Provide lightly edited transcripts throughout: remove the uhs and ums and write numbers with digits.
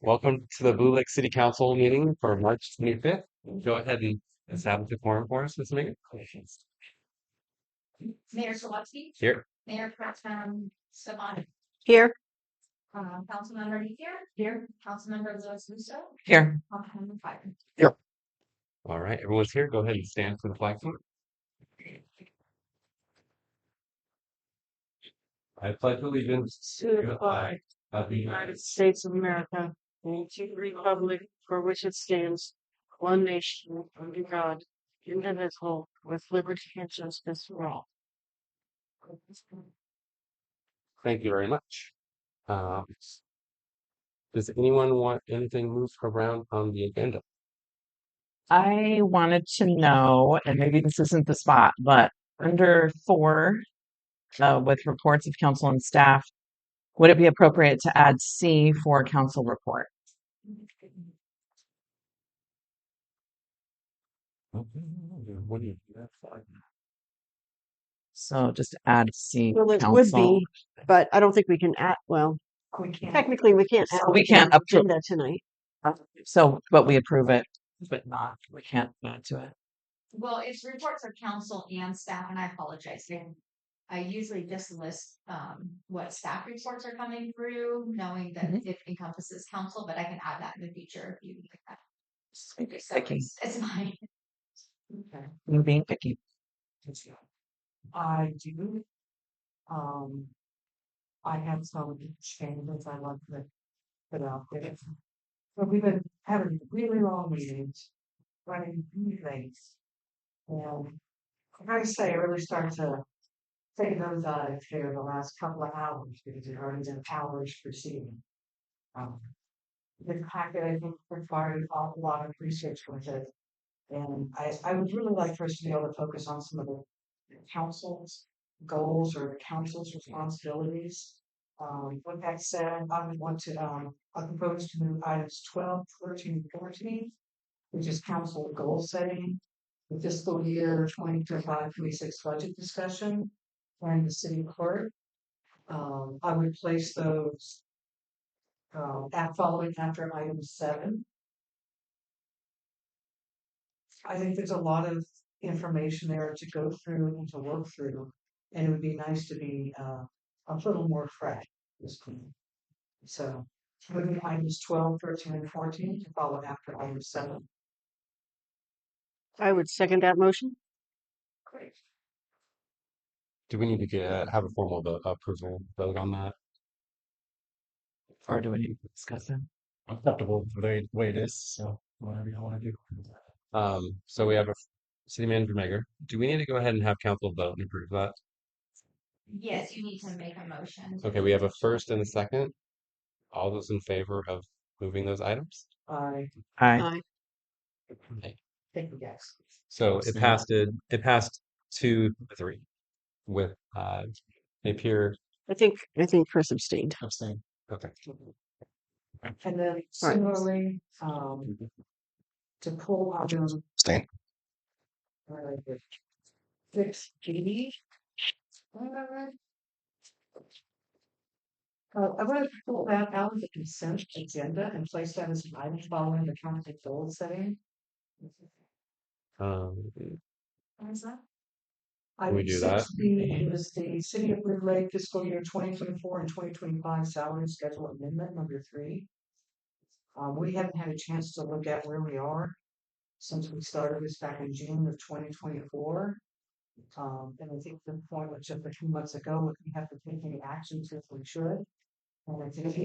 Welcome to the Blue Lake City Council meeting for March 25th. Go ahead and establish the quorum for us this meeting. Mayor Sawatski, Here. Mayor Pro-Tem Savant, Here. Councilmember here, Councilmember Lewis Musso, Here. Councilmember Fire. All right, everyone's here. Go ahead and stand for the flag salute. I pledge allegiance To the flag of the United States of America and to the republic for which it stands, one nation, under God, indivisible, with liberty and justice for all. Thank you very much. Does anyone want anything moved around on the agenda? I wanted to know, and maybe this isn't the spot, but under 4, with reports of council and staff, would it be appropriate to add C for council report? What do you So just add C Well, it would council. be, but I don't think we can add, well, We can't. technically we can't add So we it to the can't approve. agenda tonight. So, but we approve it, but not, we can't add to it. Well, it's reports of council and staff, and I apologize. I usually just list what staff reports are coming through, knowing that it encompasses council, but I can add that in the future if you need that. Maybe So picky. it's fine. You're being picky. I do. I have some changes I want to put out there. So we've been having really long meetings, running really late. And I gotta say, I really start to take those out of here the last couple of hours because it already been hours preceding. The packet, I think, required an awful lot of research with it. And I would really like for us to be able to focus on some of the council's goals or the council's responsibilities. With that said, I would want to, I propose to move items 12, 13, and 14, which is council goal setting, the fiscal year 2025-26 budget discussion, and the city clerk. I would place those following after item 7. I think there's a lot of information there to go through and to work through, and it would be nice to be a little more fresh this point. So, moving items 12, 13, and 14 to follow after item 7. I would second that motion. Great. Do we need to have a formal approval vote on that? Or do we need to discuss it? Acceptable for the way it is, so whatever you want to do. So we have a city manager, Megger. Do we need to go ahead and have council vote and approve that? Yes, you need to make a motion. Okay, we have a first and a second. All those in favor of moving those items? I Aye. Okay. think yes. So it passed 2-3 with Napier I think Chris abstained. abstain. Okay. And then similarly, to pull item Abstain. 6G. I want to pull that out of the consent agenda and place that as an item following the council goal setting. What is that? Can we do that? 6B is the City of Blue Lake fiscal year 2024 and 2025 salary schedule amendment number 3. We haven't had a chance to look at where we are since we started this back in June of 2024. And I think the point was just a few months ago, if we have to take any actions, if we should. And I think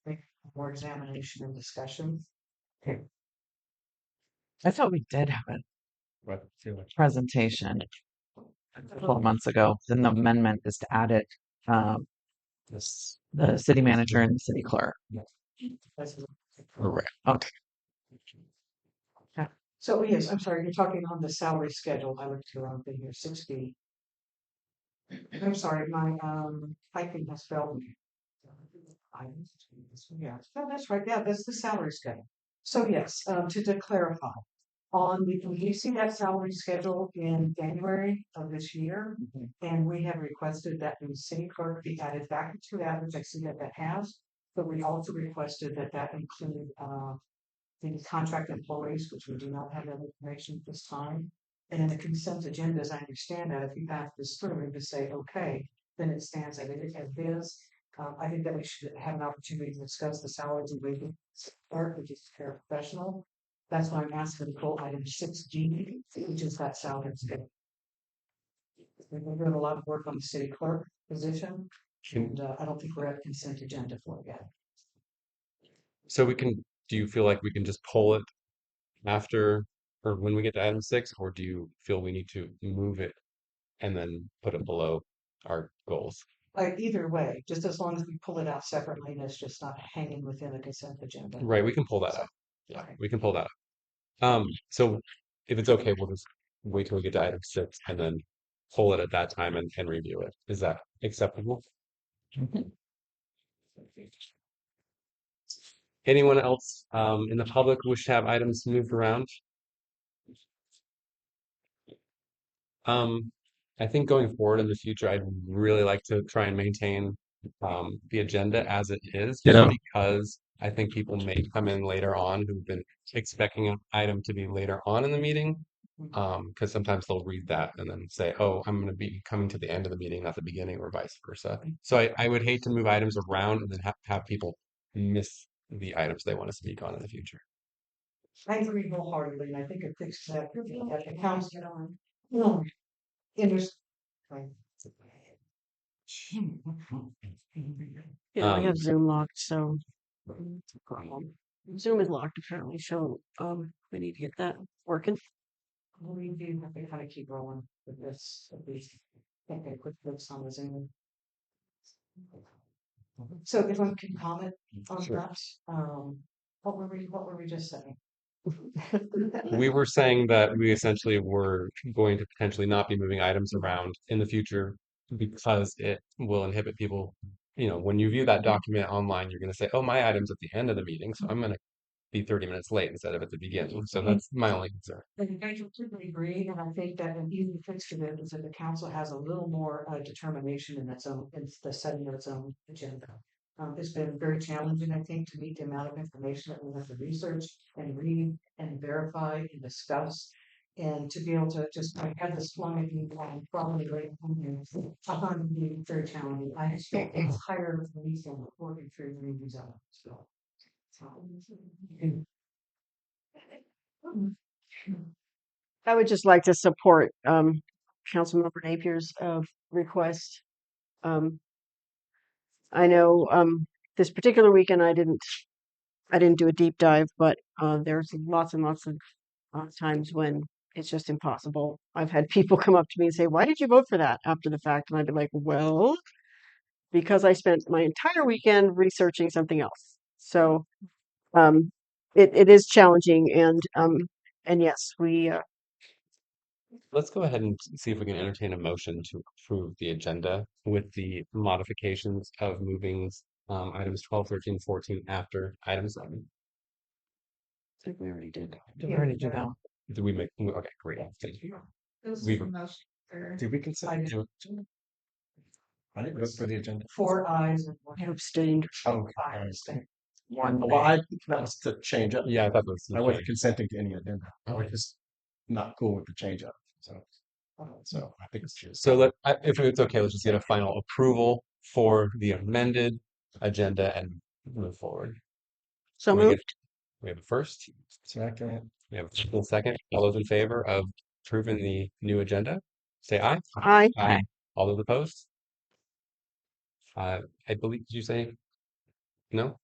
it's more examination and discussion. I thought we did have a What? presentation a couple of months ago. Then the amendment is to add it, the city manager and the city clerk. Correct. Okay. So yes, I'm sorry, you're talking on the salary schedule. I looked at the wrong thing here, 6B. I'm sorry, my typing has failed me. Yeah, no, that's right. Yeah, that's the salary schedule. So yes, to clarify, we see that salary schedule in January of this year, and we have requested that the city clerk be added back to that, which I see that has. But we also requested that that include, the contract employees, which we do not have that information at this time. And in the consent agenda, as I understand that, if you pass this through and just say, okay, then it stands as it is. I think that we should have an opportunity to discuss the salaries and wages part, which is paraprofessional. That's why I'm asking to pull item 6G, which is that salary scale. We've been doing a lot of work on the city clerk position, and I don't think we're at consent agenda for it yet. So do you feel like we can just pull it after or when we get to item 6, or do you feel we need to move it and then put it below our goals? Either way, just as long as we pull it out separately and it's just not hanging within the consent agenda. Right, we can pull that out. Yeah, Okay. we can pull that out. So if it's okay, we'll just wait till we get to item 6 and then pull it at that time and review it. Is that acceptable? Anyone else in the public wish to have items moved around? I think going forward in the future, I'd really like to try and maintain the agenda as it is, just because I think people may come in later on who've been expecting an item to be later on in the meeting. Because sometimes they'll read that and then say, oh, I'm going to be coming to the end of the meeting, not the beginning, or vice versa. So I would hate to move items around and then have people miss the items they want to speak on in the future. I agree wholeheartedly, and I think it fixes that at the council. No, interest. Yeah, we Um, have Zoom locked, so Zoom is locked apparently, so we need to get that working. We do have to kind of keep rolling with this, at least. Take a quick look on the Zoom. So if one can comment on Sure. that, what were we just saying? We were saying that we essentially were going to potentially not be moving items around in the future because it will inhibit people. You know, when you view that document online, you're going to say, oh, my item's at the end of the meeting, so I'm going to be 30 minutes late instead of at the beginning. So that's my only concern. I completely agree, and I think that an easy fix to it is that the council has a little more determination in its own, in the setting of its own agenda. It's been very challenging, I think, to meet the amount of information that we have to research and read and verify and discuss. And to be able to just like have this flowing and probably right I find it to be very challenging. I expect it's higher than these working through the reviews out. So. I would just like to support Councilmember Napier's request. I know this particular weekend I didn't do a deep dive, but there's lots and lots of times when it's just impossible. I've had people come up to me and say, "Why did you vote for that?" after the fact, and I'd be like, "Well, because I spent my entire weekend researching something else." So it is challenging, and yes, we Let's go ahead and see if we can entertain a motion to approve the agenda with the modifications of moving items 12, 13, 14 after item 7. I think we already did. We already do that. Did we make? Okay, great. Thank you. Those We've- are motion for. Did we consider? I didn't vote for the agenda. 4 eyes and I abstained. Oh, I understand. One. well, I, that was to change up. Yeah, I thought that was. I wasn't consenting to any agenda. I was just not cool with the change up. So I think it's just. So if it's okay, let's just get a final approval for the amended agenda and move forward. So Can we get- moved. We have a first. Second. We have a second. All those in favor of approving the new agenda, say aye. Aye. Aye. All those opposed? I believe, did you say no?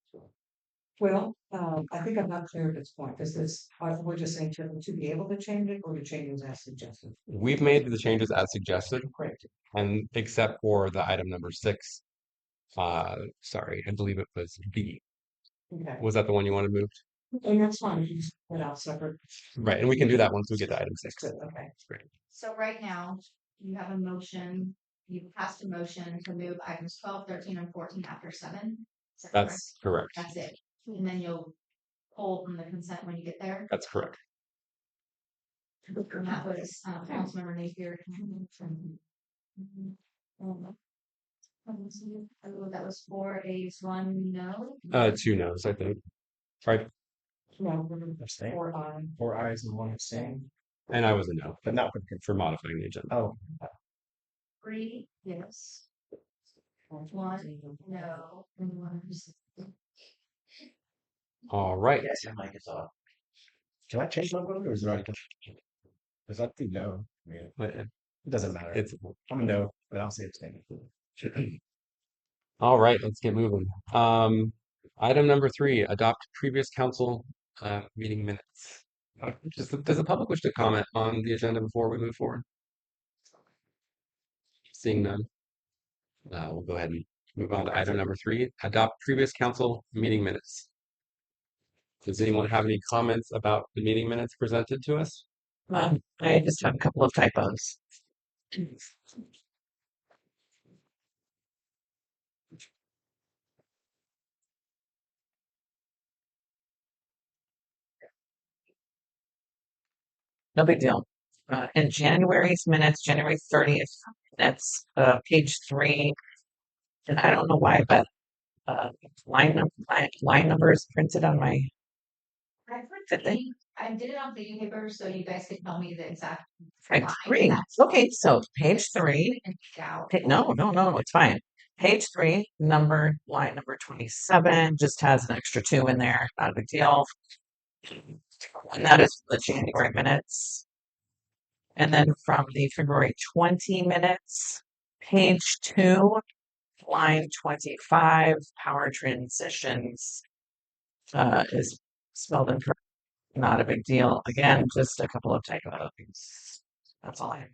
Well, I think I'm not clear at this point. Is this, we're just saying to be able to change it or to change it as suggested? We've made the changes as suggested, Great. and except for the item number 6. Sorry, I believe it was B. Okay. Was that the one you wanted moved? And that's fine. You just put out separate. Right, and we can do that once we get to item 6. Good, okay. Great. So right now, you have a motion, you passed a motion to move items 12, 13, and 14 after 7. Is that correct? That's correct. That's it. And then you'll pull from the consent when you get there. That's correct. And that was Councilmember Napier. Oh, that was 4 ayes, 1 no. 2 no's, I think. Right. No, Abstain. 4 ayes. 4 ayes and 1 abstain, And I was a no but not for modifying the agenda. oh, 3 yes. 1 no. And 1 abstain. All right. yes, your mic is off. Can I change my vote or is it already? Because I think no. I mean, But it doesn't matter. it's I'm a no, but I'll say abstain. all right. Let's get moving. Item number 3, adopt previous council meeting minutes. Does the public wish to comment on the agenda before we move forward? Seeing none, we'll go ahead and move on to item number 3, adopt previous council meeting minutes. Does anyone have any comments about the meeting minutes presented to us? I just have a couple of typos. No big deal. In January's minutes, January 30th, that's page 3. And I don't know why, but line number is printed on my. I did it on the paper so you guys could tell me the exact Page line. 3. That's Okay, so page 3. out. No, it's fine. Page 3, line number 27, just has an extra 2 in there. Not a big deal. And that is the January minutes. And then from the February 20 minutes, page 2, line 25, power transitions is spelled incorrect. Not a big deal. Again, just a couple of typos. That's all I have.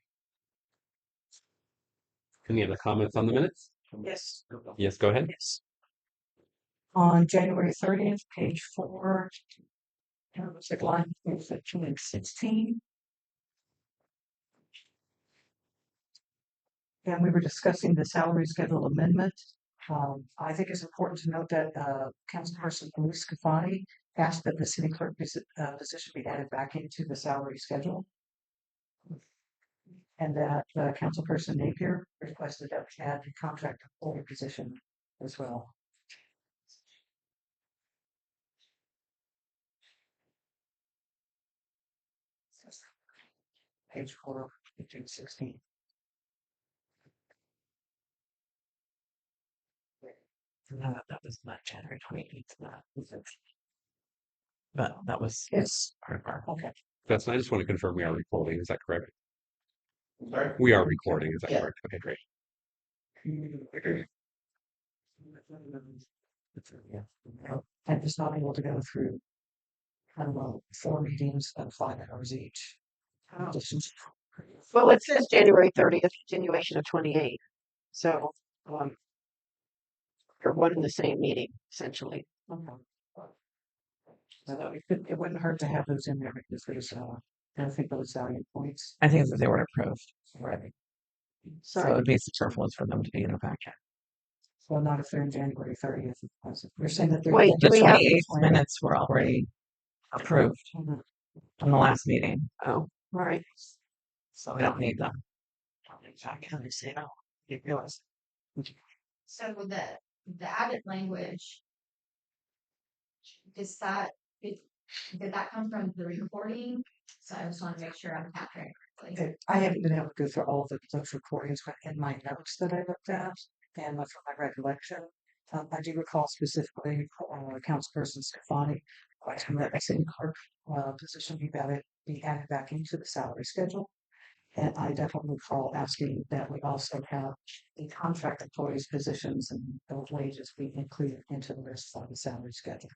Any other comments on the minutes? Yes. Yes, go ahead. Yes. On January 30th, page 4, it looks like line 15 and 16. And we were discussing the salary schedule amendment. I think it's important to note that Councilperson Luis Scafani asked that the city clerk position be added back into the salary schedule. And that Councilperson Napier requested that we add the contract employee position as well. Page 4, 15, 16. No, that was not January 28th. That was it. But that was Yes. part of our. Okay. That's. I just want to confirm we are recording. Is that correct? Sorry? We are recording. Is that Yeah. correct? Okay, great. I'm just not able to go through, I don't know, 4 meetings of 5 hours each. Well, it says January 30th, continuation of 28. So, they're one and the same meeting, essentially. So it wouldn't hurt to have those in there because there's, I think those salient points. I think that they were approved already. So it Sorry. would be superfluous for them to be in a packet. Well, not if they're in January 30th. You're saying that they're. Wait, The do we have? 28th minutes were already approved Mhm. on the last meeting, Oh, all right. so we don't need them. I can't say no. You realize. So the added language, is that, did that come from the recording? So I just want to make sure I'm capturing it correctly. Okay, I haven't been able to go through all of those recordings, but in my notes that I looked at and from my recollection, I do recall specifically Councilperson Scafani requesting that the city clerk position be added back into the salary schedule. And I definitely recall asking that we also have the contract employees positions and those wages be included into the rest of the salary schedule.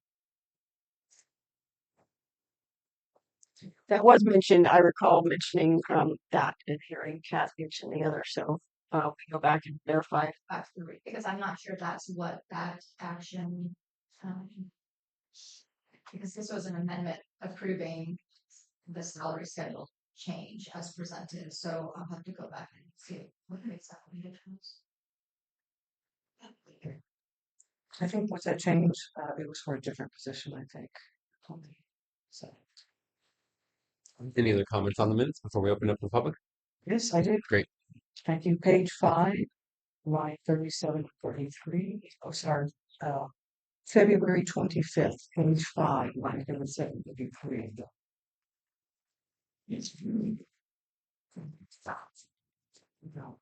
That was mentioned. I recall mentioning that and hearing Kat mention the other. So we go back and verify. Absolutely, because I'm not sure that's what that action, because this was an amendment approving the salary schedule change as presented, so I'll have to go back and see what exactly it was. I think with that change, it was for a different position, I think. So, Any other comments on the minutes before we open up to the public? yes, I did. Great. Thank you. Page 5, line 3743. Oh, sorry. February 25th, page 5, line 3753. It's really. No.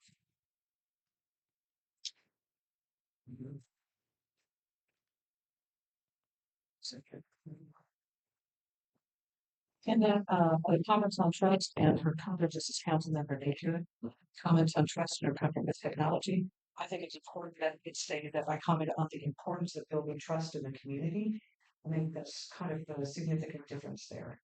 Second. And then, the comments on trust and her comments as council member nature, comments on trust and her comfort with technology. I think it's important that it's stated that I commented on the importance of building trust in the community. I think that's kind of a significant difference there.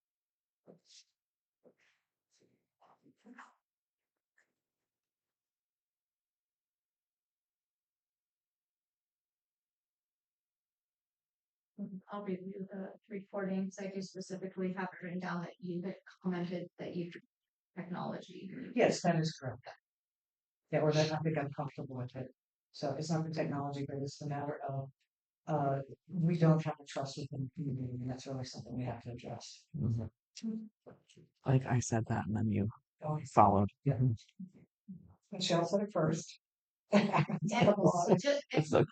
I'll review the recordings. I do specifically have it written down that you had commented that you technology. Yes, that is correct. Yeah, or that I think I'm comfortable with it. So it's not the technology, but it's the matter of, we don't have the trust within the community, and that's really something we have to address. Like I said that, and then you Oh, followed. yeah. Michelle said it first. And just It's like,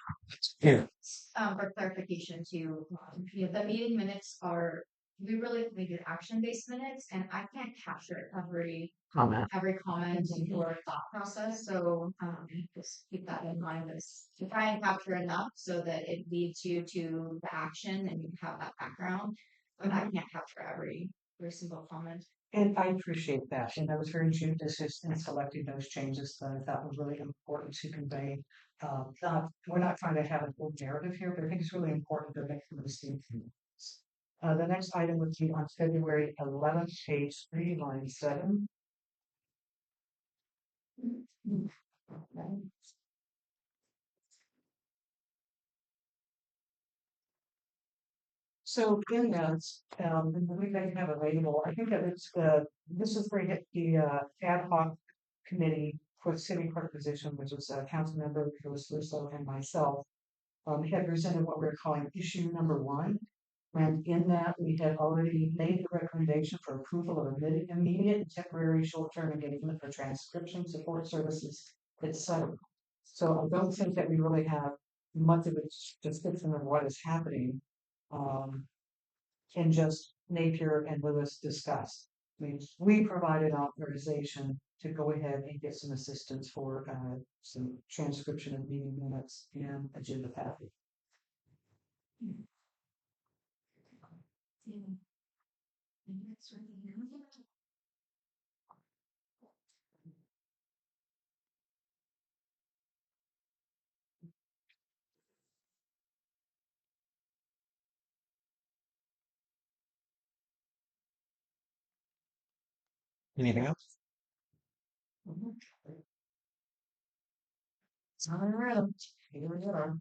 here. for clarification too, the meeting minutes are, we do action-based minutes, and I can't capture Comment. every comment or thought process, so, just keep that in mind, is to try and capture enough so that it leads you to the action and you have that background, but I can't capture every single comment. And I appreciate that, and I was very judicious in selecting those changes that I thought were really important to convey. We're not trying to have a full narrative here, but I think it's really important to make some distinctions. The next item would be on February 11th, page 3, line 7. So in that, we may have available, I think that it's, this is for the ad hoc committee for the city clerk position, which was a council member, Phyllis Russo, and myself, had presented what we're calling issue number 1. And in that, we had already made the recommendation for approval of immediate and temporary short-term engagement for transcription support services, etc. So I don't think that we really have much of a description of what is happening. And just Napier and Lewis discussed. I mean, we provided authorization to go ahead and get some assistance for some transcription of meeting minutes and agenda package. Anything else? All right, here we are.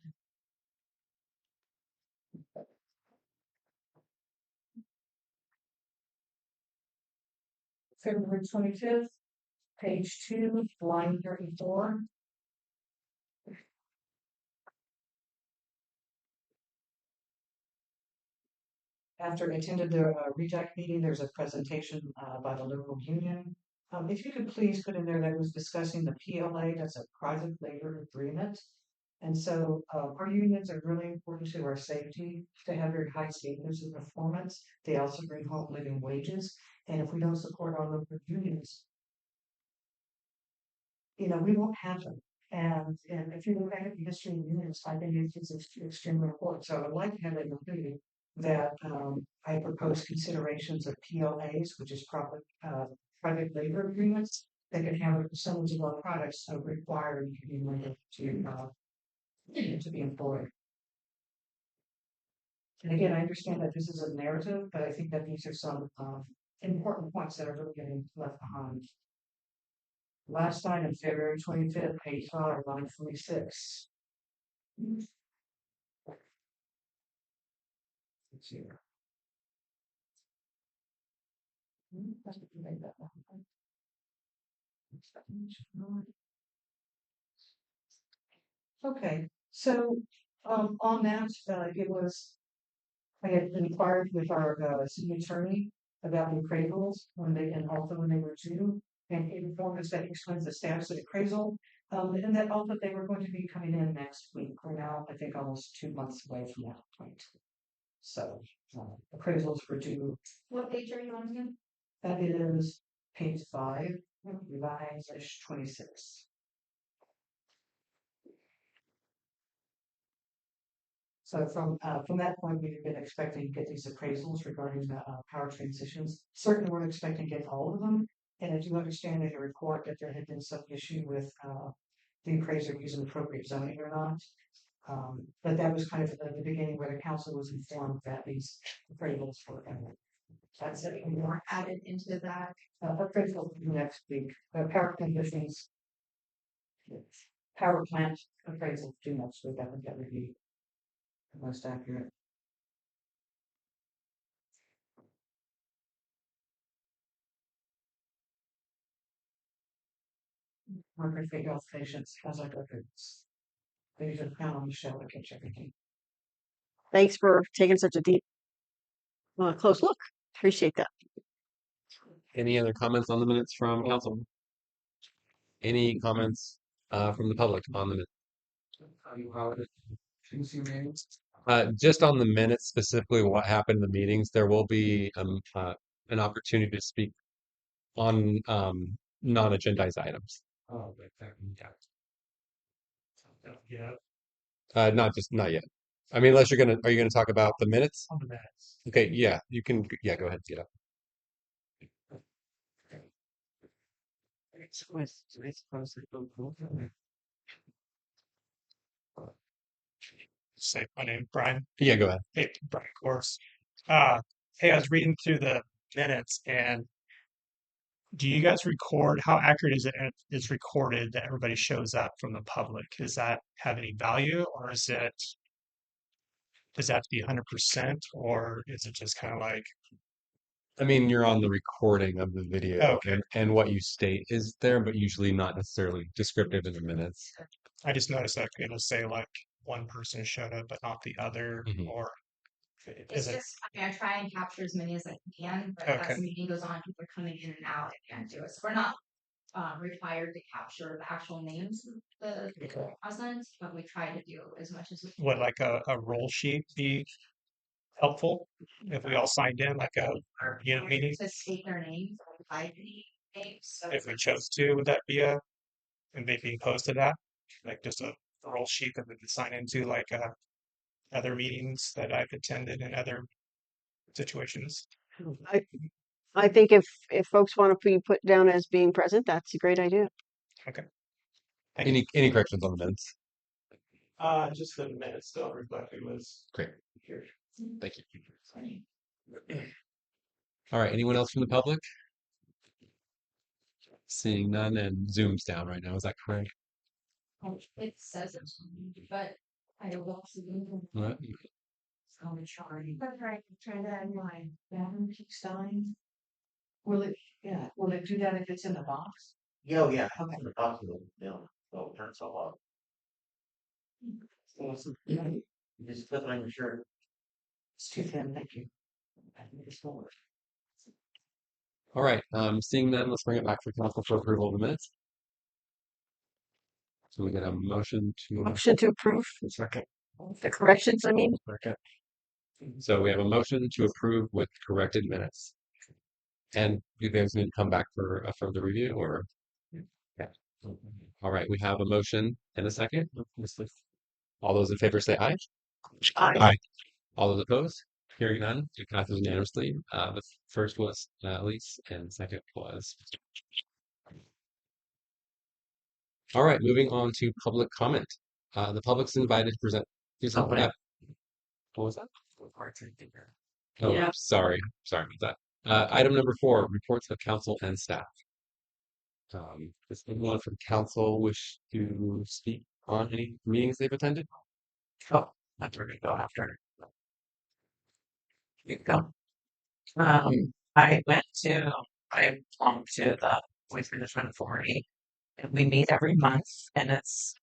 February 25th, page 2, line 34. After I attended the REJAC meeting, there's a presentation by the local union. If you could please put in there that was discussing the PLA, that's a private labor agreement. And so our unions are really important to our safety, to have very high standards of performance. They also bring home living wages. And if we don't support our local unions, we won't have them. And if you look at the history of unions, I think it's extremely important. So I would like to have it included that I propose considerations of PLAs, which is private labor agreements that can have a percentage of our products required to be employed. And again, I understand that this is a narrative, but I think that these are some important points that are really getting left behind. Last item, February 25th, page 5, line 46. Let's see here. Okay, so on that, it was, I had inquired with our city attorney about the appraisals and also when they were due, and he informed us that he explains the status of the appraisal. And then also they were going to be coming in next week. We're now, I think, almost 2 months away from that point. So appraisals were due. What page are you on again? That is page 5, revised 26. So from that point, we've been expecting to get these appraisals regarding the power transitions. Certainly, we're expecting to get all of them. And I do understand in the report that there had been some issue with the appraiser using appropriate zoning or not. But that was kind of at the beginning where the council was informed that these appraisals were coming. That's it. We weren't Added into that. appraisal next week. Power conditions. Power plant appraisal due next week. I think that would be the most accurate. I appreciate y'all's patience as I go through this. They usually count on Michelle to catch everything. Thanks for taking such a deep, close look. Appreciate that. Any other comments on the minutes from council? Any comments from the public on the minutes? Just on the minutes, specifically what happened in the meetings, there will be an opportunity to speak on non-agendized items. Oh, yeah. Not yet. I mean, unless are you gonna talk about the minutes? On the minutes. Okay, yeah, you can, yeah, go ahead, get up. Say my name, Brian. Yeah, go ahead. Hey, Brian Course. Hey, I was reading through the minutes, and do you guys record? How accurate is it? It's recorded that everybody shows up from the public. Does that have any value, or does that have to be 100%, or is it just kind of like, I mean, you're on the recording of the video okay? and what you state is there, but usually not necessarily descriptive in the minutes. I just noticed that it'll say like one person showed up, but not the other, Mhm. or It's is it just, I mean, I try and capture as many as I can, but okay? as the meeting goes on, people are coming in and out, I can't do it. So we're not required to capture the actual names of the Okay. present, but we try to do as much as we can. Would like a roll sheet be helpful if we all signed in like a meeting? To state their names, provide the names, so. If we chose to, would that be and they being posted that? Like just a roll sheet that we could sign into like other meetings that I've attended in other situations? I, I think if folks want to be put down as being present, that's a great idea. Okay. Thank you. Any corrections on the minutes? Just the minutes don't reflect it was Great, here. thank you. All right, anyone else from the public? Seeing none, and Zoom's down right now, is that correct? It says it, but I will also. What? I'm try that in line. Stein. Will it, yeah, will it do that if it's in the box? Yeah, oh, yeah. Okay. The box will, they'll turn itself off. Awesome. You just flip it on your shirt. It's too thin, thank you. I think it's forward. All right, seeing none, let's bring it back for council for approval of the minutes. So we get a motion to. Motion to approve Second. the corrections, I mean. Second. So we have a motion to approve with corrected minutes. And you guys need to come back for a further review or? Yeah. All right, we have a motion and a second. All those in favor say aye. Aye. All those opposed? Hearing none, it passes unanimously. The first was Elise and second was. All right, moving on to public comment. The public's invited to present. What was that? Oh, Yeah. sorry about that. Item number 4, reports of council and staff. Does anyone from council wish to speak on any meetings they've attended? Oh, that's where we go after. You go. I belong to the Waste Management Authority, and we meet every month, and it's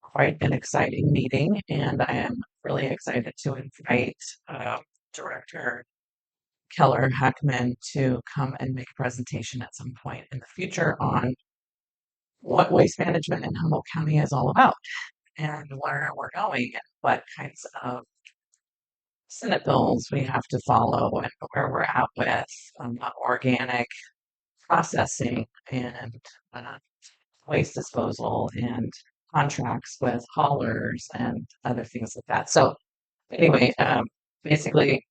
quite an exciting meeting, and I am really excited to invite Director Keller Hackman to come and make a presentation at some point in the future on what waste management in Humboldt County is all about and where we're going and what kinds of Senate bills we have to follow and where we're at with organic processing and uh, waste disposal and contracts with haulers and other things like that. So anyway, basically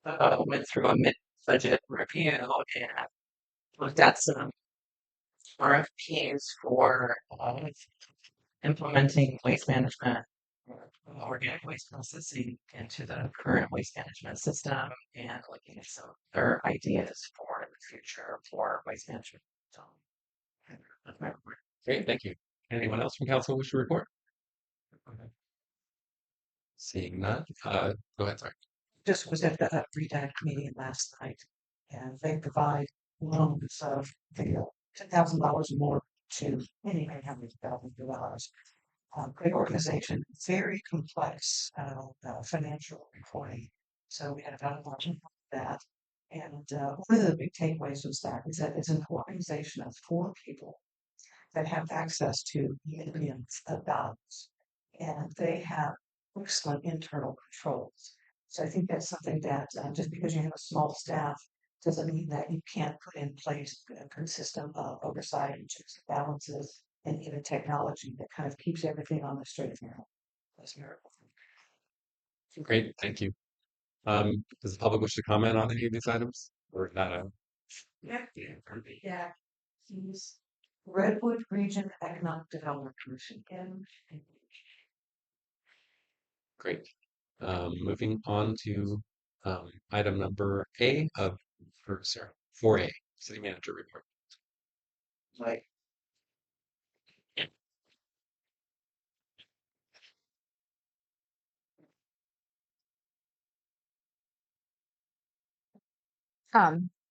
went through a mid-budget review and looked at some RFPs for implementing waste management, organic waste processing into the current waste management system and looking at some other ideas for the future for waste management. So, that's my report. Great, thank you. Anyone else from council wish to report? Seeing none, go ahead, sorry. Just was at the REDAC meeting last night, and they provide loans of $10,000 or more to any $100,000. Great organization, very complex financial reporting. So we had about a lot of that. And one of the big takeaways was that is that it's an organization of 4 people that have access to millions of dollars, and they have excellent internal controls. So I think that's something that just because you have a small staff doesn't mean that you can't put in place a good system of oversight and checks and balances and even technology that kind of keeps everything on the straight and narrow. That's miracle. Great, thank you. Does the public wish to comment on any of these items or not? Yeah. He's Redwood Region Economic Development Commission. Great. Moving on to item number A of, or sorry, 4A, city manager report. Like,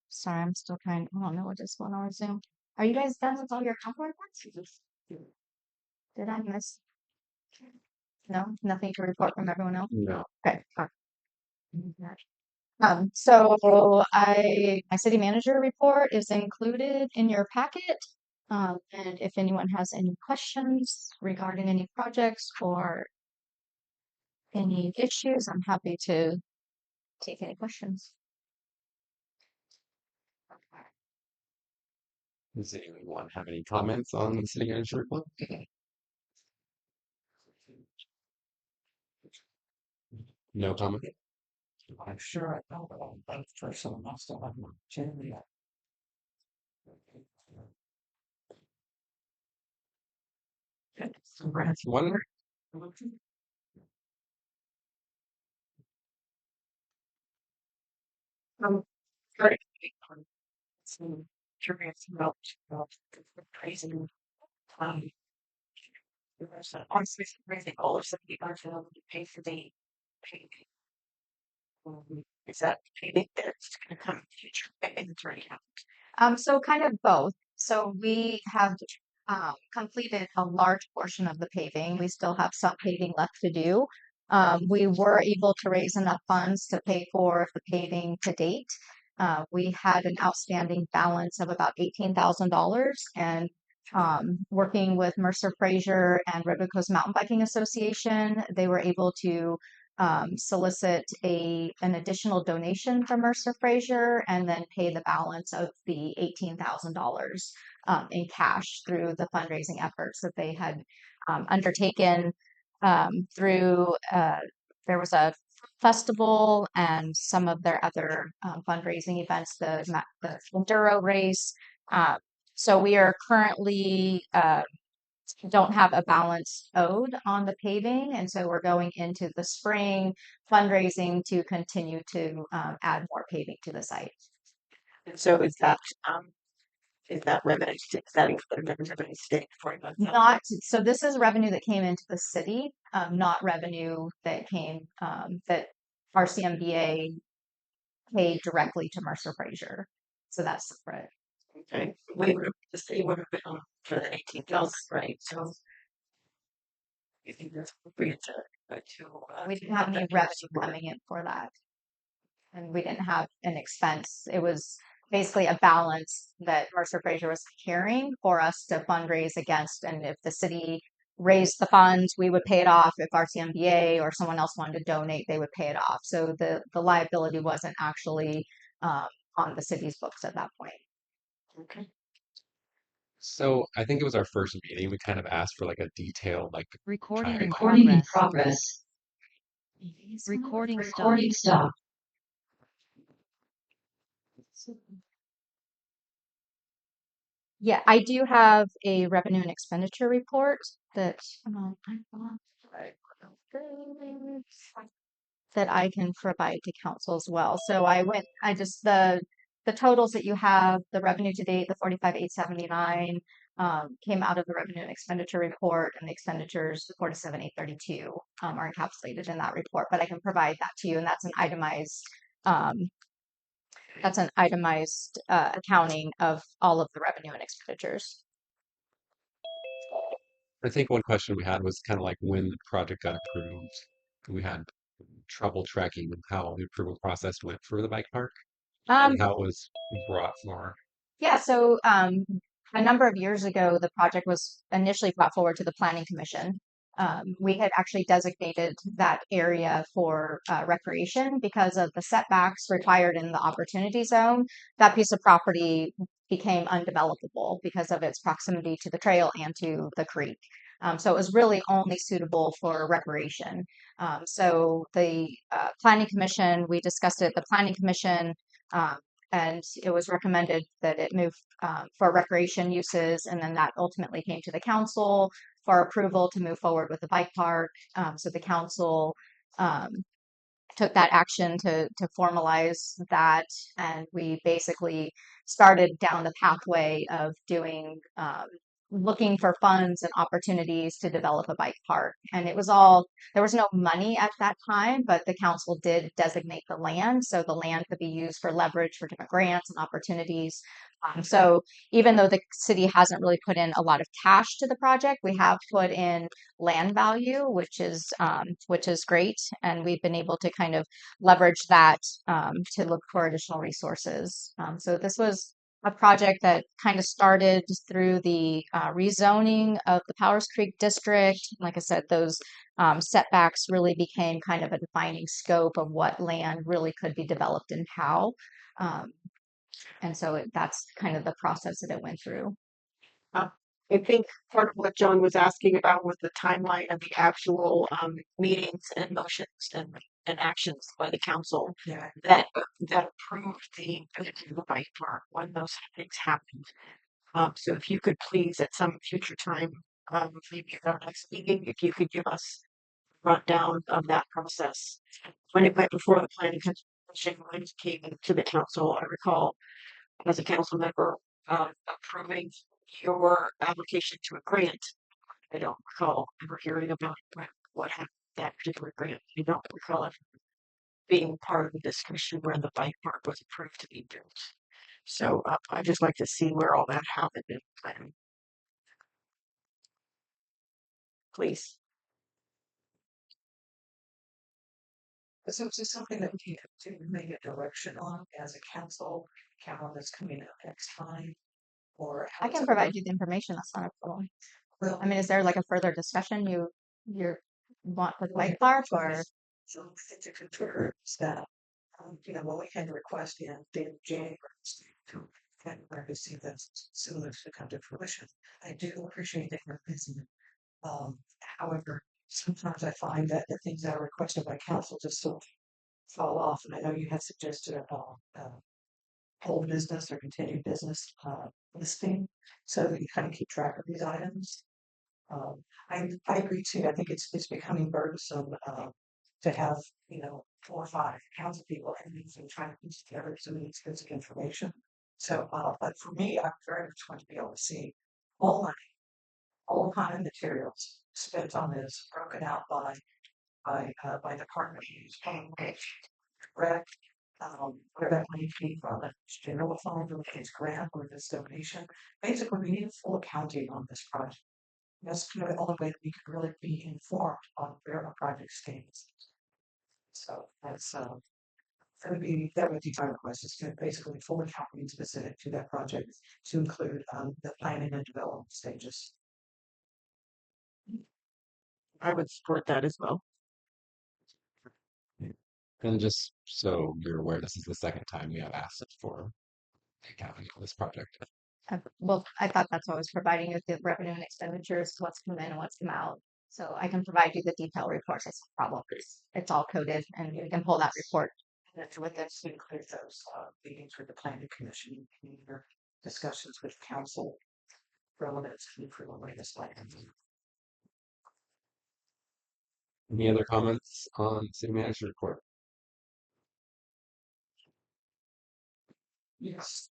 Sorry, I'm still trying. I don't know what is going on with Zoom. Are you guys done with all your council reports? Did I miss? No, nothing to report from everyone else? No. Okay. All right. So my city manager report is included in your packet. And if anyone has any questions regarding any projects or any issues, I'm happy to take any questions. Does anyone have any comments on the city manager report? No comment? I'm sure I know, but for someone else to have an opportunity. So Brad, one more. Very some curious about praising there's honestly some crazy all of some people are to pay for the pay. Is that payment that's gonna come in the future and it's already happened? So kind of both. So we have completed a large portion of the paving. We still have some paving left to do. We were able to raise enough funds to pay for the paving to date. We had an outstanding balance of about $18,000, and working with Mercer Fraser and River Coast Mountain Biking Association, they were able to solicit an additional donation from Mercer Fraser and then pay the balance of the $18,000 in cash through the fundraising efforts that they had undertaken through. There was a festival and some of their other fundraising events, the Enduro race. So we are currently don't have a balance owed on the paving, and so we're going into the spring fundraising to continue to add more paving to the site. And so is that revenue, is that included in revenue state for you? Not so. This is revenue that came into the city, not revenue that came that RCMBA paid directly to Mercer Fraser. So that's separate. Okay, we would, the city would have been on for the 18,000, right? So you think that's appropriate We didn't have any revenue coming in for that. And we didn't have an expense. It was basically a balance that Mercer Fraser was carrying for us to fundraise against. And if the city raised the funds, we would pay it off. If RCMBA or someone else wanted to donate, they would pay it off. So the liability wasn't actually on the city's books at that point. Okay. So I think it was our first meeting. We kind of asked for like a detailed, like Recording in Recording in progress. Recording stop. Yeah, I do have a revenue and expenditure report that I thought that I can provide to council as well. So I just the totals that you have, the revenue to date, the 45,879 came out of the revenue and expenditure report, and the expenditures, the 47,832 are encapsulated in that report. But I can provide that to you, and um, that's an itemized accounting of all of the revenue and expenditures. I think one question we had was kind of like when the project got approved. We had trouble tracking how the approval process went for the bike park Um, and how it was brought forward. Yeah, so a number of years ago, the project was initially brought forward to the Planning Commission. We had actually designated that area for recreation because of the setbacks required in the opportunity zone. That piece of property became undevelopable because of its proximity to the trail and to the creek. So it was really only suitable for recreation. So the Planning Commission, we discussed it at the Planning Commission. Um, and it was recommended that it move for recreation uses, and then that ultimately came to the council for approval to move forward with the bike park. So the council took that action to formalize that, and we basically started down the pathway of doing looking for funds and opportunities to develop a bike park. And it was all there was no money at that time, but the council did designate the land, so the land could be used for leverage for different grants and opportunities. So even though the city hasn't really put in a lot of cash to the project, we have put in land value, which is great, and we've been able to kind of leverage that to look for additional resources. So this was a project that kind of started through the rezoning of the Powers Creek district. Like I said, those setbacks really became kind of a defining scope of what land really could be developed and how. Um, and so that's kind of the process that it went through. I think part of what John was asking about was the timeline of the actual meetings and motions and actions by the council Yeah. that approved the bike park when those things happened. So if you could please, at some future time, maybe at our next meeting, if you could give us a rundown of that process. When it went before the planning commission, when it came to the council, I recall as a council member approving your application to a grant. I don't recall ever hearing about what happened to that particular grant. I don't recall ever being part of the discussion when the bike park was approved to be built. So I'd just like to see where all that happened in planning. Please. So is this something that we have to make a direction on as a council, that's coming up next time? Or how I does can it work? provide you the information. That's not a problem. Well, I mean, is there like a further discussion you want for the bike park, or? so it's a concern that, when we had a request in January to kind of see this sooner to come to fruition. I do appreciate that you're busy. However, sometimes I find that the things that are requested by council just sort of fall off. And I know you had suggested whole business or continued business listing, so that you kind of keep track of these items. I agree too. I think it's becoming burdensome to have 4 or 5 council people and trying to piece together so many bits of information. So, but for me, I very much want to be able to see all money, all kind of materials spent on this, broken out by department, correct? Where that money came from, if it's general fund or if it's grant or if it's donation. Basically, we need a full accounting on this project. That's kind of the only way that we can really be informed on where our project stands. So that's that would be my request, is to basically fully company specific to that project to include, the planning and development stages. I would support that as well. And just so you're aware, this is the second time we have asked for accounting for this project. Well, I thought that's what I was providing you with the revenue and expenditures, what's come in and what's come out. So I can provide you the detailed reports. It's no problem. It's all coded and you can pull that report. And then with this, to include those, meetings with the planning commission and your discussions with council relevant to the approval of this plan. Any other comments on city manager report? Yes.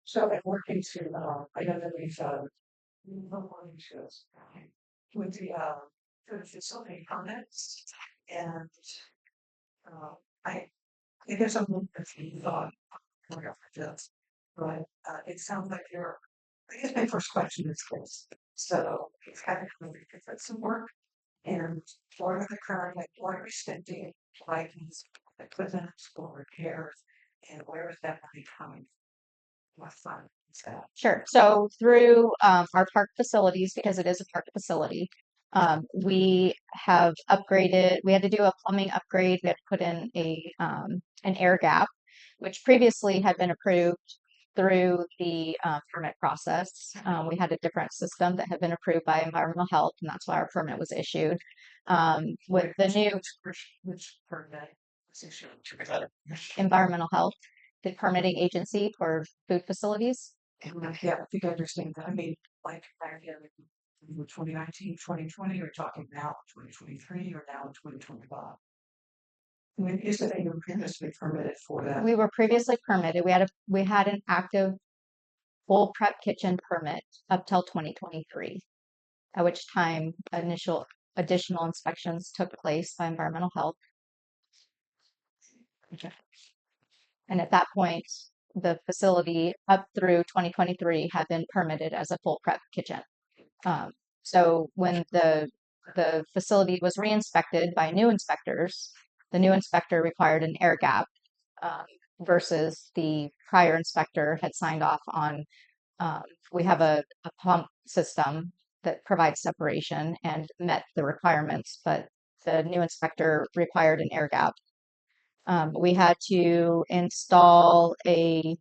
So I'm working to, I know that we've, with the, for the facility permits and, I guess I'm looking for you thought, this, but, it sounds like I guess my first question is this. So we've had to come different some work and what are the current, like, what are we spending, like, these equipment for repairs and where is that money coming from? What fund is that? Sure. So through our park facilities, because it is a park facility, we have upgraded. We had to do a plumbing upgrade. We had to put in an air gap, which previously had been approved through the permit process. We had a different system that had been approved by environmental health, and that's why our permit was issued. With the new Which permit was issued? environmental health, the permitting agency for food facilities. And yeah, I think I understand that. I mean, like back in 2019, 2020, we're talking now 2023 or now 2025. I mean, is that you were previously permitted for that? We were previously permitted. We had an active full prep kitchen permit up till 2023, at which time additional inspections took place by environmental health. Okay. And at that point, the facility up through 2023 had been permitted as a full prep kitchen. So when the facility was re-inspected by new inspectors, the new inspector required an air gap versus the prior inspector had signed off on. We have a pump system that provides separation and met the requirements, but the new inspector required an air gap. We had to install a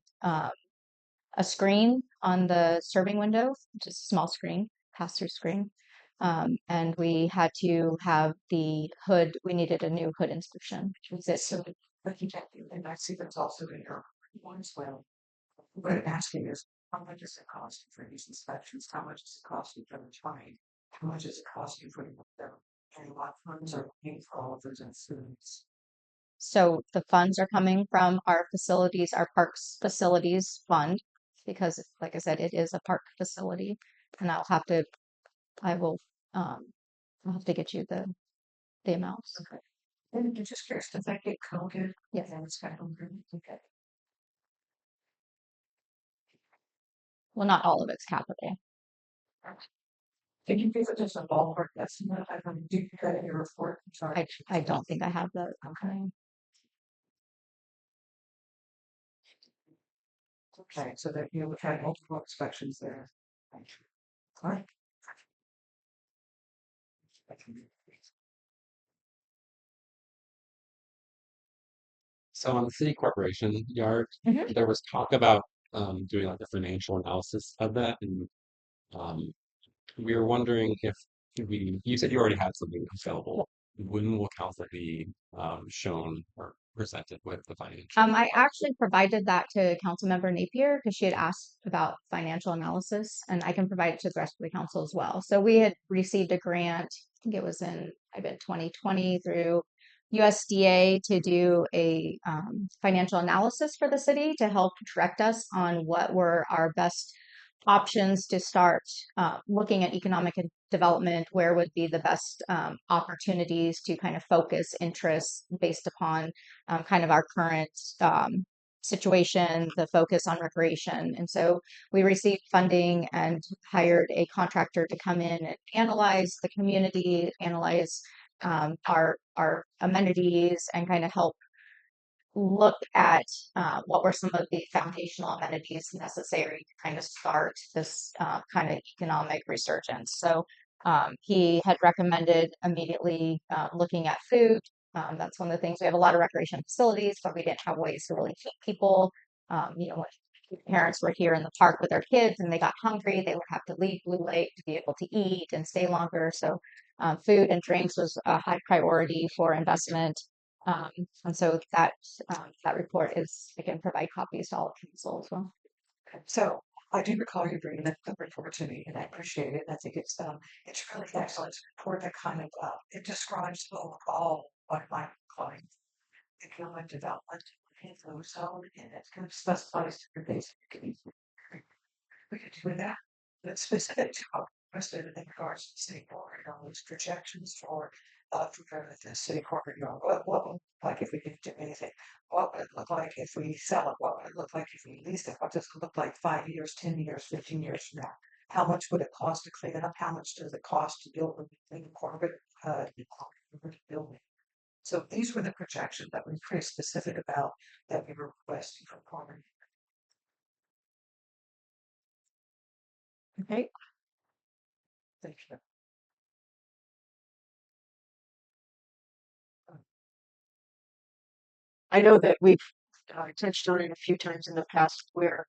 screen on the serving window, just a small screen, pass-through screen. And we had to have the hood, we needed a new hood inspection. So, but you can't do, and I see that's also in your one as well. What I'm asking is, how much does it cost for these inspections? How much does it cost you for the time? How much does it cost you for the, and what funds are paying for all of those incidents? So the funds are coming from our facilities, our parks facilities fund, because like I said, it is a park facility. And I'll have to I'll have to get you the amounts. Okay. And I'm just curious, does that get coded? Yes. And it's kind of, okay. Well, not all of it's capital. Can you give it just a ballpark estimate? I don't do credit your report. I'm sorry. I don't think I have the Okay. Okay, so that you would have multiple inspections there. Thank you. All right. So on the city corporation yard, Mhm. there was talk about doing like a financial analysis of that, and we were wondering if you said you already had something available. When will council be shown or presented with the financial? I actually provided that to Councilmember Napier because she had asked about financial analysis, and I can provide it to the rest of the council as well. So we had received a grant, I think it was in 2020 through USDA to do a financial analysis for the city to help direct us on what were our best options to start looking at economic development, where would be the best opportunities to kind of focus interests based upon kind of our current situation, the focus on recreation. And so we received funding and hired a contractor to come in and analyze the community, analyze our amenities and kind of help look at what were some of the foundational amenities necessary to kind of start this kind of economic resurgence. So he had recommended immediately looking at food. That's one of the things. We have a lot of recreation facilities, but we didn't have ways to really feed people. When parents were here in the park with their kids and they got hungry, they would have to leave Blue Lake to be able to eat and stay longer. So food and drinks was a high priority for investment. Um, and so that report is, I can provide copies to all council as well. So I do recall you bringing the report to me, and I appreciate it. I think it's really excellent. It's a report that kind of it describes all what my calling economic development in the zone, and it kind of specifies different things we could do with that. But specific to what President in regards to the city board and all those projections for the city corporate yard, what would it look like if we didn't do anything? What would it look like if we sell it? What would it look like if we lease it? What does it look like 5 years, 10 years, 15 years from now? How much would it cost to clean it up? How much does it cost to build a new corporate building? So these were the projections that we were pretty specific about that we were requesting from corporate. Okay. Thank you. I know that we've touched on it a few times in the past where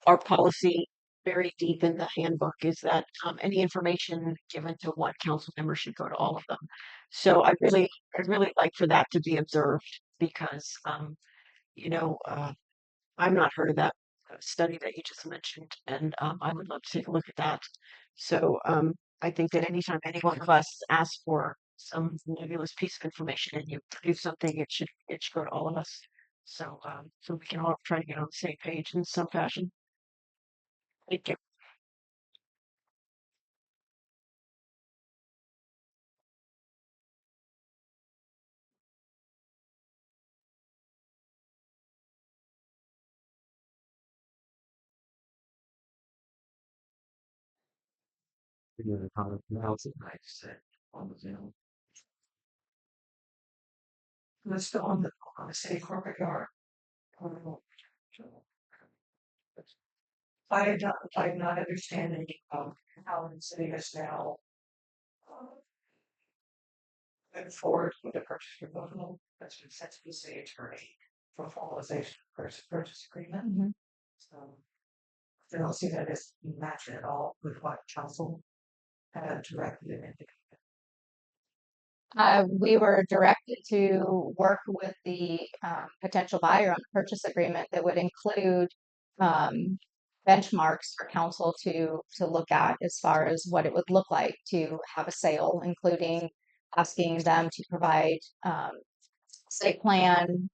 our policy very deep in the handbook is that any information given to one council member should go to all of them. So I'd really like for that to be observed because, you know, I've not heard of that study that you just mentioned, and I would love to take a look at that. So I think that anytime any one of us asks for some nebulous piece of information and you produce something, it should go to all of us. So so we can all try to get on the same page in some fashion. Thank you. On the Zoom. Let's go on the city corporate yard. I'm not understanding how the city is now moving forward with the purchase proposal that's been sent to the city attorney for formalization of purchase agreement. So I don't see that as matching at all with what council had directed it into. We were directed to work with the potential buyer on a purchase agreement that would include benchmarks for council to look at as far as what it would look like to have a sale, including asking them to provide site plan,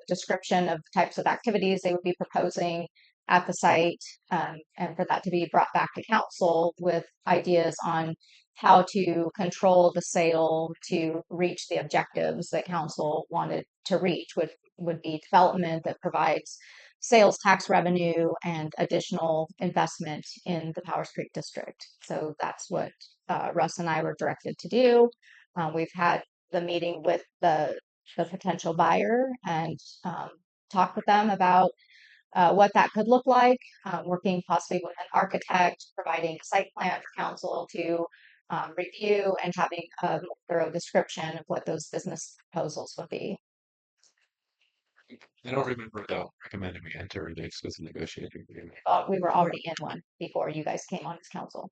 description of types of activities they would be proposing at the site, and for that to be brought back to council with ideas on how to control the sale to reach the objectives that council wanted to reach, which would be development that provides sales tax revenue and additional investment in the Powers Creek district. So that's what Russ and I were directed to do. We've had the meeting with the potential buyer and talk with them about what that could look like, working possibly with an architect, providing a site plan for council to review and having a thorough description of what those business proposals would be. I don't remember though recommending we enter into exclusive negotiating agreement. We were already in one before you guys came on as council.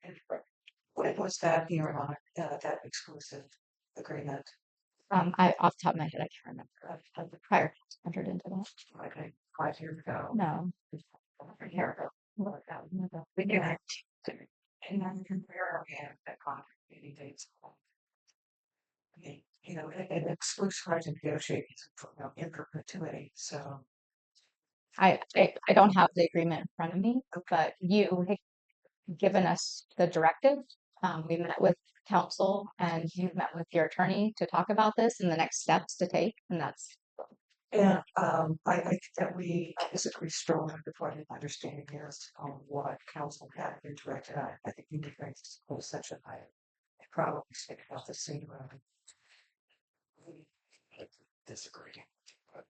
When was that here on that exclusive agreement? I off the top of my head, I can't remember. The prior entered into that. Okay, 5 years ago. No. A year ago. We can and then compare again the contract meeting dates. You know, an exclusive right to negotiate is in perpetuity. So I don't have the agreement in front of me, but you had given us the directive. We met with council and you've met with your attorney to talk about this and the next steps to take, and that's. and I think that I disagree strongly with what my understanding is on what council had been directed. I think we need to make this closed session item. Probably stick out the same way. Disagree. But,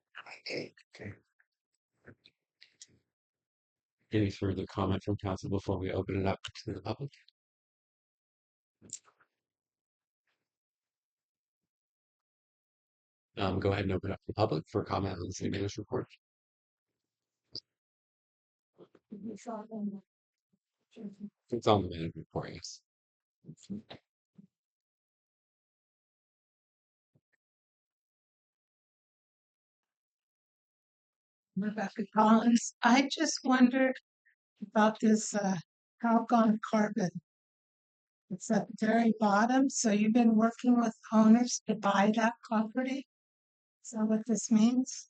okay. Any further comment from council before we open it up to the public? Go ahead and open up the public for comment on the city manager's report. It's on the manager's report, yes. Rebecca Collins, I just wondered about this Calgon carbon. It's at the very bottom, so you've been working with owners to buy that property? Is that what this means?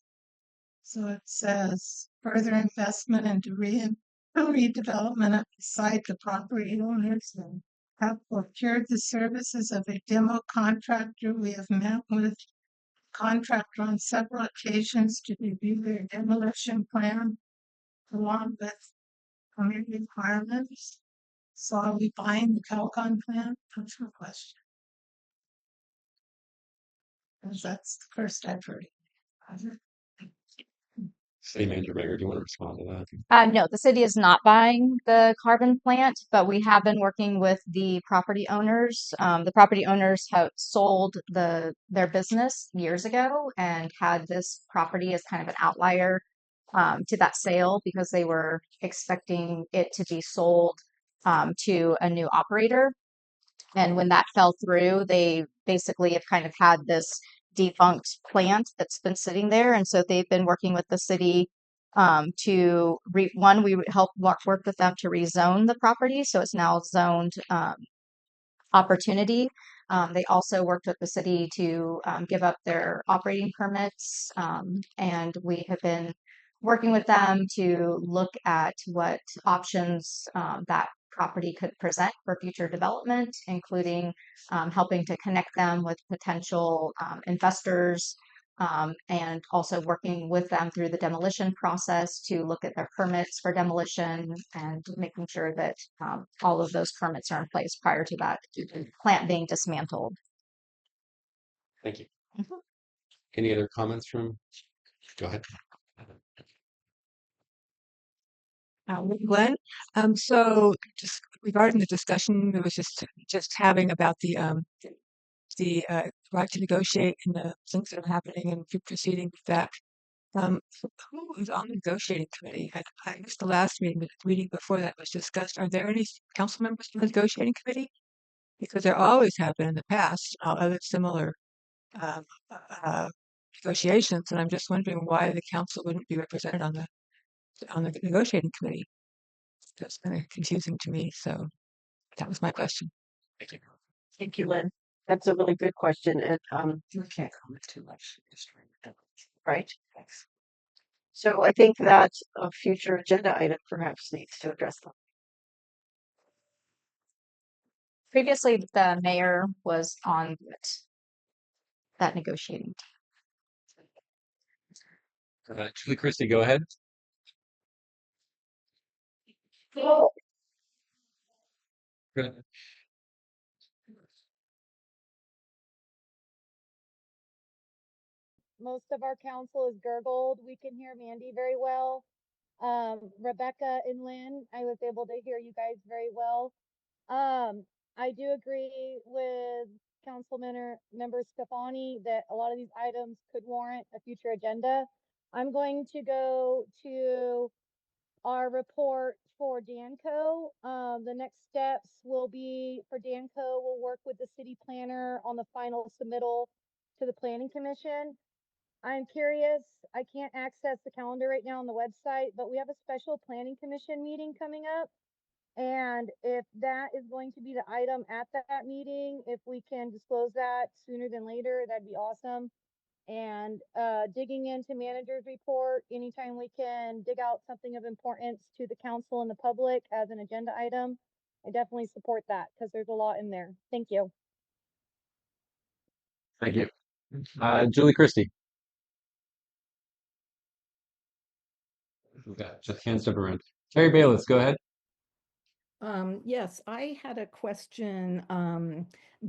So it says further investment into redevelopment of the site, the property owners and have procured the services of a demo contractor. We have met with contractor on several occasions to review their demolition plan along with community requirements. So are we buying the Calgon plan? That's my question. Because that's the first I've heard. City manager Baker, do you want to respond to that? No, the city is not buying the carbon plant, but we have been working with the property owners. The property owners have sold their business years ago and had this property as kind of an outlier to that sale because they were expecting it to be sold to a new operator. And when that fell through, they basically have kind of had this defunct plant that's been sitting there. And so they've been working with the city we would help work with them to rezone the property. So it's now zoned opportunity. They also worked with the city to give up their operating permits. And we have been working with them to look at what options that property could present for future development, including helping to connect them with potential investors and also working with them through the demolition process to look at their permits for demolition and making sure that all of those permits are in place prior to that plant being dismantled. Thank you. Mhm. Any other comments from? Go ahead. Glenn. So just regarding the discussion that was just having about the right to negotiate and the things that are happening and proceeding with that. Who was on the negotiating committee? I missed the last meeting, but the meeting before that was discussed. Are there any council members on the negotiating committee? Because there always have been in the past other similar um, uh, negotiations, and I'm just wondering why the council wouldn't be represented on the negotiating committee. That's kind of confusing to me. So that was my question. Thank you. Thank you, Lynn. That's a really good question. And You can't comment too much. right. So I think that a future agenda item perhaps needs to address them. Previously, the mayor was on that negotiating team. Julie Christie, go ahead. Good. Most of our council is gurgled. We can hear Mandy very well. Rebecca and Lynn, I was able to hear you guys very well. I do agree with Member Stefani that a lot of these items could warrant a future agenda. I'm going to go to our report for Danco. The next steps will be for Danco, we'll work with the city planner on the final submittal to the planning commission. I'm curious, I can't access the calendar right now on the website, but we have a special planning commission meeting coming up. And if that is going to be the item at that meeting, if we can disclose that sooner than later, that'd be awesome. And digging into manager's report, anytime we can dig out something of importance to the council and the public as an agenda item, I definitely support that because there's a lot in there. Thank you. Thank you. Julie Christie. We've got just hands up around. Terry Bayless, go ahead. Yes, I had a question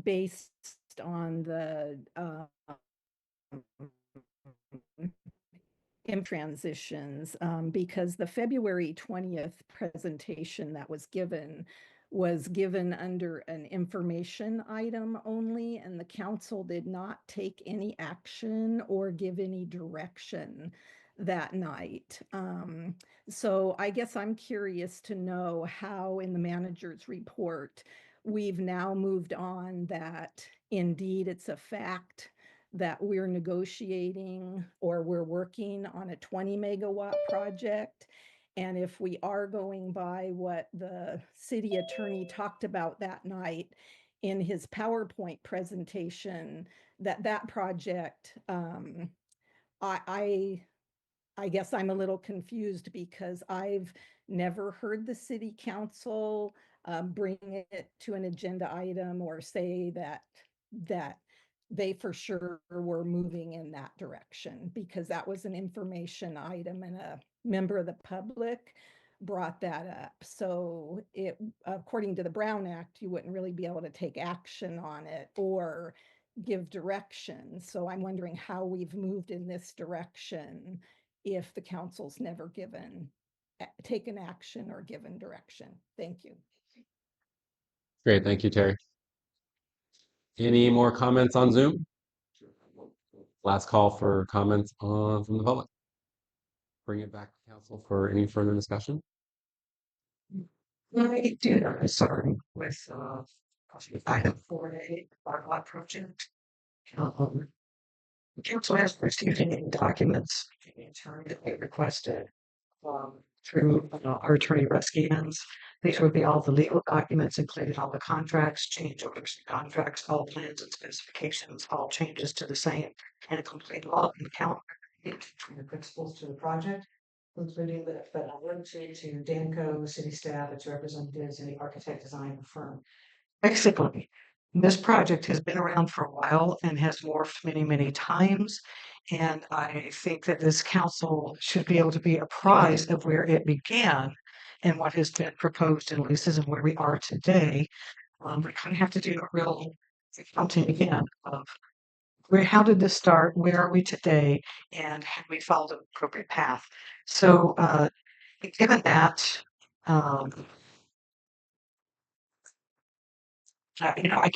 based on the in transitions, because the February 20th presentation that was given under an information item only, and the council did not take any action or give any direction that night. So I guess I'm curious to know how in the manager's report we've now moved on that indeed it's a fact that we're negotiating or we're working on a 20 megawatt project. And if we are going by what the city attorney talked about that night in his PowerPoint presentation, that project, I I guess I'm a little confused because I've never heard the city council bring it to an agenda item or say that they for sure were moving in that direction, because that was an information item and a member of the public brought that up. So it, according to the Brown Act, you wouldn't really be able to take action on it or give direction. So I'm wondering how we've moved in this direction if the council's never taken action or given direction. Thank you. Great, thank you, Terry. Any more comments on Zoom? Last call for comments from the public. Bring it back to council for any further discussion. I do know, sorry, with item 4A, part 1 project. Council has received any documents the attorney that they requested through our attorney Ruskins. These would be all the legal documents, including all the contracts, change orders, contracts, all plans and specifications, all changes to the same, and a complete law and count from the principals to the project, including the to Danco, city staff, its representatives, and the architect design firm. Basically, this project has been around for a while and has morphed many, many times. And I think that this council should be able to be apprised of where it began and what has been proposed in leases and where we are today. We kind of have to do a real accounting again of how did this start? Where are we today? And have we followed the appropriate path? So, given that, I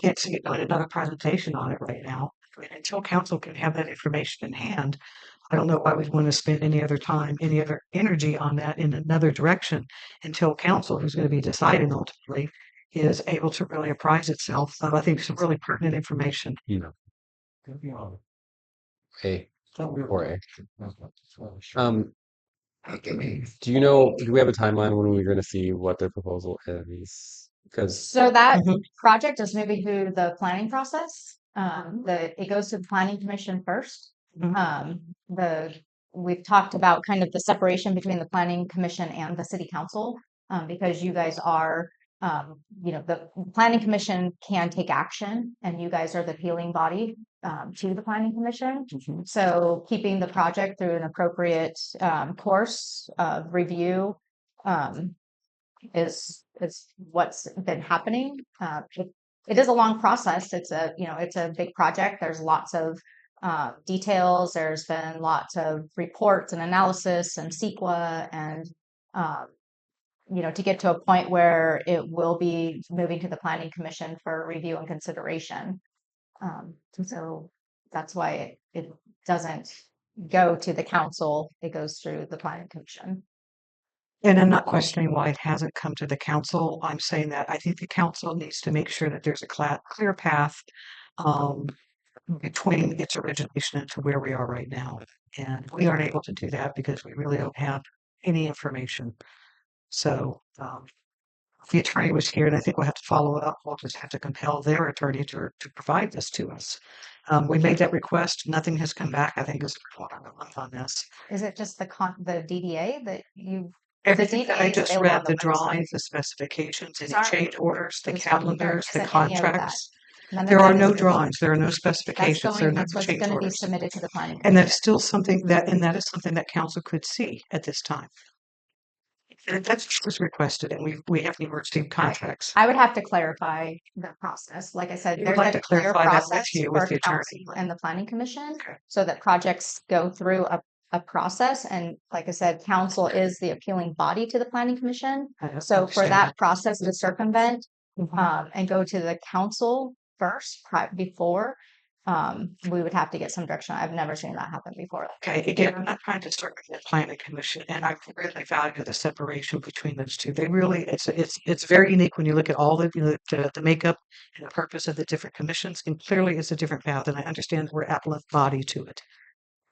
can't see it doing another presentation on it right now. I mean, until council can have that information in hand, I don't know why we'd want to spend any other time, any other energy on that in another direction until council, who's going to be deciding ultimately, is able to really apprise itself of, I think, some really pertinent information. A or A. Do you know, do we have a timeline when we're going to see what their proposal is? Because So that project is moving through the planning process. It goes to the planning commission first. We've talked about kind of the separation between the planning commission and the city council, because you guys are, the planning commission can take action and you guys are the appealing body to the planning commission. So keeping the project through an appropriate course of review is what's been happening. It is a long process. It's a big project. There's lots of details. There's been lots of reports and analysis and CEQA and to get to a point where it will be moving to the planning commission for review and consideration. So that's why it doesn't go to the council. It goes through the planning commission. And I'm not questioning why it hasn't come to the council. I'm saying that I think the council needs to make sure that there's a clear path between its origination and to where we are right now. And we aren't able to do that because we really don't have any information. So the attorney was here, and I think we'll have to follow up. We'll just have to compel their attorney to provide this to us. We made that request. Nothing has come back. I think it's on this. Is it just the DDA that you? Everything that I just read, the drawings, the specifications, any change orders, the calendars, the contracts. There are no drawings, there are no specifications, there are no That's what's change going to be orders. submitted to the planning And that's commission. still something that is something that council could see at this time. And that's what was requested, and we haven't even received contracts. I would have to clarify the process. Like I said, We would there's like a to clear clarify that with process you, with for the attorney. council and the planning commission, Okay. so that projects go through a process. And like I said, council is the appealing body to the planning commission. I So for understand that process to circumvent Mhm. and go to the council first before, we would have to get some direction. I've never seen that happen before. Okay, again, I'm not trying to circumvent planning commission, and I really value the separation between those two. They really, it's very unique when you look at all the makeup and the purpose of the different commissions, and clearly it's a different path, and I understand we're appellate body to it.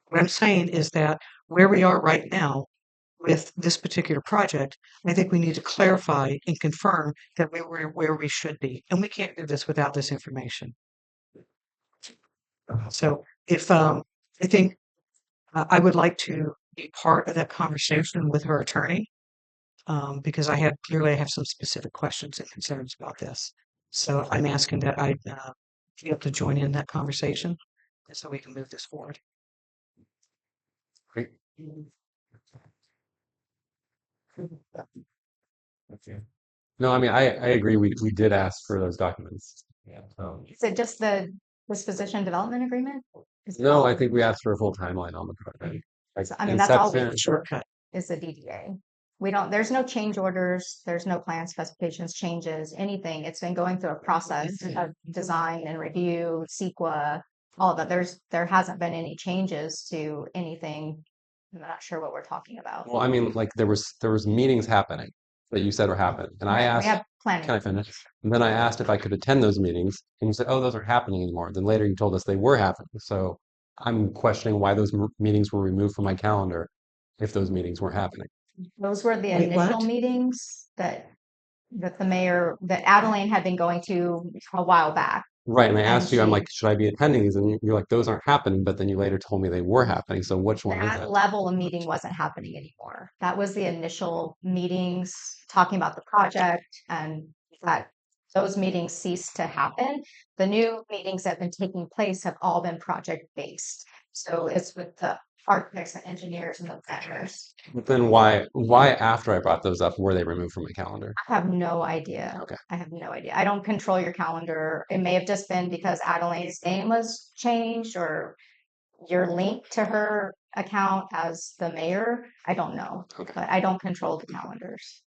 What I'm saying is that where we are right now with this particular project, I think we need to clarify and confirm that we were where we should be, and we can't do this without this information. So if I think I would like to be part of that conversation with her attorney because I have some specific questions and concerns about this. So I'm asking that I be able to join in that conversation, and so we can move this forward. Great. Okay. No, I mean, I agree. We did ask for those documents. Yeah. Is it just the disposition development agreement? No, I think we asked for a full timeline on the project. Like I mean, that's all we inception. Shortcut. is the DDA. There's no change orders, there's no plan specifications, changes, anything. It's been going through a process of design and review, CEQA, all of that. There hasn't been any changes to anything. I'm not sure what we're talking about. Well, I mean, like there was meetings happening that you said were happening, and I Right, we asked, have planning. can I finish? And then I asked if I could attend those meetings, and you said, oh, those aren't happening anymore. Then later you told us they were happening. So I'm questioning why those meetings were removed from my calendar if those meetings weren't happening. Those were the Wait, initial what? meetings that the mayor, that Adeline had been going to a while back. Right, and I And asked you, I'm she, like, should I be attending these? And you're like, those aren't happening. But then you later told me they were happening. So which one is that it? level of meeting wasn't happening anymore. That was the initial meetings talking about the project, and that those meetings ceased to happen. The new meetings that have been taking place have all been project based. So it's with the architects and engineers and the planners. But then why after I brought those up were they removed from my calendar? I have no idea. Okay. I have no idea. I don't control your calendar. It may have just been because Adelaine's name was changed or you're linked to her account as the mayor. I don't know, Okay. but I don't control the calendars.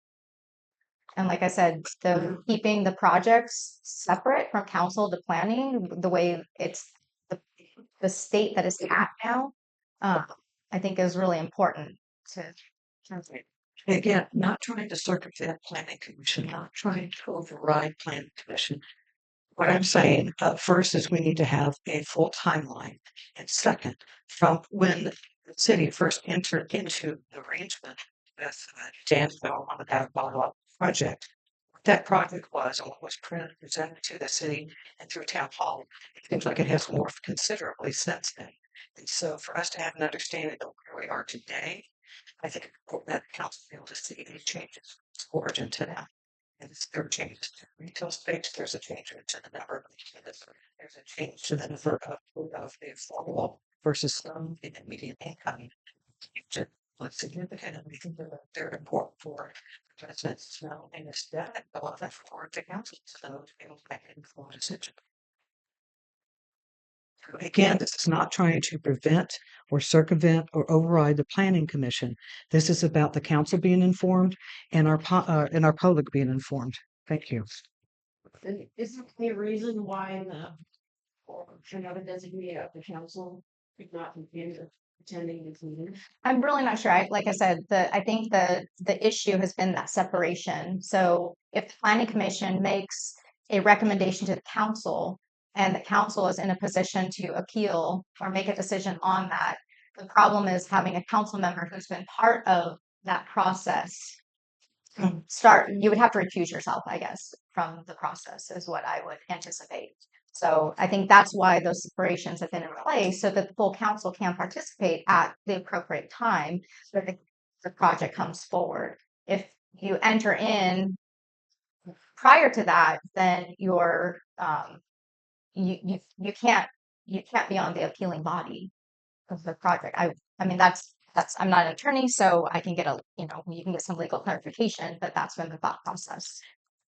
And like I said, keeping the projects separate from council to planning, the way it's the state that it's at now, I think is really important to. Again, not trying to circumvent planning commission, not trying to override planning commission. What I'm saying first is we need to have a full timeline, and second, from when the city first entered into the arrangement with Danville on that follow-up project, what that project was and what was presented to the city and through town hall. It seems like it has morphed considerably since then. And so for us to have an understanding of where we are today, I think it's important that the council be able to see these changes from its origin to now. And there are changes to retail space, there's a change to the number of units, there's a change to the number of the affordable versus the median income. What's significant, and we think that they're important for residents not only in this data, but also for the council to know to be able to make an informed decision. Again, this is not trying to prevent or circumvent or override the planning commission. This is about the council being informed and our public being informed. Thank you. Isn't there a reason why another designee of the council could not be attending this meeting? I'm really not sure. Like I said, I think the issue has been that separation. So if the planning commission makes a recommendation to the council and the council is in a position to appeal or make a decision on that, the problem is having a council member who's been part of that process you would have to recuse yourself, I guess, from the process is what I would anticipate. So I think that's why those separations have been in place so that the full council can participate at the appropriate time so that the project comes forward. If you enter in prior to that, then you're you can't be on the appealing body of the project. I mean that's I'm not an attorney, so I can get you can get some legal clarification, but that's been the thought process.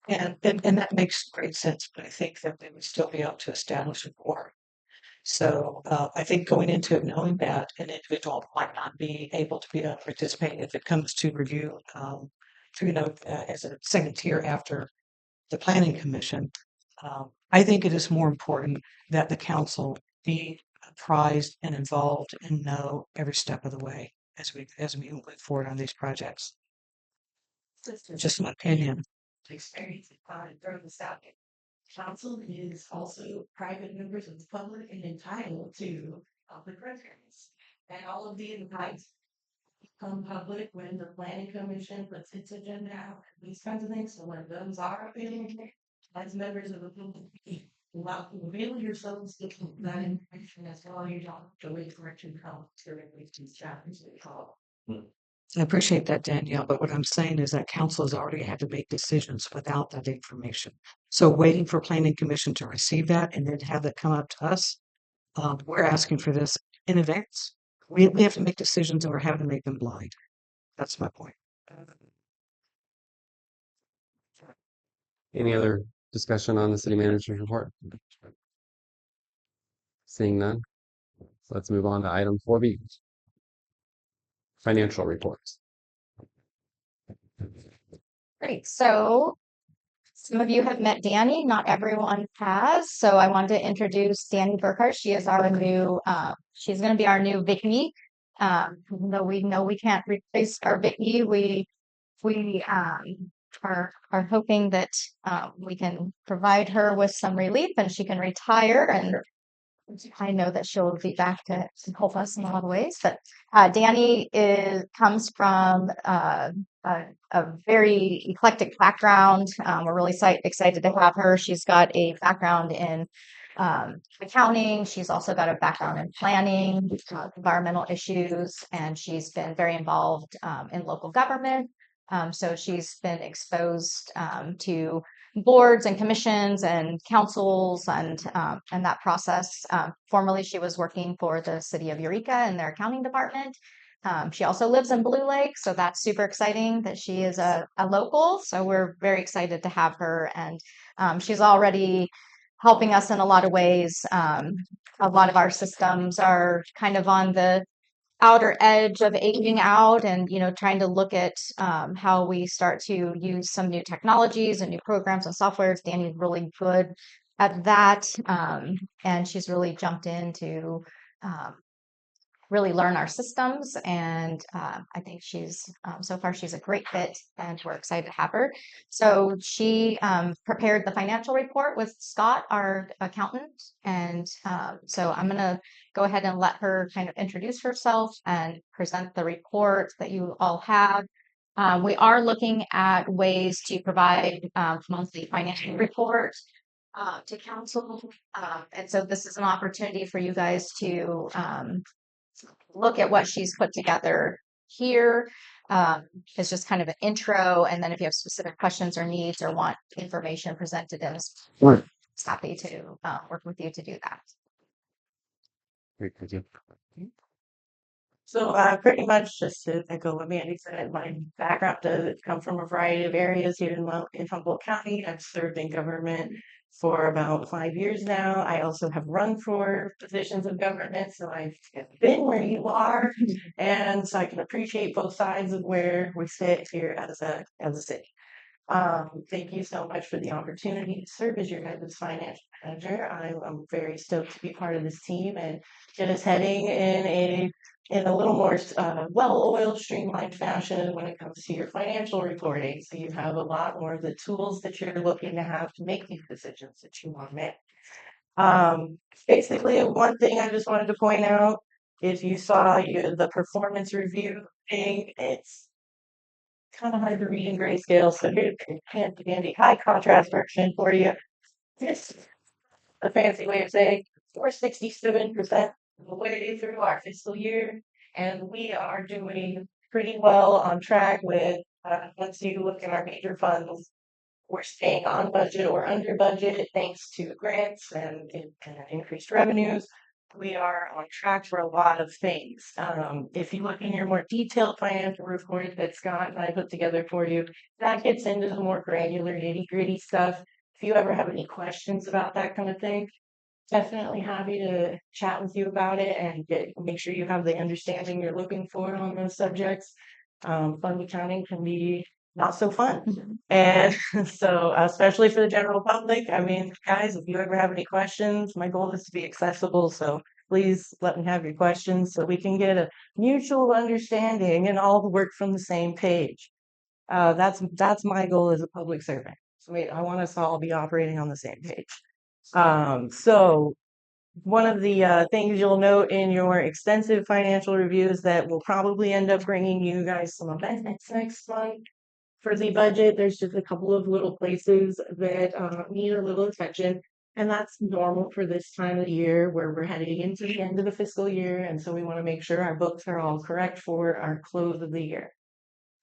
And that makes great sense, but I think that they would still be able to establish a quorum. So I think going into it knowing that an individual might not be able to participate if it comes to review, as a second tier after the planning commission, I think it is more important that the council be apprised and involved and know every step of the way as we move forward on these projects. Just my opinion. Experience and throw this out. Council is also private members of the public and entitled to public records. And all of these rights become public when the planning commission puts its agenda out, these kinds of things. So when those are available, as members of the public, allow to avail yourselves to that information as well. You don't have to wait for it to come directly to staff as we call. I appreciate that, Danielle, but what I'm saying is that council has already had to make decisions without that information. So waiting for planning commission to receive that and then have it come up to us, we're asking for this in advance. We have to make decisions and we're having to make them blind. That's my point. Any other discussion on the city manager's report? Seeing none, let's move on to item 4B. Financial reports. Great. So some of you have met Danny, not everyone has. So I wanted to introduce Danny Burkhart. She is our new, she's going to be our new Vicky. Even though we know we can't replace our Vicky, we are hoping that we can provide her with some relief and she can retire. And I know that she'll be back to help us in a lot of ways. But Danny comes from a very eclectic background. We're really excited to have her. She's got a background in accounting. She's also got a background in planning, environmental issues, and she's been very involved in local government. So she's been exposed to boards and commissions and councils and that process. Formerly, she was working for the city of Eureka in their accounting department. She also lives in Blue Lake, so that's super exciting that she is a local. So we're very excited to have her, and she's already helping us in a lot of ways. A lot of our systems are kind of on the outer edge of aging out and trying to look at how we start to use some new technologies and new programs and softwares. Danny's really good at that, and she's really jumped in to really learn our systems, and I think so far she's a great fit and we're excited to have her. So she prepared the financial report with Scott, our accountant, and so I'm going to go ahead and let her kind of introduce herself and present the report that you all have. We are looking at ways to provide monthly financial reports to council, and so this is an opportunity for you guys to look at what she's put together here. It's just kind of an intro, and then if you have specific questions or needs or want information presented in happy to work with you to do that. Great, thank you. So pretty much just to echo what Mandy said, my background does come from a variety of areas here in Humboldt County. I've served in government for about 5 years now. I also have run for positions of government, so I've been where you are, and so I can appreciate both sides of where we sit here as a city. Thank you so much for the opportunity to serve as your guys' finance manager. I'm very stoked to be part of this team and get us heading in a little more well-oiled, streamlined fashion when it comes to your financial reporting. So you have a lot more of the tools that you're looking to have to make these decisions that you want to make. Basically, one thing I just wanted to point out, if you saw the performance review thing, it's kind of hard to read in grayscale, so here's a high contrast version for you. This is a fancy way of saying we're 67% of the way through our fiscal year, and we are doing pretty well on track with, once you look at our major funds, we're staying on budget or under budget thanks to grants and increased revenues. we are on track for a lot of things. If you look in your more detailed financial report that Scott and I put together for you, that gets into the more granular nitty gritty stuff. If you ever have any questions about that kind of thing, definitely happy to chat with you about it and make sure you have the understanding you're looking for on those subjects. Fund accounting can be not so fun. And so, especially for the general public, I mean, guys, if you ever have any questions, my goal is to be accessible. So please let me have your questions so we can get a mutual understanding and all work from the same page. That's my goal as a public servant. So I want us to all be operating on the same page. So one of the things you'll note in your extensive financial reviews that will probably end up bringing you guys some amendments next month for the budget. There's just a couple of little places that need a little attention. And that's normal for this time of the year where we're heading into the end of the fiscal year. And so we want to make sure our books are all correct for our close of the year.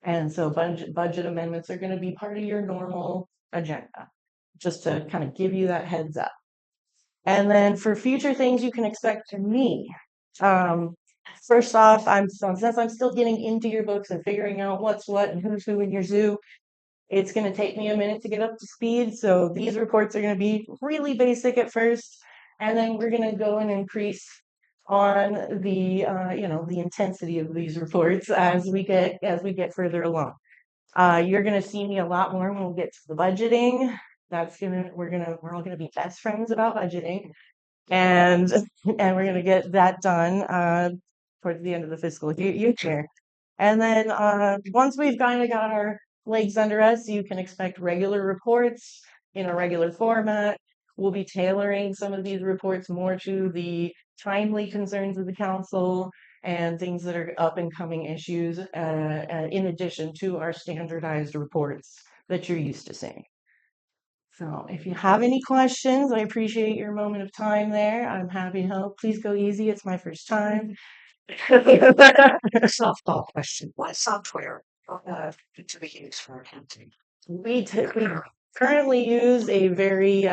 And so budget amendments are going to be part of your normal agenda, just to kind of give you that heads up. And then for future things you can expect from me. First off, since I'm still getting into your books and figuring out what's what and who's who in your zoo, it's going to take me a minute to get up to speed. So these reports are going to be really basic at first, and then we're going to go and increase on the the intensity of these reports as we get further along. You're going to see me a lot more when we get to the budgeting. We're all gonna be best friends about budgeting, and and we're gonna get that done towards the end of the fiscal year. And then once we've kind of got our legs under us, you can expect regular reports in a regular format. We'll be tailoring some of these reports more to the timely concerns of the council and things that are up and coming issues, in addition to our standardized reports that you're used to seeing. So if you have any questions, I appreciate your moment of time there. I'm happy to help. Please go easy. It's my first time. Softball question. What software do we use for accounting? We currently use a very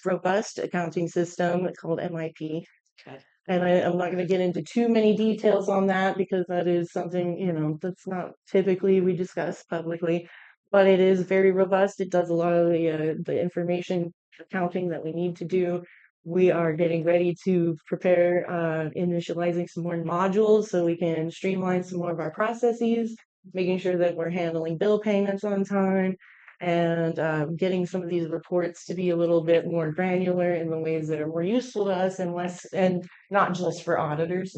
robust accounting system called MIP. Okay. And I'm not going to get into too many details on that because that is something, that's not typically we discuss publicly, but it is very robust. It does a lot of the information accounting that we need to do. We are getting ready to prepare initializing some more modules so we can streamline some more of our processes, making sure that we're handling bill payments on time, and getting some of these reports to be a little bit more granular in the ways that are more useful to us and not just for auditors.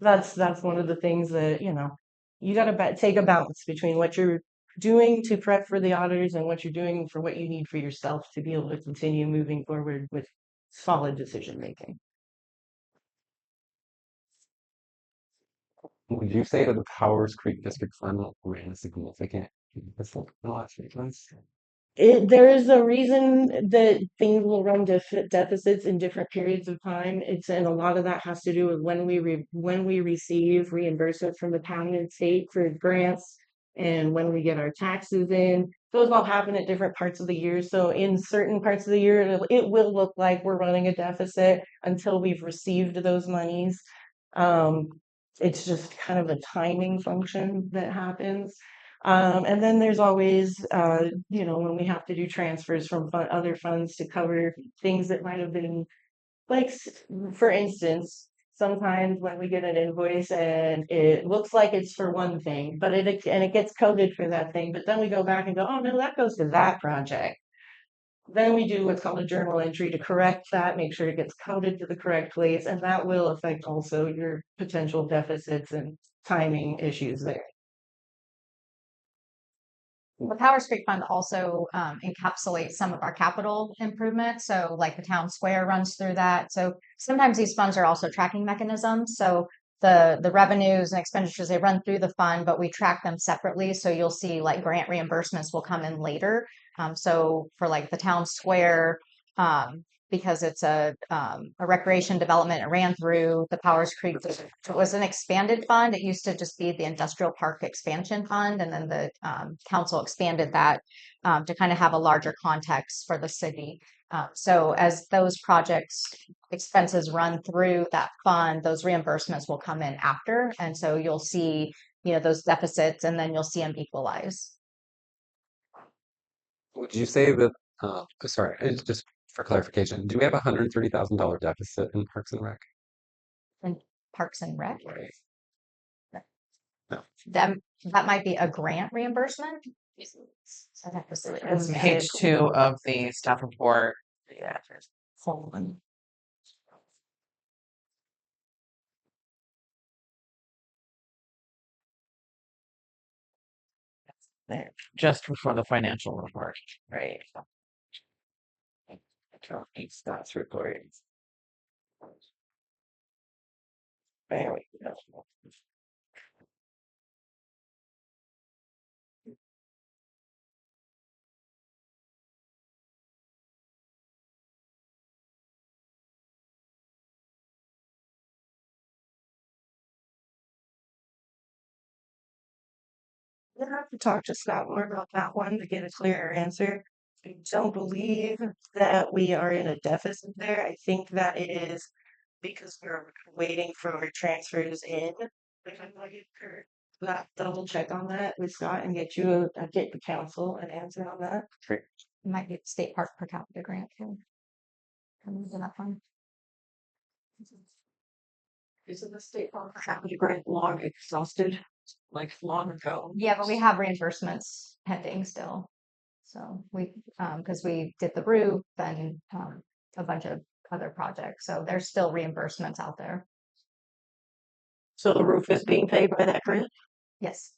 That's one of the things that you got to take a balance between what you're doing to prep for the auditors and what you're doing for what you need for yourself to be able to continue moving forward with solid decision making. Would you say that the Powers Creek District Fund ran a significant deficit in the last 8 months? There is a reason that things will run deficits in different periods of time. And a lot of that has to do with when we receive reimbursement from the county and state for grants, and when we get our taxes in. Those all happen at different parts of the year. So in certain parts of the year, it will look like we're running a deficit until we've received those monies. It's just kind of a timing function that happens. And then there's always, when we have to do transfers from other funds to cover things that might have been, like, for instance, sometimes when we get an invoice and it looks like it's for one thing, but it gets coded for that thing, but then we go back and go, oh no, that goes to that project. Then we do what's called a journal entry to correct that, make sure it gets coded to the correct place, and that will affect also your potential deficits and timing issues there. The Powers Creek Fund also encapsulates some of our capital improvements. So like the town square runs through that. So sometimes these funds are also tracking mechanisms. So the revenues and expenditures, they run through the fund, but we track them separately. So you'll see like grant reimbursements will come in later. So for like the town square, because it's a recreation development, it ran through the Powers Creek. It was an expanded fund. It used to just be the Industrial Park Expansion Fund, and then the council expanded that to kind of have a larger context for the city. So as those projects expenses run through that fund, those reimbursements will come in after. And so you'll see, those deficits and then you'll see them equalize. Would you say that, sorry, it's just for clarification, do we have a $130,000 deficit in Parks and Rec? And Parks and Rec, Right. that might be a grant reimbursement. I'd have to see what It's it's page 2 of the staff report. Yeah, full one. There, just before the financial report. Right. Stats report. There we go. We'll have to talk to Scott more about that one to get a clearer answer. I don't believe that we are in a deficit there. I think that it is because we're waiting for transfers in. That double check on that with Scott and get the council an answer on that. It might be the state park per capita grant too. Comes in that fund. Isn't the state park per capita grant long exhausted? Like long ago? Yeah, but we have reimbursements pending still. So because we did the roof and a bunch of other projects. So there's still reimbursements out there. So the roof is being paid by that grant? Yes.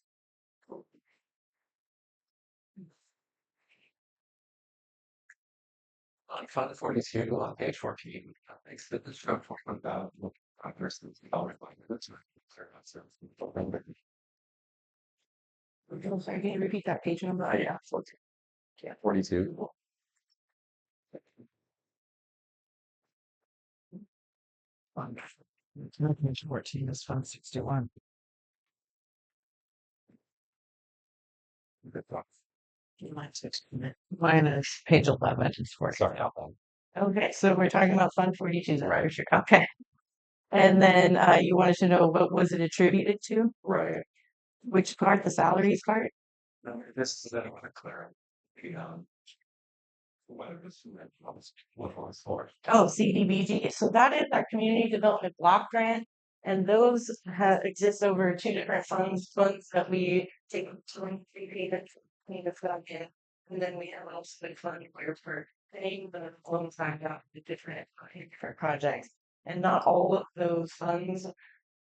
On Fund 42 on page 14, exhibit show for versus dollar Sorry, can you repeat that page number? Yeah, 14. Yeah, 42. Page 14 is Fund 61. Good thought. Mine is page 11. It's Sorry about that. Okay, so we're talking about Fund 42, is that right? Okay. And then you wanted to know what was it attributed to? Right. Which part, the salaries part? No, this is, I don't want to clear up. What was for? Oh, CDBG. So that is our Community Development Block Grant. And those exist over 2 different funds that we take payments in. And then we have also the fund where we're paying the loans back out to different projects. And not all of those funds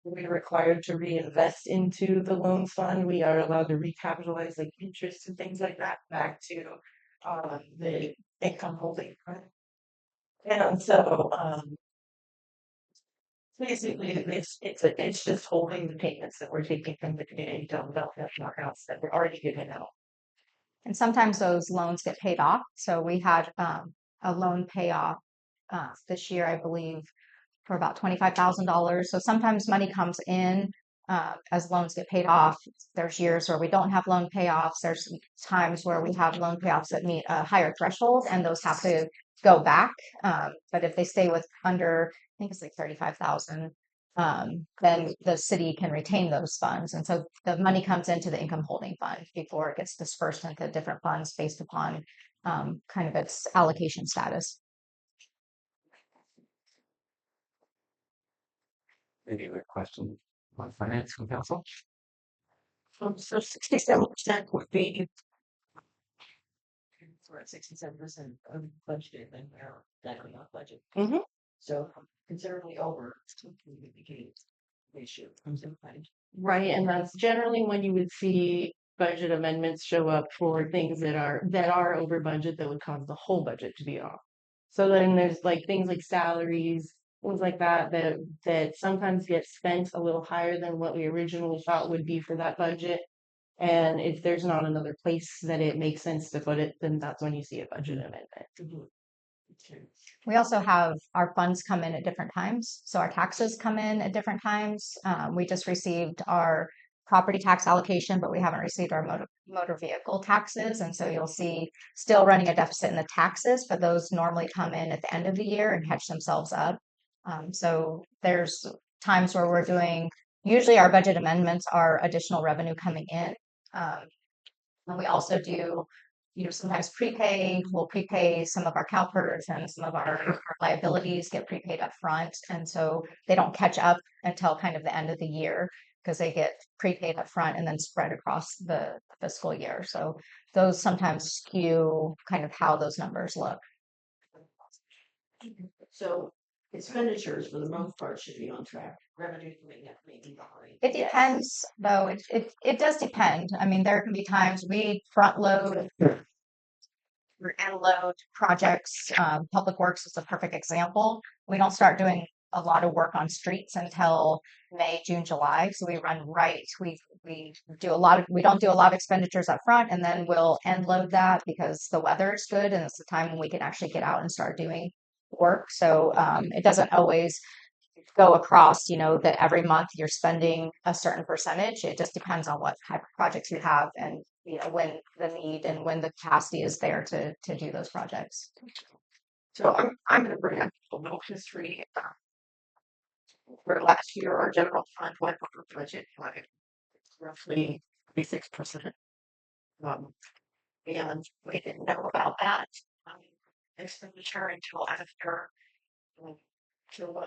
we're required to reinvest into the loans fund. We are allowed to recapitalize like interest and things like that back to the income holding fund. And so basically it's just holding the payments that we're taking from the community development accounts that we're already giving out. And sometimes those loans get paid off. So we had a loan payoff this year, I believe, for about $25,000. So sometimes money comes in as loans get paid off. There's years where we don't have loan payoffs. There's times where we have loan payoffs that meet a higher threshold, and those have to go back. But if they stay with under, I think it's like 35,000, then the city can retain those funds. And so the money comes into the income holding fund before it gets dispersed into different funds based upon kind of its allocation status. Any other questions on finance from council? So 67% would be. We're at 67% of budget, and we're definitely off budget. Mhm. So considerably over the case issue comes in play. Right, and that's generally when you would see budget amendments show up for things that are over budget that would cause the whole budget to be off. So then there's like things like salaries, things like that sometimes get spent a little higher than what we originally thought would be for that budget. And if there's not another place that it makes sense to put it, then that's when you see a budget amendment. We also have our funds come in at different times. So our taxes come in at different times. We just received our property tax allocation, but we haven't received our motor vehicle taxes. And so you'll see still running a deficit in the taxes, but those normally come in at the end of the year and catch themselves up. So there's times where we're doing, usually our budget amendments are additional revenue coming in. And we also do, sometimes prepay, we'll prepay some of our CalPERS and some of our liabilities get prepaid up front. And so they don't catch up until kind of the end of the year because they get prepaid up front and then spread across the fiscal year. So those sometimes skew kind of how those numbers look. So expenditures for the most part should be on track. Revenue may be behind. It depends, though. It does depend. I mean, there can be times we front load or end load projects. Public Works is a perfect example. We don't start doing a lot of work on streets until May, June, July. So we run right. We do a lot of, we don't do a lot of expenditures up front, and then we'll end load that because the weather is good and it's the time when we can actually get out and start doing work. So it doesn't always go across, that every month you're spending a certain percentage. It just depends on what type of projects you have and, when the need and when the capacity is there to do those projects. So I'm going to bring up a little history. For last year, our general fund went over budget by roughly 36%. And we didn't know about that expenditure until after, till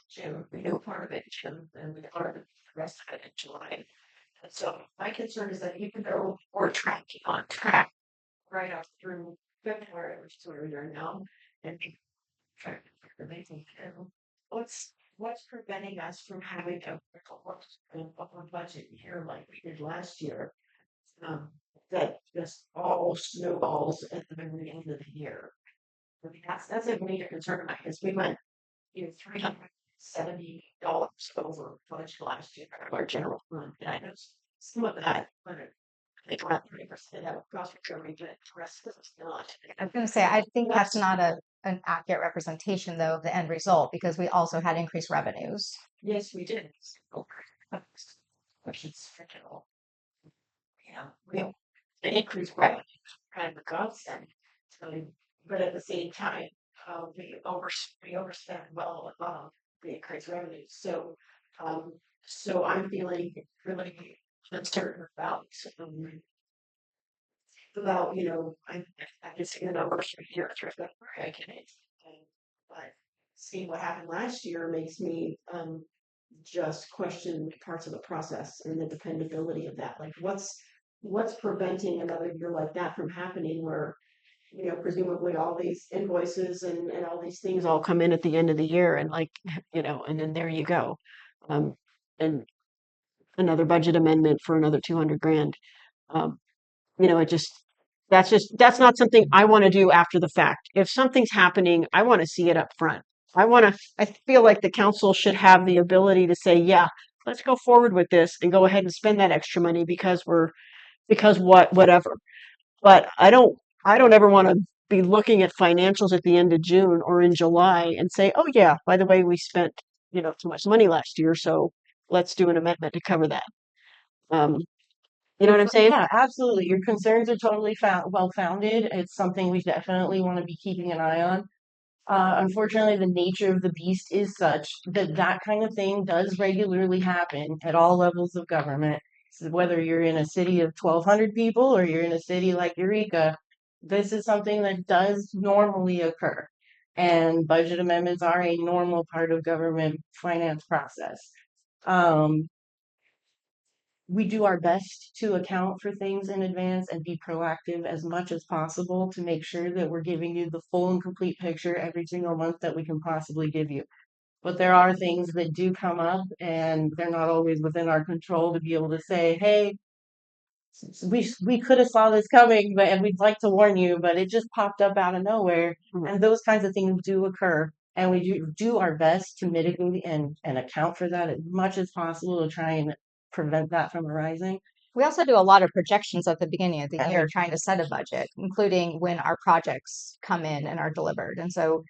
June. We knew part of it in June, and we learned the rest of it in July. And so my concern is that even though we're tracking on track right up through February, which is where we are now, and tracking for amazing, what's preventing us from having a budget year like we did last year? That just all snowballs at the very end of the year. I mean, that's a major concern of mine because we went, $370 over budget last year of our general fund. And I know some of that, but I think around 30% of cost recovery, but the rest of it's not. I was going to say, I think that's not an accurate representation, though, of the end result because we also had increased revenues. Yes, we did. Questions for general. The increased revenue kind of a godsend. But at the same time, we overspent well above the increased revenue. So I'm feeling really uncertain about I can see the numbers from here through February. I can, but seeing what happened last year makes me just question parts of the process and the dependability of that. Like what's preventing another year like that from happening where, presumably all these invoices and all these things all come in at the end of the year and and then there you go. And another budget amendment for another 200 grand. That's not something I want to do after the fact. If something's happening, I want to see it up front. I feel like the council should have the ability to say, yeah, let's go forward with this and go ahead and spend that extra money because whatever. But I don't ever want to be looking at financials at the end of June or in July and say, oh yeah, by the way, we spent, too much money last year. So let's do an amendment to cover that. You know what I'm saying? Yeah, absolutely. Your concerns are totally well founded. It's something we definitely want to be keeping an eye on. Unfortunately, the nature of the beast is such that that kind of thing does regularly happen at all levels of government. So whether you're in a city of 1,200 people or you're in a city like Eureka, this is something that does normally occur. And budget amendments are a normal part of government finance process. We do our best to account for things in advance and be proactive as much as possible to make sure that we're giving you the full and complete picture every single month that we can possibly give you. But there are things that do come up and they're not always within our control to be able to say, hey, we could have saw this coming, and we'd like to warn you, but it just popped up out of nowhere. And those kinds of things do occur. And we do our best to mitigate and account for that as much as possible to try and prevent that from arising. We also do a lot of projections at the beginning of the year, trying to set a budget, including when our projects come in and are delivered. And so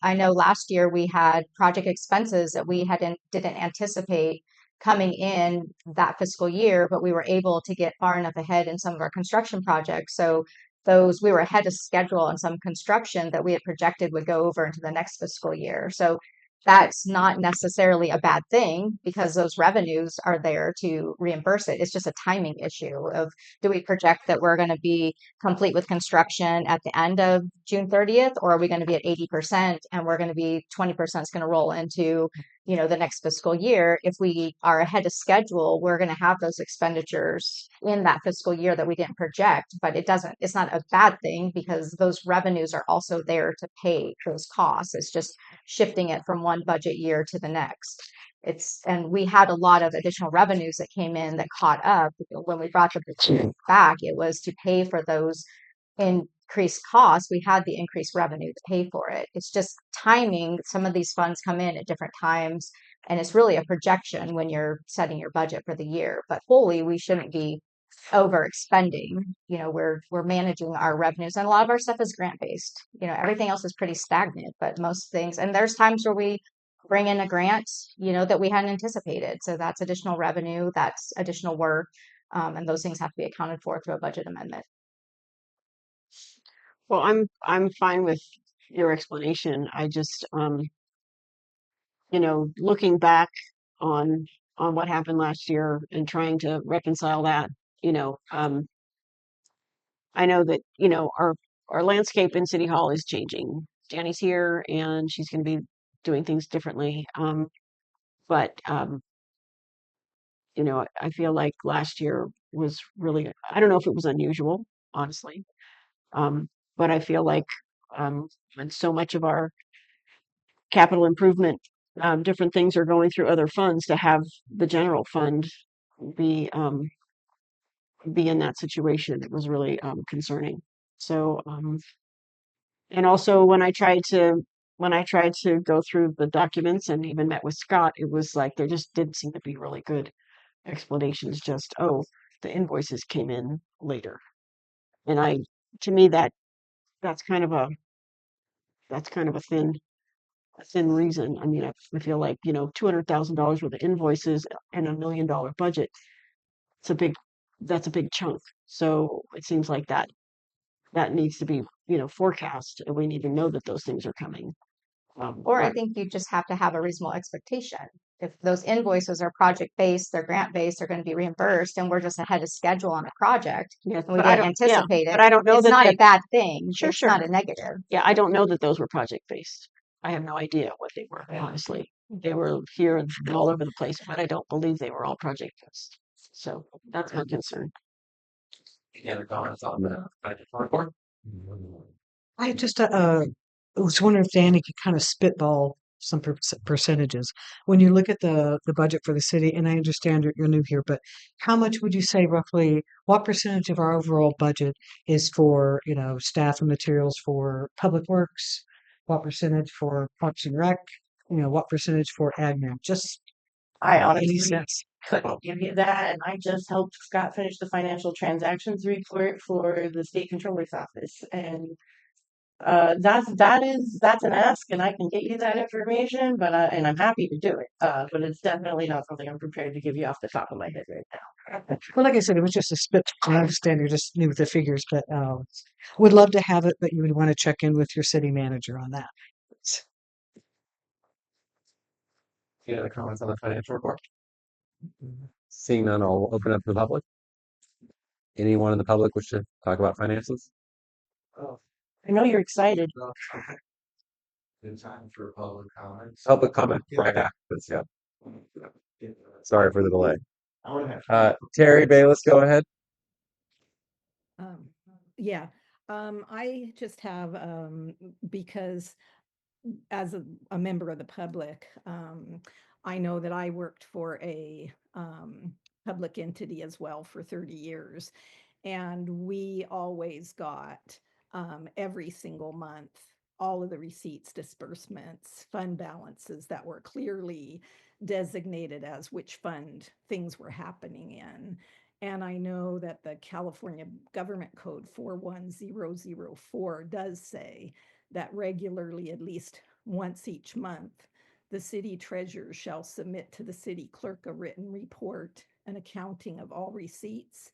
I know last year we had project expenses that we didn't anticipate coming in that fiscal year, but we were able to get far enough ahead in some of our construction projects. So those we were ahead of schedule on some construction that we had projected would go over into the next fiscal year. So that's not necessarily a bad thing because those revenues are there to reimburse it. It's just a timing issue of, do we project that we're going to be complete with construction at the end of June 30th, or are we going to be at 80% and we're going to be 20% is going to roll into, the next fiscal year? If we are ahead of schedule, we're going to have those expenditures in that fiscal year that we didn't project, but it's not a bad thing because those revenues are also there to pay those costs. It's just shifting it from one budget year to the next. And we had a lot of additional revenues that came in that caught up. When we brought the budget back, it was to pay for those increased costs. We had the increased revenue to pay for it. It's just timing. Some of these funds come in at different times, and it's really a projection when you're setting your budget for the year. But wholly, we shouldn't be over expending. We're managing our revenues, and a lot of our stuff is grant based. Everything else is pretty stagnant, but most things, and there's times where we bring in a grant, that we hadn't anticipated. So that's additional revenue, that's additional work, and those things have to be accounted for through a budget amendment. Well, I'm fine with your explanation. I just looking back on what happened last year and trying to reconcile that, I know that, our landscape in City Hall is changing. Danny's here and she's going to be doing things differently. But I feel like last year was really, I don't know if it was unusual, honestly. But I feel like when so much of our capital improvement, different things are going through other funds, to have the general fund be in that situation, it was really concerning. So, and also when I tried to go through the documents and even met with Scott, it was like there just didn't seem to be really good explanations. Just, oh, the invoices came in later, and to me, that's kind of a thin reason. I mean, I feel like, $200,000 worth of invoices and $1 million budget. That's a big chunk. So it seems like that needs to be, forecast, and we need to know that those things are coming. Or I think you just have to have a reasonable expectation. If those invoices are project based, they're grant based, they're going to be reimbursed, and we're just ahead of schedule on a project, Yes, and we didn't anticipate it. but I don't know it's that not a bad thing. Sure, It's sure. not a negative. Yeah, I don't know that those were project based. I have no idea what they were, honestly. They were here and all over the place, but I don't believe they were all project based. So that's my concern. Any other comments on the financial report? I just was wondering if Danny could kind of spitball some percentages. When you look at the budget for the city, and I understand you're new here, but how much would you say roughly, what percentage of our overall budget is for, staff and materials for public works? What percentage for Parks and Rec? What percentage for admin? Just I any honestly sense. couldn't give you that, and I just helped Scott finish the financial transactions report for the state controller's office, and that's an ask, and I can get you that information, but and I'm happy to do it. But it's definitely not something I'm prepared to give you off the top of my head right now. Well, like I said, it was just a spit. I understand you're just new with the figures, but would love to have it, but you would want to check in with your city manager on that. Any other comments on the financial report? Seeing none, I'll open up to the public. Anyone in the public wish to talk about finances? I know you're excited. In time for public comments. Public comment, right back. Yeah. Sorry for the delay. Terry Bayless, go ahead. Yeah, I just have, because as a member of the public, I know that I worked for a public entity as well for 30 years, and we always got every single month all of the receipts, disbursements, fund balances that were clearly designated as which fund things were happening in. And I know that the California Government Code 41004 does say that regularly, at least once each month, The city treasurer shall submit to the city clerk a written report, an accounting of all receipts,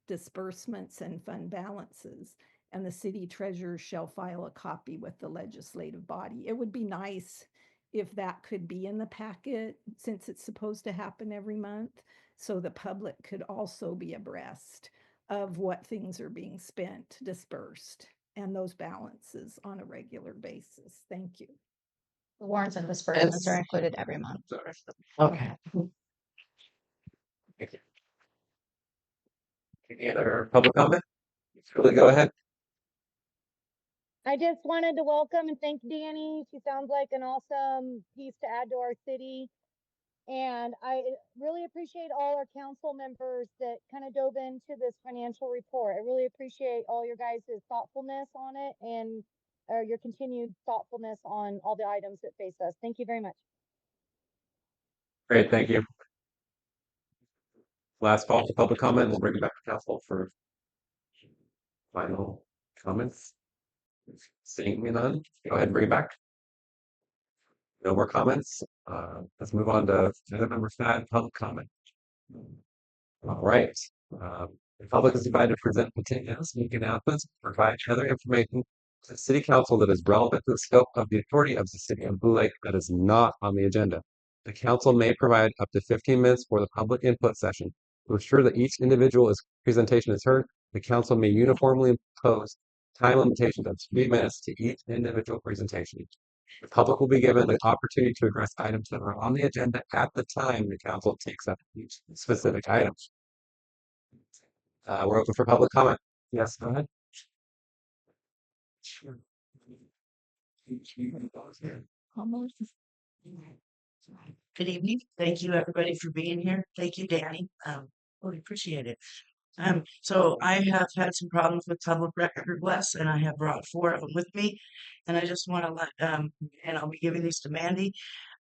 disbursements, and fund balances, and the city treasurer shall file a copy with the legislative body. It would be nice if that could be in the packet, since it's supposed to happen every month, so the public could also be abreast of what things are being spent, dispersed, and those balances on a regular basis. Thank you. The warrants and disbursements are included every month. Okay. Thank you. Any other public comment? Really, go ahead. I just wanted to welcome and thank Danny. She sounds like an awesome piece to add to our city. And I really appreciate all our council members that kind of dove into this financial report. I really appreciate all your guys' thoughtfulness on it and your continued thoughtfulness on all the items that face us. Thank you very much. Great, thank you. Last call for public comment. We'll bring it back to council for final comments. Seeing none, go ahead and bring it back. No more comments. Let's move on to item number 5, public comment. All right. The public is invited to present opinions, make announcements, provide other information to the city council that is relevant to the scope of the authority of the city of Blue Lake that is not on the agenda. The council may provide up to 15 minutes for the public input session. To ensure that each individual's presentation is heard, the council may uniformly impose time limitations of 3 minutes to each individual presentation. The public will be given the opportunity to address items that are on the agenda at the time the council takes up each specific item. We're open for public comment. Yes, go ahead. Sure. Good evening. Thank you, everybody, for being here. Thank you, Danny. Really appreciate it. So I have had some problems with public record requests, and I have brought 4 of them with me. And I just want to let, and I'll be giving these to Mandy.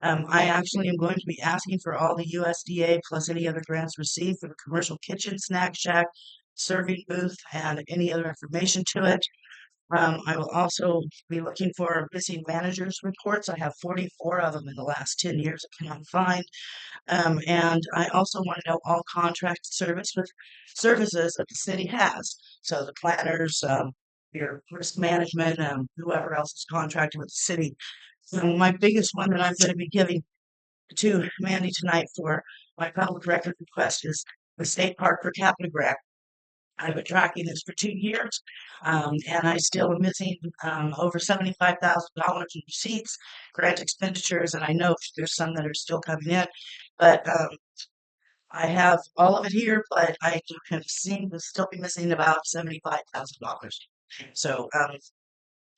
I actually am going to be asking for all the USDA plus any other grants received for the commercial kitchen, snack shack, serving booth, and any other information to it. I will also be looking for missing managers reports. I have 44 of them in the last 10 years I cannot find. And I also want to know all contract services that the city has. So the planners, your risk management, whoever else is contracted with the city. My biggest one that I'm going to be giving to Mandy tonight for my public record request is the state park per capita grant. I've been tracking this for 2 years, and I still am missing over $75,000 in receipts, grant expenditures, and I know there's some that are still coming in, but I have all of it here, but I have seen to still be missing about $75,000. So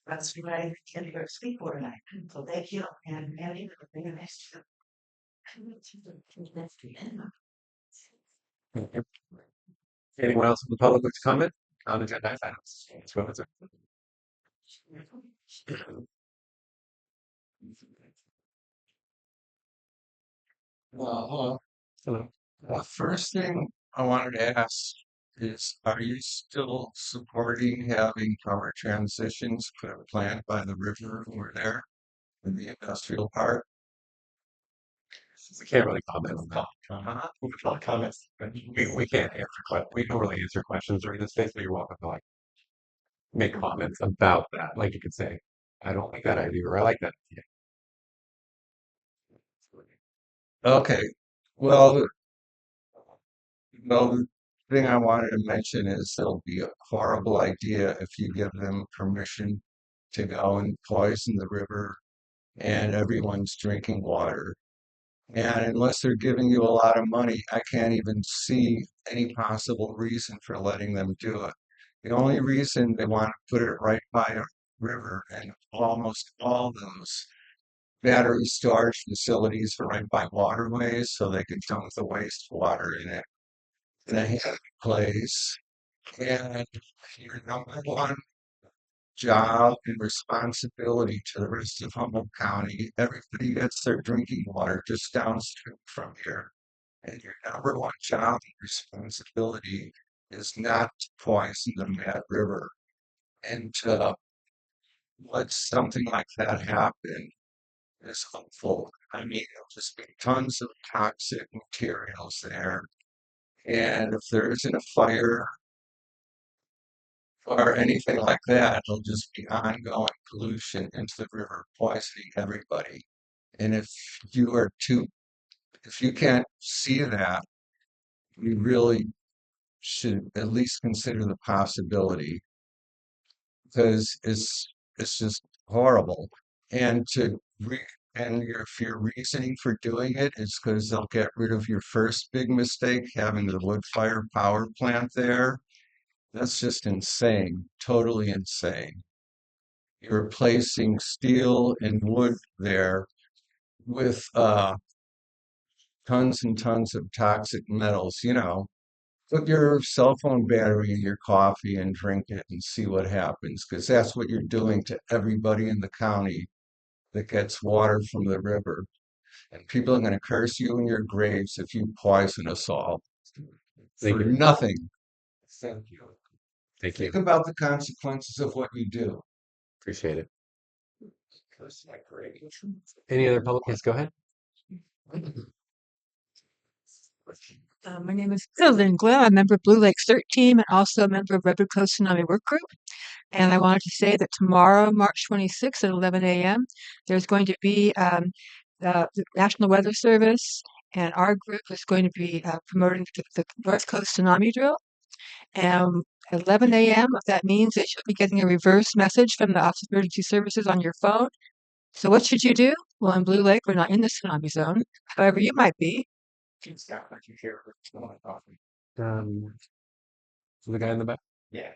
that's what I came here to speak for tonight. So thank you, and Mandy, for being nice to you. Anyone else in the public like to comment on agenda items? Go ahead, sir. Hello. Hello. First thing I wanted to ask is, are you still supporting having power transitions planned by the river over there in the industrial park? We can't really comment on that. We can comments. We can't answer we don't really answer questions during this phase, but you're welcome to like make comments about that. Like you could say, I don't like that idea, or I like that idea. Okay. Well, the thing I wanted to mention is it'll be a horrible idea if you give them permission to go and poison the river and everyone's drinking water. And unless they're giving you a lot of money, I can't even see any possible reason for letting them do it. The only reason they want to put it right by a river, and almost all those battery storage facilities are right by waterways, so they can dump the wastewater in a happy place. And your number one job and responsibility to the rest of Humboldt County, everybody gets their drinking water just downstream from here. And your number one job and responsibility is not to poison the Mad River. And to let something like that happen is helpful. I mean, there'll just be tons of toxic materials there. And if there isn't a fire or anything like that, it'll just be ongoing pollution into the river, poisoning everybody. And you are too, if you can't see that, you really should at least consider the possibility because it's just horrible. And if your reasoning for doing it is because they'll get rid of your first big mistake, having the wood fire power plant there, that's just insane, totally insane. You're replacing steel and wood there with tons and tons of toxic metals, put your cell phone battery in your coffee and drink it and see what happens, because that's what you're doing to everybody in the county that gets water from the river. And people are going to curse you in your graves if you poison us all Thank for you. nothing. Thank you. Thank you. Think about the consequences of what you do. Appreciate it. Any other public? Yes, go ahead. My name is Lynn Glenn. I'm a member of Blue Lakes 13 and also a member of Redwood Coast Tsunami Work Group. And I wanted to say that tomorrow, March 26th at 11 a.m., there's going to be the National Weather Service, and our group is going to be promoting the North Coast Tsunami Drill. And at 11 a.m., what that means is you'll be getting a reverse message from the Office of Emergency Services on your phone. So what should you do? Well, in Blue Lake, we're not in the tsunami zone. However, you might be. So the guy in the back. Yeah.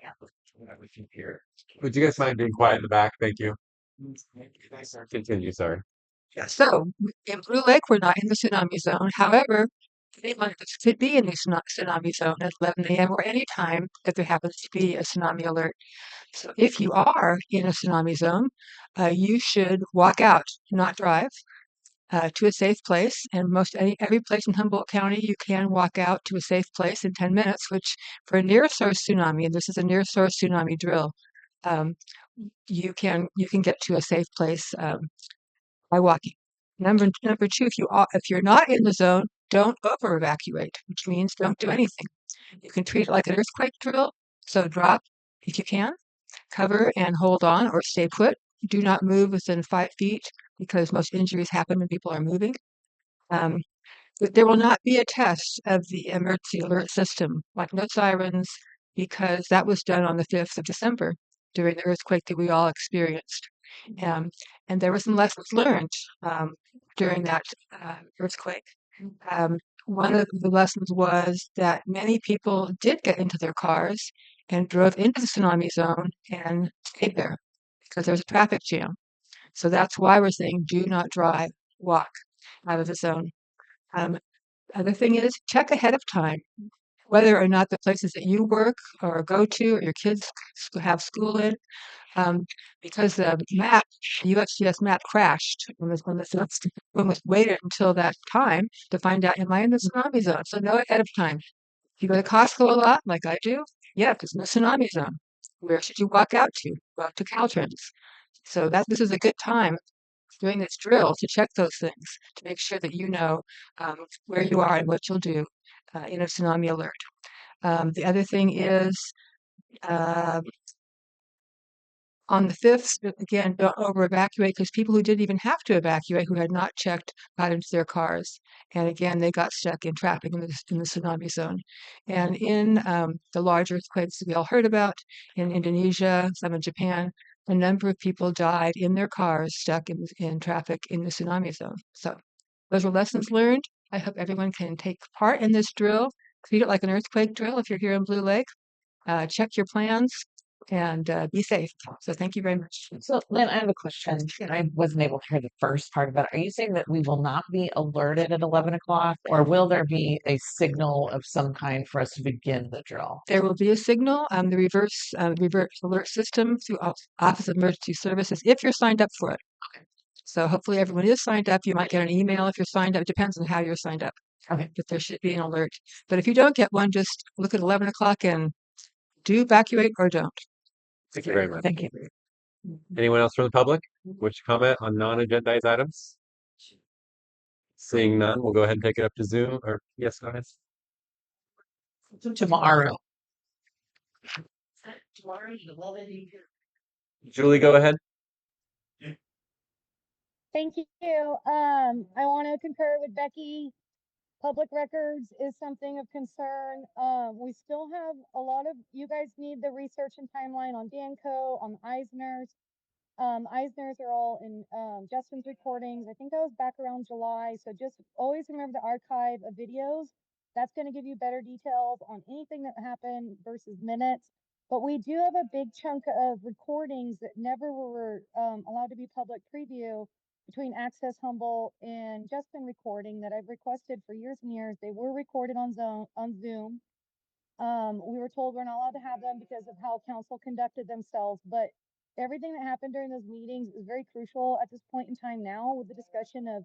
Would you guys mind being quiet in the back? Thank you. Continue. Sorry. So in Blue Lake, we're not in the tsunami zone. However, anyone could be in the tsunami zone at 11 a.m. or any time that there happens to be a tsunami alert. So if you are in a tsunami zone, you should walk out, not drive, to a safe place. And every place in Humboldt County, you can walk out to a safe place in 10 minutes, which for a near source tsunami, and this is a near source tsunami drill, um, you can get to a safe place by walking. Number two, if you're not in the zone, don't over evacuate, which means don't do anything. You can treat it like an earthquake drill. So drop if you can, cover and hold on or stay put. Do not move within 5 feet because most injuries happen when people are moving. But there will not be a test of the emergency alert system, like no sirens, because that was done on the 5th of December during the earthquake that we all experienced. And there were some lessons learned during that earthquake. One of the lessons was that many people did get into their cars and drove into the tsunami zone and stayed there because there was a traffic jam. So that's why we're saying do not drive, walk out of the zone. Other thing is check ahead of time whether or not the places that you work or go to or your kids have school in, because the USGS map crashed when we waited until that time to find out, am I in the tsunami zone? So know ahead of time. If you go to Costco a lot, like I do, yeah, it's in the tsunami zone. Where should you walk out to? Well, to Caltrans. So this is a good time doing this drill to check those things to make sure that you know where you are and what you'll do in a tsunami alert. The other thing is on the 5th, again, don't over evacuate because people who didn't even have to evacuate, who had not checked, got into their cars. And again, they got stuck in traffic in the tsunami zone. And in the large earthquakes we all heard about in Indonesia, some in Japan, a number of people died in their cars stuck in traffic in the tsunami zone. So those are lessons learned. I hope everyone can take part in this drill. Treat it like an earthquake drill if you're here in Blue Lake. Check your plans and be safe. So thank you very much. So, Lynn, I have a question. I wasn't able to hear the first part of it. Are you saying that we will not be alerted at 11 o'clock, or will there be a signal of some kind for us to begin the drill? There will be a signal, the reverse alert system through Office of Emergency Services if you're signed up for it. Okay. So hopefully everyone is signed up. You might get an email if you're signed up. It depends on how you're signed up. Okay. But there should be an alert. But if you don't get one, just look at 11 o'clock and do evacuate or don't. Thank you very much. Thank you. Anyone else from the public wish to comment on non-agendized items? Seeing none, we'll go ahead and take it up to Zoom. Or yes, go ahead. Tomorrow. Tomorrow, at 11 Julie, go ahead. Thank you. I want to concur with Becky. Public records is something of concern. We still have a lot of, you guys need the research and timeline on Danco, on the Eisners. Eisners are all in Justin's recordings. I think that was back around July. So just always remember the archive of videos. That's going to give you better details on anything that happened versus minutes. But we do have a big chunk of recordings that never were allowed to be public preview between Access Humboldt and Justin recording that I've requested for years and years. They were recorded on Zoom. We were told we're not allowed to have them because of how council conducted themselves, but everything that happened during those meetings is very crucial at this point in time now with the discussion of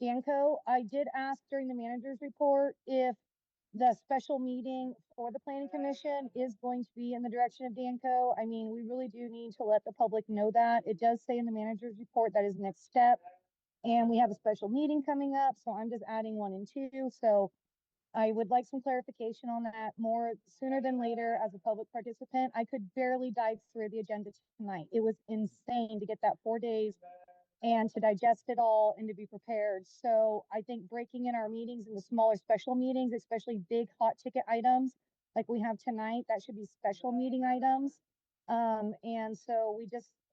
Danco. I did ask during the manager's report if the special meeting for the planning commission is going to be in the direction of Danco. I mean, we really do need to let the public know that. It does say in the manager's report that is next step. And we have a special meeting coming up, so I'm just adding 1 and 2. So I would like some clarification on that more sooner than later as a public participant. I could barely dive through the agenda tonight. It was insane to get that 4 days and to digest it all and to be prepared. So I think breaking in our meetings into smaller special meetings, especially big hot ticket items like we have tonight, that should be special meeting items. And so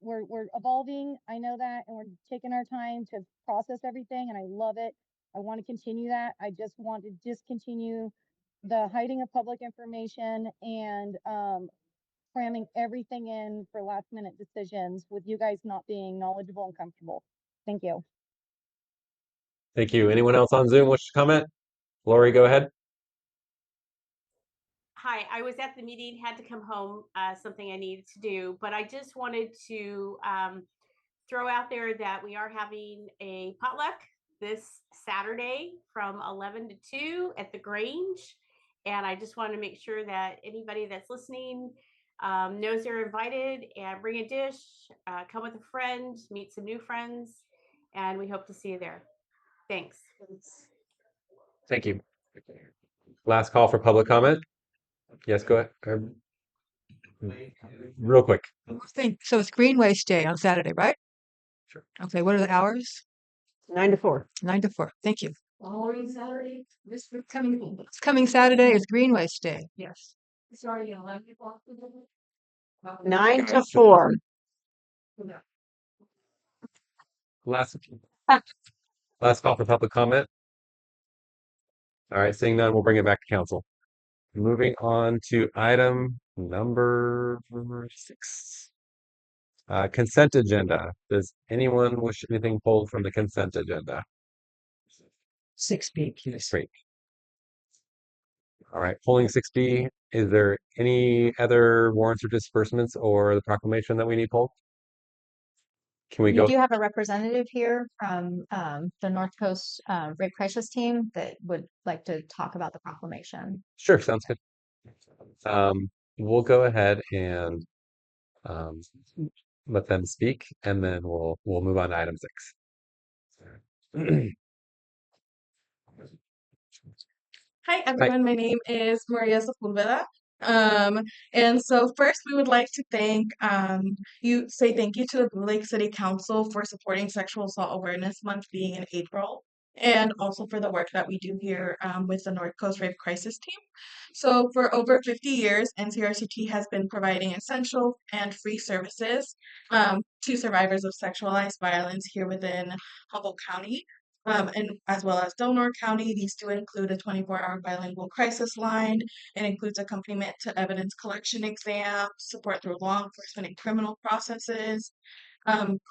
we're evolving. I know that, and we're taking our time to process everything, and I love it. I want to continue that. I just want to discontinue the hiding of public information and cramming everything in for last minute decisions with you guys not being knowledgeable and comfortable. Thank you. Thank you. Anyone else on Zoom wish to comment? Lori, go ahead. Hi, I was at the meeting, had to come home, something I needed to do, but I just wanted to throw out there that we are having a potluck this Saturday from 11 to 2 at the Grange. And I just want to make sure that anybody that's listening knows they're invited, and bring a dish, come with a friend, meet some new friends, and we hope to see you there. Thanks. Thank you. Last call for public comment. Yes, go ahead. Real quick. So it's Green Waste Day on Saturday, right? Sure. Okay, what are the hours? 9 to 4. 9 to 4. Thank you. Following Saturday, this Coming Saturday is Green Waste Day. Yes. starting at 11 o'clock. 9 to 4. Last call for public comment. All right, seeing none, we'll bring it back to council. Moving on to item number 6. Consent agenda. Does anyone wish anything pulled from the consent agenda? 6B, please. Great. All right, pulling 6B. Is there any other warrants or disbursements or the proclamation that we need pulled? Can we We go? do have a representative here from the North Coast Rape Crisis Team that would like to talk about the proclamation. Sure, sounds good. We'll go ahead and let them speak, and then we'll move on to item 6. Hi, everyone. My name is Maria Sepulveda. And so first we would like to say thank you to the Blue Lake City Council for supporting Sexual Assault Awareness Month being in April, and also for the work that we do here with the North Coast Rape Crisis Team. So for over 50 years, NCRCT has been providing essential and free services to survivors of sexualized violence here within Humboldt County. And as well as Delaware County. These do include a 24-hour bilingual crisis line. It includes accompaniment to evidence collection exams, support through law enforcement and criminal processes,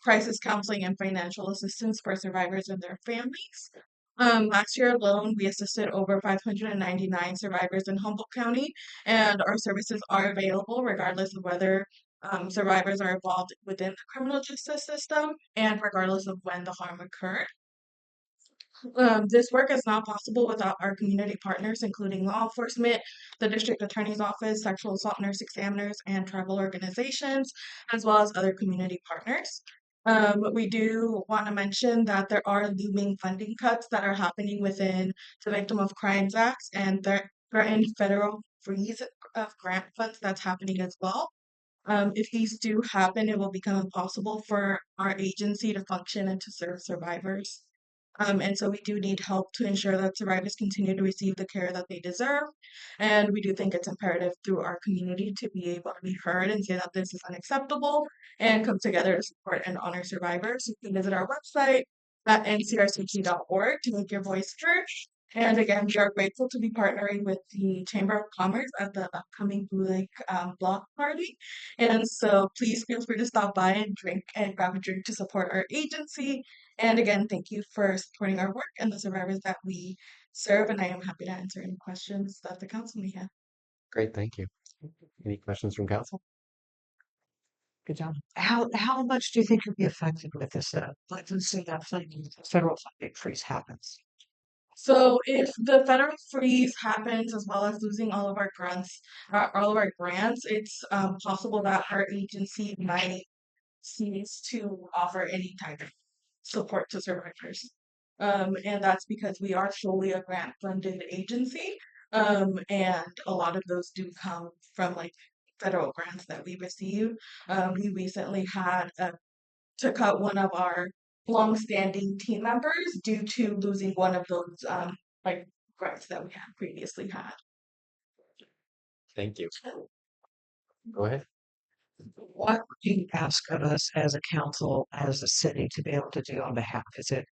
crisis counseling and financial assistance for survivors and their families. Last year alone, we assisted over 599 survivors in Humboldt County, and our services are available regardless of whether survivors are involved within the criminal justice system and regardless of when the harm occurred. This work is not possible without our community partners, including law enforcement, the district attorney's office, sexual assault nurse examiners, and tribal organizations, as well as other community partners. We do want to mention that there are looming funding cuts that are happening within the Victim of Crimes Act and threatened federal freeze of grant funds that's happening as well. If these do happen, it will become impossible for our agency to function and to serve survivors. And so we do need help to ensure that survivors continue to receive the care that they deserve. And we do think it's imperative through our community to be able to be heard and say that this is unacceptable and come together to support and honor survivors. You can visit our website at ncrcc.org to make your voice heard. And again, we are grateful to be partnering with the Chamber of Commerce at the upcoming Blue Lake block party. And so please feel free to stop by and drink and grab a drink to support our agency. And again, thank you for supporting our work and the survivors that we serve. And I am happy to answer any questions that the council may have. Great, thank you. Any questions from council? Good job. How much do you think you'll be affected with this? Like, let's say that federal funding freeze happens. So if the federal freeze happens, as well as losing all of our grants, it's possible that our agency might cease to offer any type of support to survivors. And that's because we are solely a grant funded agency. And a lot of those do come from like federal grants that we receive. We recently had to cut one of our long-standing team members due to losing one of those like grants that we had previously had. Thank you. Go ahead. What would you ask of us as a council, as a city, to be able to do on behalf? Is it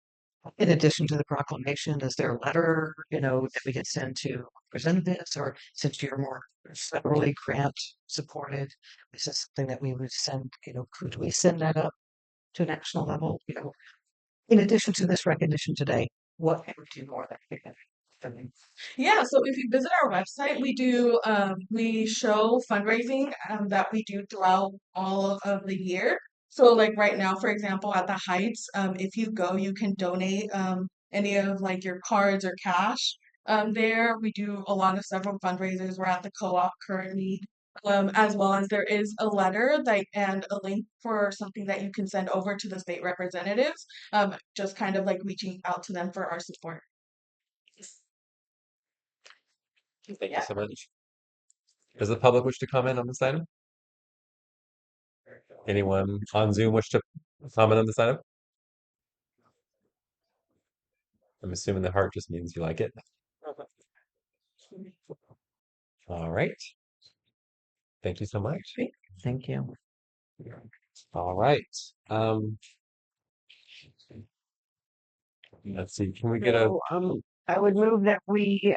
in addition to the proclamation, is there a letter, that we could send to representatives, or since you're more federally grant supported, is this something that we would send, could we send that up to a national level, in addition to this recognition today, what can we do more that we can? Yeah, so if you visit our website, we show fundraising that we do throughout all of the year. So like right now, for example, at the Heights, if you go, you can donate any of like your cards or cash. There we do a lot of several fundraisers. We're at the co-op currently. As well as there is a letter and a link for something that you can send over to the state representatives, just kind of like reaching out to them for our support. Thank you so much. Does the public wish to comment on this item? Anyone on Zoom wish to comment on this item? I'm assuming the heart just means you like it. All right. Thank you so much. Thank you. All right. Let's see. Can we get a So, I would move that we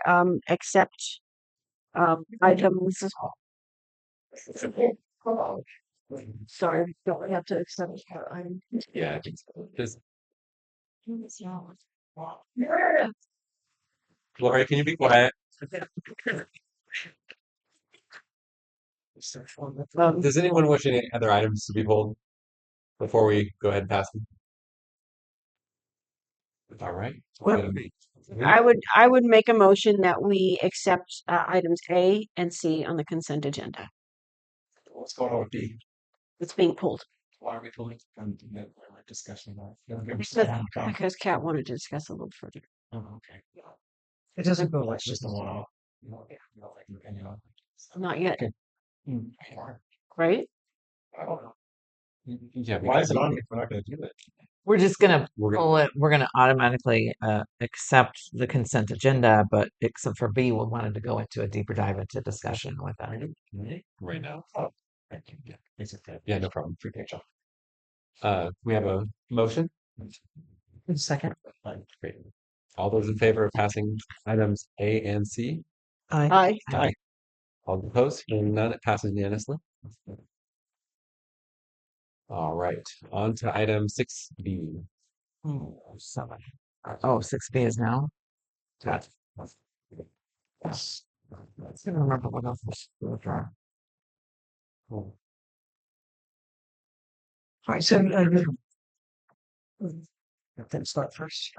accept items. Sorry, don't we have to accept items? yeah, I think so. Just Lori, can you be quiet? Does anyone wish any other items to be pulled before we go ahead and pass them? All right. Well, I would make a motion that we accept items A and C on the consent agenda. What's going on with D? It's being pulled Why are we pulling? Discussion about. because Kat wanted to discuss a little further. Oh, okay. It doesn't go like it's just a one-off. Not yet, Okay. right? I don't know. Yeah, Why is it on here? We're not going to do it. We're just gonna We're pull it. We're gonna automatically accept the consent agenda, but except for B, we wanted to go into a deeper dive into discussion with that. right now. Oh, thank you. Yeah, it's okay. Yeah, no problem. We have a motion. Second. Great. All those in favor of passing items A and C? Aye. Aye. All opposed? Hearing none, it passes unanimously. All right, on to item 6B. Oh, 6B is now. Yes. I can't remember what else was withdrawn. Cool. All right, so let's start first.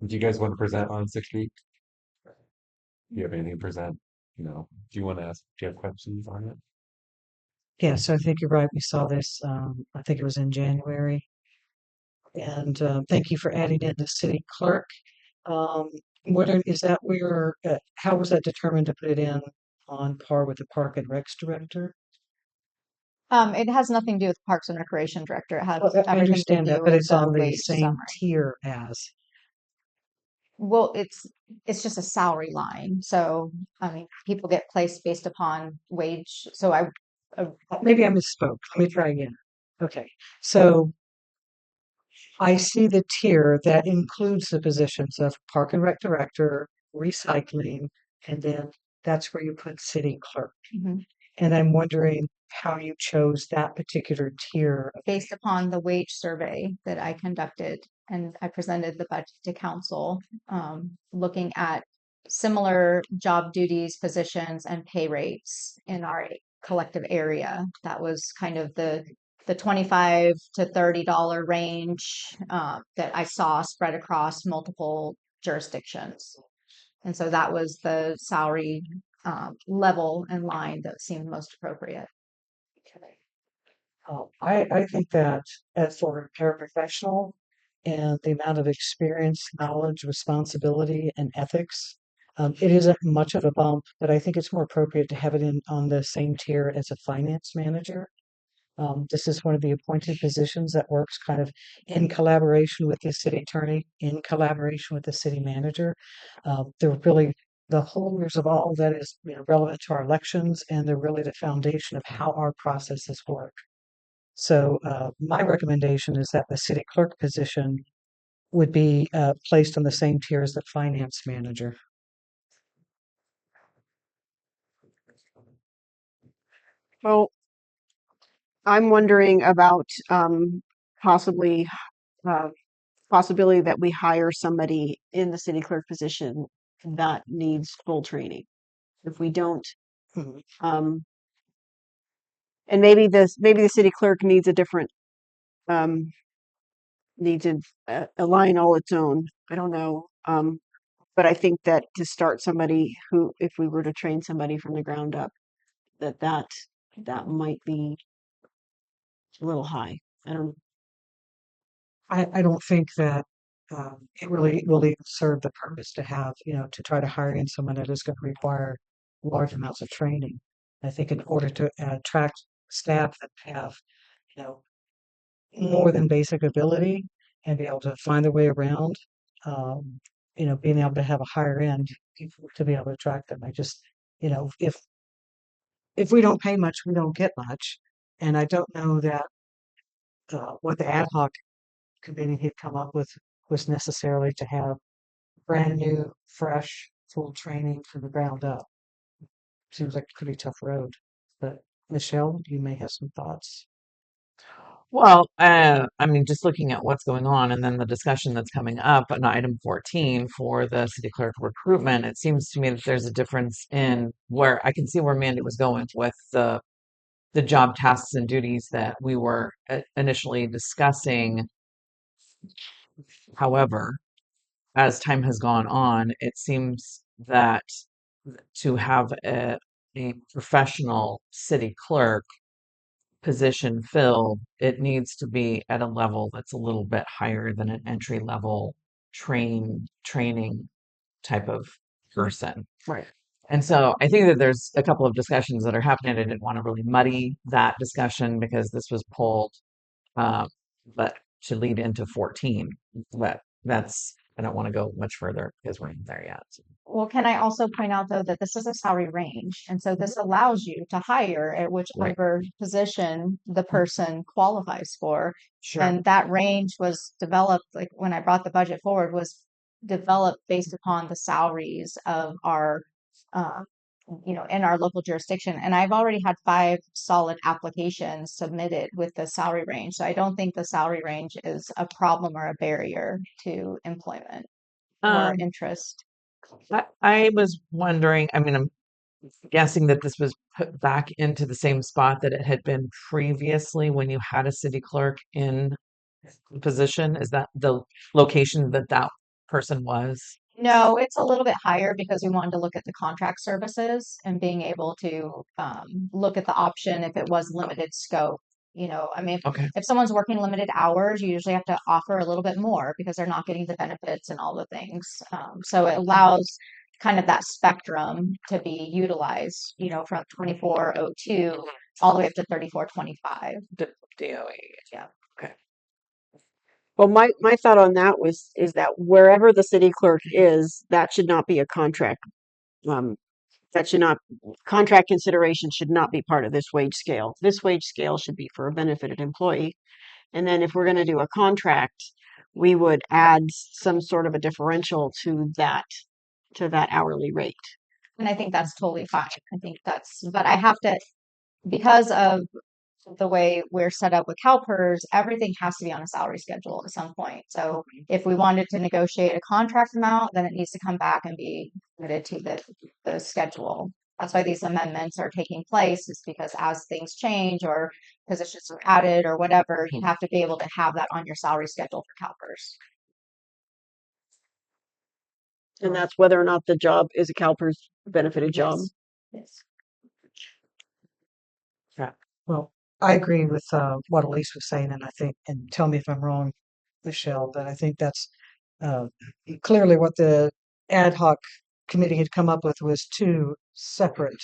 Do you guys want to present on 6B? Do you have anything to present? Do you want to ask? Do you have questions on it? Yeah, so I think you're right. We saw this, I think it was in January. And thank you for adding in the city clerk. Um, is that where, how was that determined to put it in on par with the park and recs director? It has nothing to do with Parks and Recreation Director. It has Well, I everything to understand that, do but with it's the on the wage same summary. tier as. Well, it's just a salary line. So, I mean, people get placed based upon wage. So uh, Maybe I misspoke. Let me try again. Okay, so I see the tier that includes the positions of park and rec director, recycling, and then that's where you put city clerk. Mhm. And I'm wondering how you chose that particular tier. Based upon the wage survey that I conducted, and I presented the budget to council, looking at similar job duties, positions, and pay rates in our collective area. That was kind of the $25 to $30 range that I saw spread across multiple jurisdictions. And so that was the salary level and line that seemed most appropriate. I think that as for a paraprofessional and the amount of experience, knowledge, responsibility, and ethics, it isn't much of a bump, but I think it's more appropriate to have it in on the same tier as a finance manager. This is one of the appointed positions that works kind of in collaboration with the city attorney, in collaboration with the city manager. They're really the holders of all that is relevant to our elections, and they're really the foundation of how our processes work. So my recommendation is that the city clerk position would be placed on the same tier as the finance manager. Well, I'm wondering about possibly uh, possibility that we hire somebody in the city clerk position that needs full training. If we don't, um, and maybe the city clerk needs a different um, needs a line all its own. I don't know. But I think that to start somebody who, if we were to train somebody from the ground up, that might be a little high. I don't. I don't think that it really will even serve the purpose to have, to try to hire in someone that is going to require large amounts of training. I think in order to attract staff that have, you know, more than basic ability and be able to find their way around, um, being able to have a higher end people to be able to attract them. I just, if we don't pay much, we don't get much. And I don't know that what the ad hoc committee had come up with was necessarily to have brand new, fresh, full training from the ground up. Seems like a pretty tough road. But Michelle, you may have some thoughts. Well, I mean, just looking at what's going on and then the discussion that's coming up on item 14 for the city clerk recruitment, it seems to me that there's a difference in where I can see where Mandy was going with the job tasks and duties that we were initially discussing. However, as time has gone on, it seems that to have a professional city clerk position filled, it needs to be at a level that's a little bit higher than an entry level training type of person. Right. And so I think that there's a couple of discussions that are happening. I didn't want to really muddy that discussion because this was pulled, uh, but to lead into 14. But I don't want to go much further because we're not there yet. Well, can I also point out though that this is a salary range, and so this allows you to hire at whichever position the person qualifies for. Sure. And that range was developed, like when I brought the budget forward, was developed based upon the salaries of our, uh, in our local jurisdiction. And I've already had 5 solid applications submitted with the salary range. So I don't think the salary range is a problem or a barrier to employment or interest. I was wondering, I mean, I'm guessing that this was put back into the same spot that it had been previously when you had a city clerk in the position. Is that the location that that person was? No, it's a little bit higher because we wanted to look at the contract services and being able to look at the option if it was limited scope I mean, Okay. if someone's working limited hours, you usually have to offer a little bit more because they're not getting the benefits and all the things. So it allows kind of that spectrum to be utilized, from 2402 all the way up to 3425. DOE. Yeah. Okay. Well, my thought on that is that wherever the city clerk is, that should not be a contract. Um, that should not contract consideration should not be part of this wage scale. This wage scale should be for a benefited employee. And then if we're going to do a contract, we would add some sort of a differential to that hourly rate. And I think that's totally fine. I think but I have to, because of the way we're set up with CalPERS, everything has to be on a salary schedule at some point. So if we wanted to negotiate a contract amount, then it needs to come back and be committed to the schedule. That's why these amendments are taking place, is because as things change or positions are added or whatever, you have to be able to have that on your salary schedule for CalPERS. And that's whether or not the job is a CalPERS benefited job. Yes. Yeah. Well, I agree with what Elise was saying, and I think, and tell me if I'm wrong, Michelle, but I think that's uh, clearly what the ad hoc committee had come up with was two separate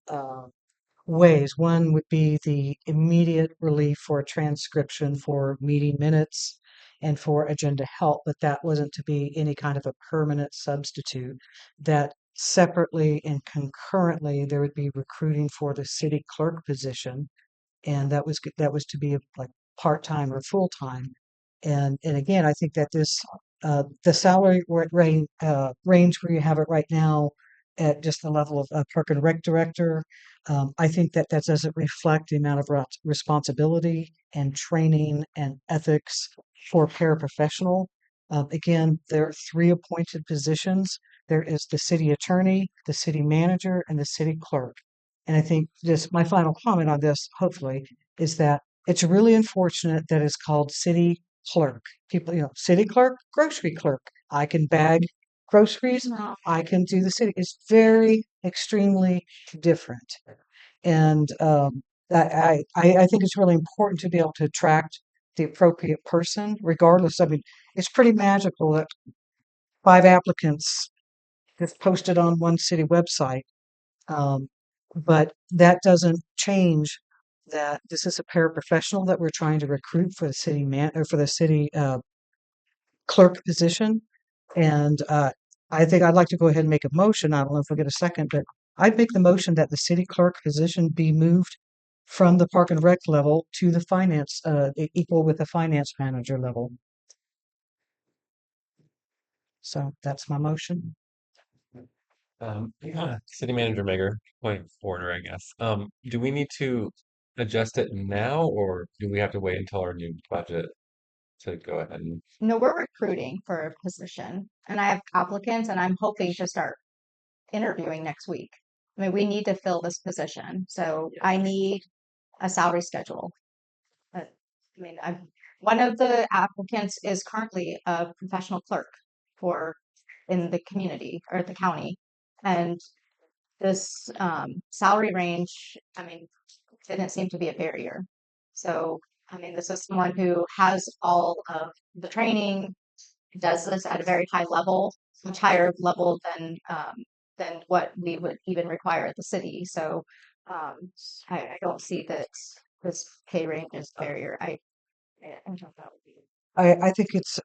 uh, ways. One would be the immediate relief for transcription for meeting minutes and for agenda help, but that wasn't to be any kind of a permanent substitute. That separately and concurrently, there would be recruiting for the city clerk position, and that was to be like part-time or full-time. And again, I think that the salary range where you have it right now at just the level of park and rec director, I think that doesn't reflect the amount of responsibility and training and ethics for paraprofessional. Again, there are three appointed positions. There is the city attorney, the city manager, and the city clerk. And I think just my final comment on this, hopefully, is that it's really unfortunate that it's called city clerk. People, city clerk, grocery clerk. I can bag groceries. I can do the city. It's very extremely different. And I think it's really important to be able to attract the appropriate person, regardless. I mean, it's pretty magical that 5 applicants just posted on one city website. Um, but that doesn't change that this is a paraprofessional that we're trying to recruit for the city or for the city clerk position. And I think I'd like to go ahead and make a motion. I don't know if we'll get a second, but I'd make the motion that the city clerk position be moved from the park and rec level to the finance, equal with the finance manager level. So that's my motion. City Manager Maker, point of order, I guess. Do we need to adjust it now, or do we have to wait until our new budget to go ahead and? No, we're recruiting for a position and I have applicants and I'm hoping to start interviewing next week. I mean, we need to fill this position. So I need a salary schedule. But I mean, one of the applicants is currently a professional clerk in the community or the county. And this salary range, I mean, didn't seem to be a barrier. So, I mean, this is someone who has all of the training, does this at a very high level, much higher level than what we would even require at the city. So, I don't see that this pay range is a barrier. I don't know. I think it's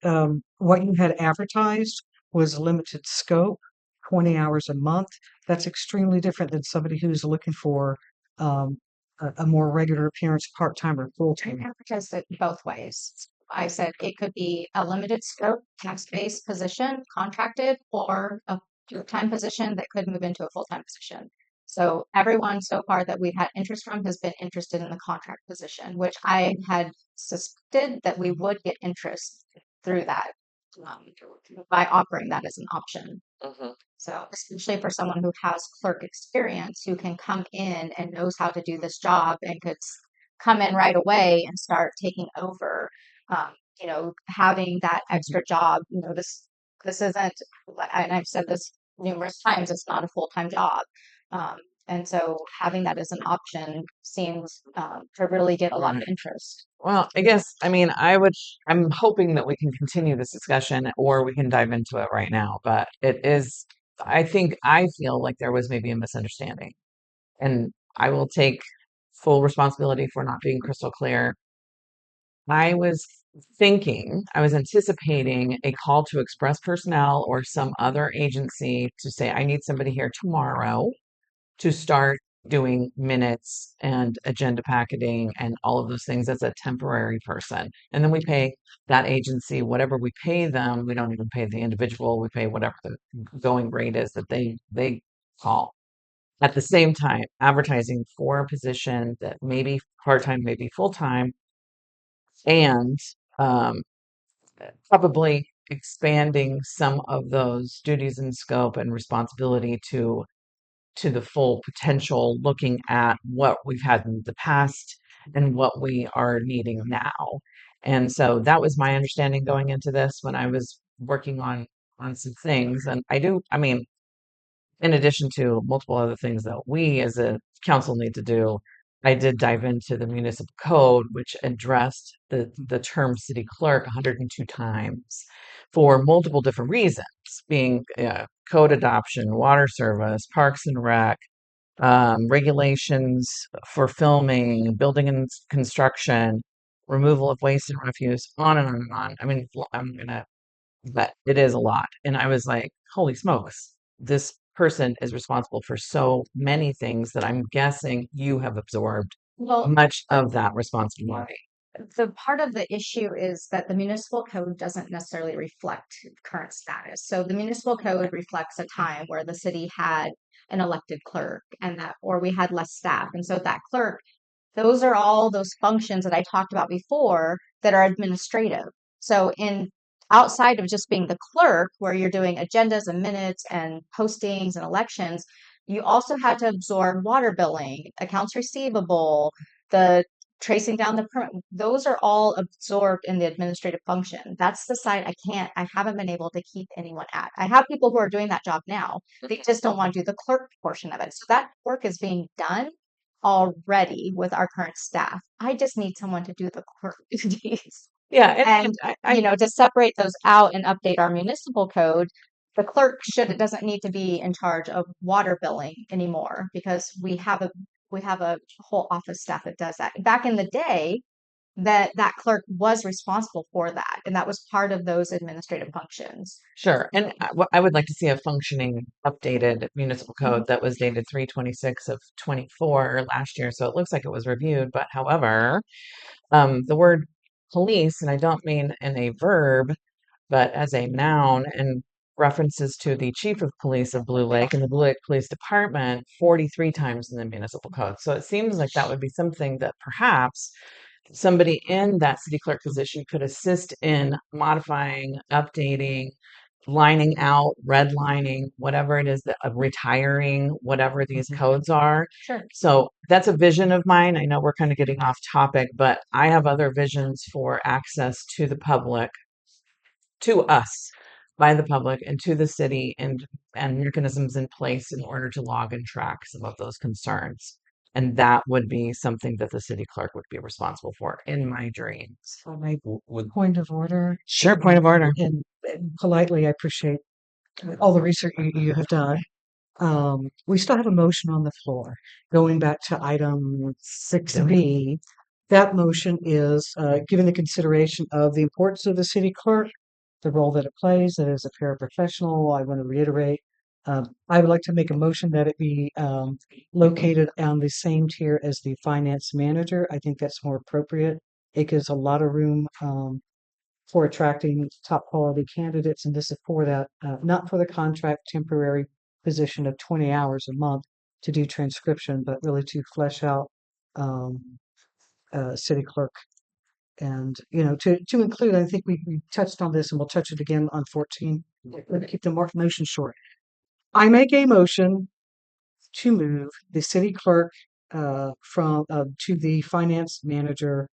what you had advertised was limited scope, 20 hours a month. That's extremely different than somebody who's looking for a more regular appearance, part-time or I full-time. advertised it both ways. I said it could be a limited scope, tax-based position, contracted, or a part-time position that could move into a full-time position. So everyone so far that we've had interest from has been interested in the contract position, which I had suspected that we would get interest through that um, by offering that as an option. So, especially for someone who has clerk experience, who can come in and knows how to do this job and could come in right away and start taking over, having that extra job, this isn't, and I've said this numerous times, it's not a full-time job. And so having that as an option seems to really get a lot of interest. Well, I guess, I mean, I'm hoping that we can continue this discussion or we can dive into it right now. But I feel like there was maybe a misunderstanding. And I will take full responsibility for not being crystal clear. I was I was anticipating a call to express personnel or some other agency to say, I need somebody here tomorrow to start doing minutes and agenda packeting and all of those things as a temporary person. And then we pay that agency whatever we pay them. We don't even pay the individual. We pay whatever the going rate is that they call. At the same time, advertising for a position that may be part-time, maybe full-time, and um, probably expanding some of those duties and scope and responsibility to the full potential, looking at what we've had in the past and what we are needing now. And so that was my understanding going into this when I was working on some things. And I mean, in addition to multiple other things that we as a council need to do, I did dive into the municipal code, which addressed the term city clerk 102 times for multiple different reasons, being code adoption, water service, parks and rec, regulations for filming, building and construction, removal of waste and refuse, on and on and on. I mean, but it is a lot. And I was like, holy smokes, this person is responsible for so many things that I'm guessing you have absorbed Well, much of that responsibility. the part of the issue is that the municipal code doesn't necessarily reflect current status. So the municipal code reflects a time where the city had an elected clerk and that, or we had less staff. And so that clerk, those are all those functions that I talked about before that are administrative. So in outside of just being the clerk, where you're doing agendas and minutes and postings and elections, you also had to absorb water billing, accounts receivable, the tracing down the permit. Those are all absorbed in the administrative function. That's the side I haven't been able to keep anyone at. I have people who are doing that job now. They just don't want to do the clerk portion of it. So that work is being done already with our current staff. I just need someone to do the clerk duties. Yeah, And you know, to separate those out and update our municipal code, the clerk doesn't need to be in charge of water billing anymore because we have a whole office staff that does that. Back in the day, that clerk was responsible for that, and that was part of those administrative functions. Sure. And I would like to see a functioning, updated municipal code that was dated 3/26 of 24 last year. So it looks like it was reviewed. But however, the word police, and I don't mean in a verb, but as a noun, and references to the chief of police of Blue Lake and the Blue Lake Police Department 43 times in the municipal code. So it seems like that would be something that perhaps somebody in that city clerk position could assist in modifying, updating, lining out, redlining, whatever it is that retiring, whatever these codes are. Sure. So that's a vision of mine. I know we're kind of getting off topic, but I have other visions for access to the public, to us by the public and to the city, and mechanisms in place in order to log and track some of those concerns. And that would be something that the city clerk would be responsible for in my dreams. So my Would point of order. Sure, point of order. And politely, I appreciate all the research you have done. We still have a motion on the floor. Going back to item 6B, that motion is given the consideration of the importance of the city clerk, the role that it plays, that as a paraprofessional. I want to reiterate, I would like to make a motion that it be located on the same tier as the finance manager. I think that's more appropriate. It gives a lot of room for attracting top quality candidates, and this is for that, not for the contract temporary position of 20 hours a month to do transcription, but really to flesh out city clerk. And, you know, to include, I think we touched on this and we'll touch it again on 14. Let's keep the motion short. I make a motion to move the city clerk from to the finance manager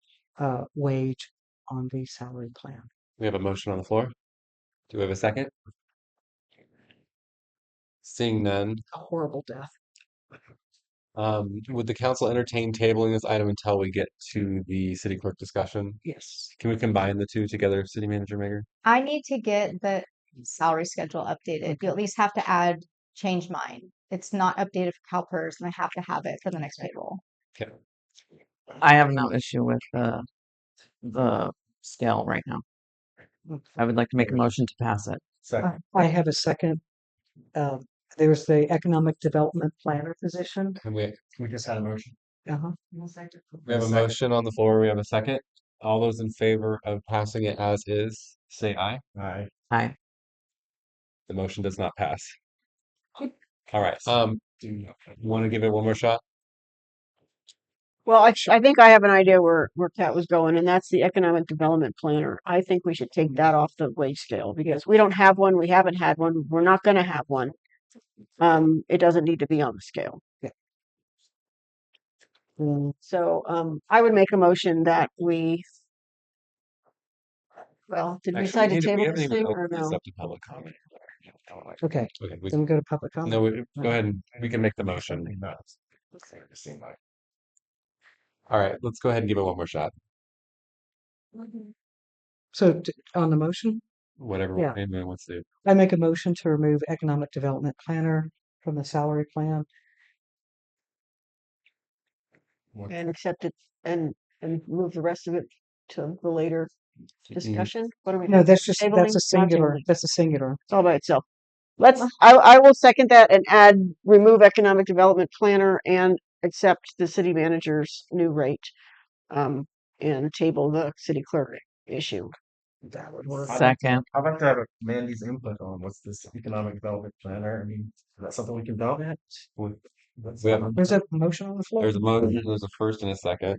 wage on the salary plan. we have a motion on the floor? Do we have a second? Seeing none, A horrible death. Would the council entertain tabling this item until we get to the city clerk discussion? Yes. Can we combine the two together, city manager Maker? I need to get the salary schedule updated. You at least have to change mine. It's not updated for CalPERS, and I have to have it for the next payroll. Okay. I have no issue with the scale right now. I would like to make a motion to pass it. I have a second. There's the economic development planner position. And we just had a motion. Uh-huh. We have a motion on the floor. We have a second. All those in favor of passing it as is, say aye. Aye. Aye. The motion does not pass. All right. You want to give it one more shot? Well, I think I have an idea where Kat was going, and that's the economic development planner. I think we should take that off the wage scale because we don't have one. We haven't had one. We're not going to have one. It doesn't need to be on the scale. So I would make a motion that we. Well, did we decide to table this thing or no? Up to public comment. Okay. Okay. Then we go to public comment. No, go ahead and we can make the motion. All right, let's go ahead and give it one more shot. So on the motion, Whatever Yeah. anyone wants to do. I make a motion to remove economic development planner from the salary plan. And accept it and move the rest of it to the later discussion. What are we? No, that's just tabling? that's a Not singular. tabling. That's a singular. It's all by itself. I will second that and add, remove economic development planner and accept the city manager's new rate. And table the city clerk issue. That would work. Second. I'd like to have Mandy's input on what's this economic development planner. I mean, is that something we can develop? There's a motion on the floor. There's a motion, there's a first and a second.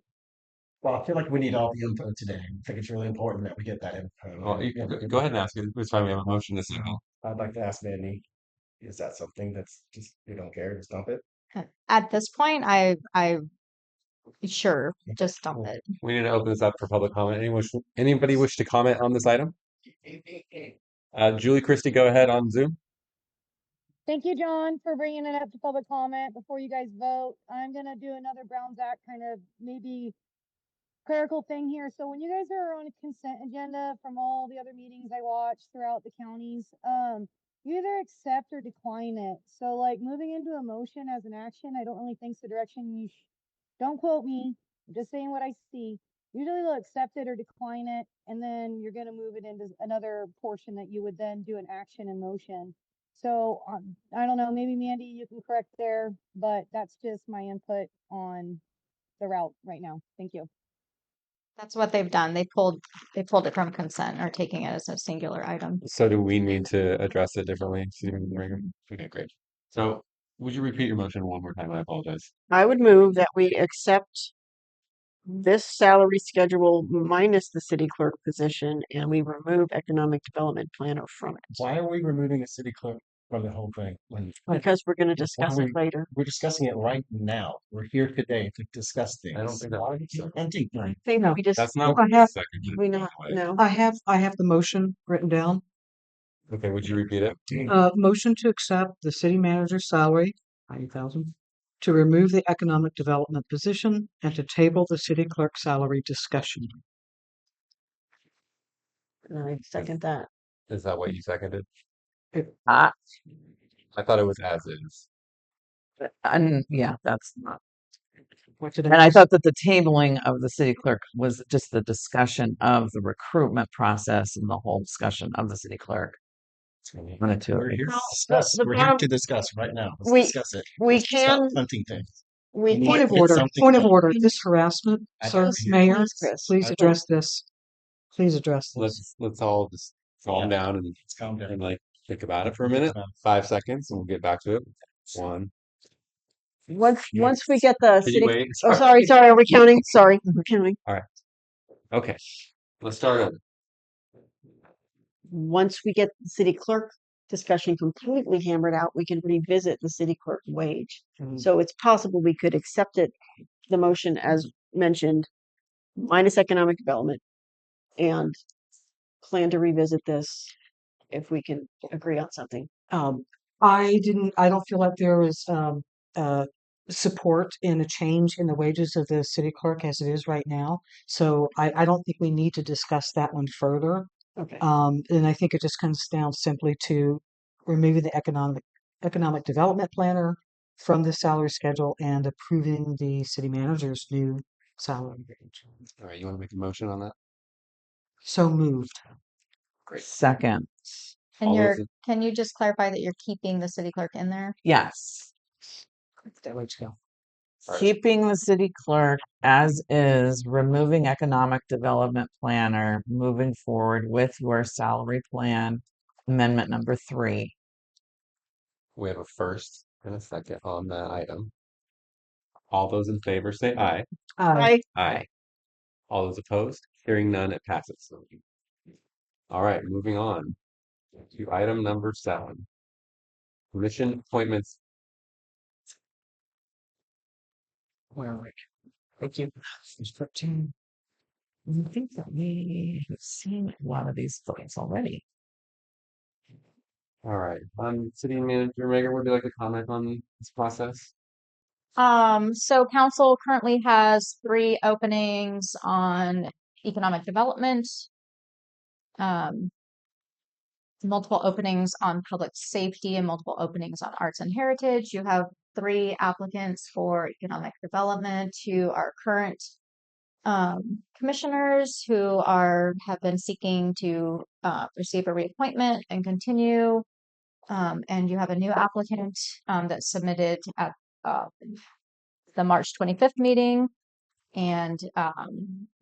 Well, I feel like we need all the input today. I think it's really important that we get that info. Well, you can go ahead and ask it. It's fine. We have a motion to second. I'd like to ask Mandy, is that something that's just, you don't care, just dump it? At this point, I sure just dump it. We need to open this up for public comment. Anybody wish to comment on this item? Julie Christie, go ahead on Zoom. Thank you, John, for bringing it up to public comment before you guys vote. I'm gonna do another Browns Act kind of maybe clerical thing here. So when you guys are on a consent agenda from all the other meetings I watch throughout the counties, you either accept or decline it. So like moving into a motion as an action, I don't really think is the direction you don't quote me. I'm just saying what I see. Usually they'll accept it or decline it, and then you're going to move it into another portion that you would then do an action and motion. So I don't know, maybe Mandy, you can correct there, but that's just my input on the route right now. Thank you. That's what they've done. They pulled it from consent or taking it as a singular item. So do we need to address it differently? Okay, great. So would you repeat your motion one more time? I apologize. I would move that we accept this salary schedule minus the city clerk position, and we remove economic development planner from it. Why are we removing the city clerk from the whole thing? Because we're going to discuss it later. We're discussing it right now. We're here today to discuss things. I don't think that. I think we just. That's not I have. We not no. I have the motion written down. Okay, would you repeat it? Motion to accept the city manager's salary, 90,000, to remove the economic development position, and to table the city clerk salary discussion. And I second that. Is that what you seconded? I thought it was as is. And yeah, that's not. What did And I thought that the tabling of the city clerk was just the discussion of the recruitment process and the whole discussion of the city clerk. We're here to discuss. We're here to discuss right now. Let's discuss it. We Let's stop can. punting things. Point of order. Point of order. This harassment, sir, Mayor. Please address this. Please address this. Let's all just calm down and like think about it for a minute. 5 seconds, and we'll get back to it. One. Once we get the Can you city. wait? Oh, sorry. Are we counting? Sorry, we're counting. All right. Okay. Let's start over. Once we get the city clerk discussion completely hammered out, we can revisit the city clerk wage. So it's possible we could accept it, the motion as mentioned, minus economic development, and plan to revisit this if we can agree on something. I don't feel like there is support in a change in the wages of the city clerk as it is right now. So I don't think we need to discuss that one further. Okay. And I think it just comes down simply to removing the economic development planner from the salary schedule and approving the city manager's new salary range. All right, you want to make a motion on that? So moved. Great. Second. And All you're, those in- can you just clarify that you're keeping the city clerk in there? Yes. Let's go. Keeping the city clerk as is, removing economic development planner, moving forward with your salary plan amendment number 3. We have a first and a second on that item. All those in favor say aye. Aye. Aye. All those opposed? Hearing none, it passes. All right, moving on to item number 7. Commission appointments. Where are we? Thank you. There's 13. I think that we have seen a lot of these folks already. All right. City Manager Megan, would you like to comment on this process? So council currently has 3 openings on economic development, multiple openings on public safety, and multiple openings on arts and heritage. You have 3 applicants for economic development who are current commissioners who have been seeking to receive a reappointment and continue. And you have a new applicant that submitted at the March 25th meeting. And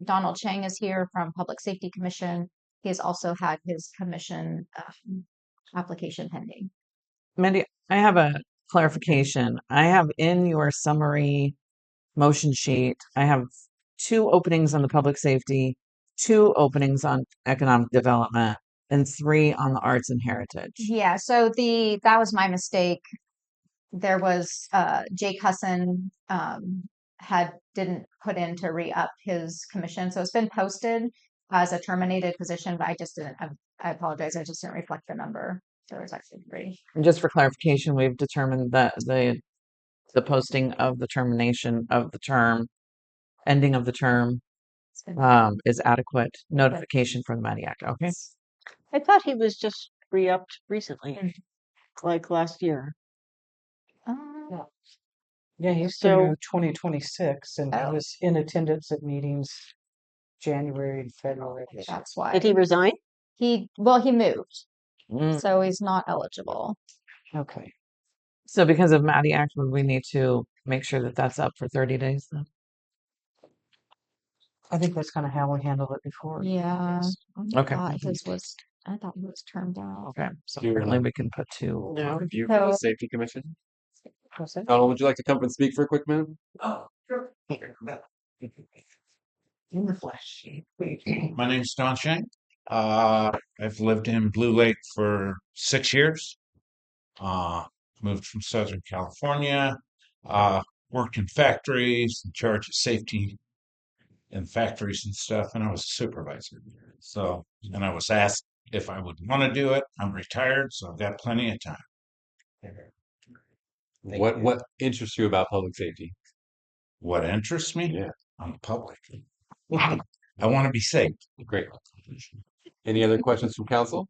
Donald Chang is here from Public Safety Commission. He has also had his commission application pending. Mandy, I have a clarification. I have in your summary motion sheet, I have 2 openings on the public safety, 2 openings on economic development, and 3 on the arts and heritage. Yeah, so that was my mistake. There was Jake Husson didn't put in to re-up his commission. So it's been posted as a terminated position, but I just didn't, I apologize, I just didn't reflect the number. So there's actually 3. And just for clarification, we've determined that the posting of the termination of the term, ending of the term, is adequate notification for the Matty Act. Okay. I thought he was just re-upped recently, like last year. Yeah, he's So- through 2026, and he was in attendance at meetings January and February. That's why. Did he resign? He moved, Mm. so he's not eligible. Okay. So because of Matty Act, would we need to make sure that that's up for 30 days then? I think that's kind of how we handled it before. Yeah. Okay. I thought he was termed out. Okay. So Do you apparently wanna- we can put 2. No. Review for the So- Safety Commission. What's that? Donald, would you like to come up and speak for a quick minute? Oh, sure. In the flesh. My name's Don Shank. I've lived in Blue Lake for 6 years. Moved from Southern California. Worked in factories, in charge of safety in factories and stuff, and I was a supervisor. So, and I was asked if I would want to do it. I'm retired, so I've got plenty of time. What interests you about public safety? What interests me? Yeah. I'm public. I want to be safe. Great. Any other questions from council?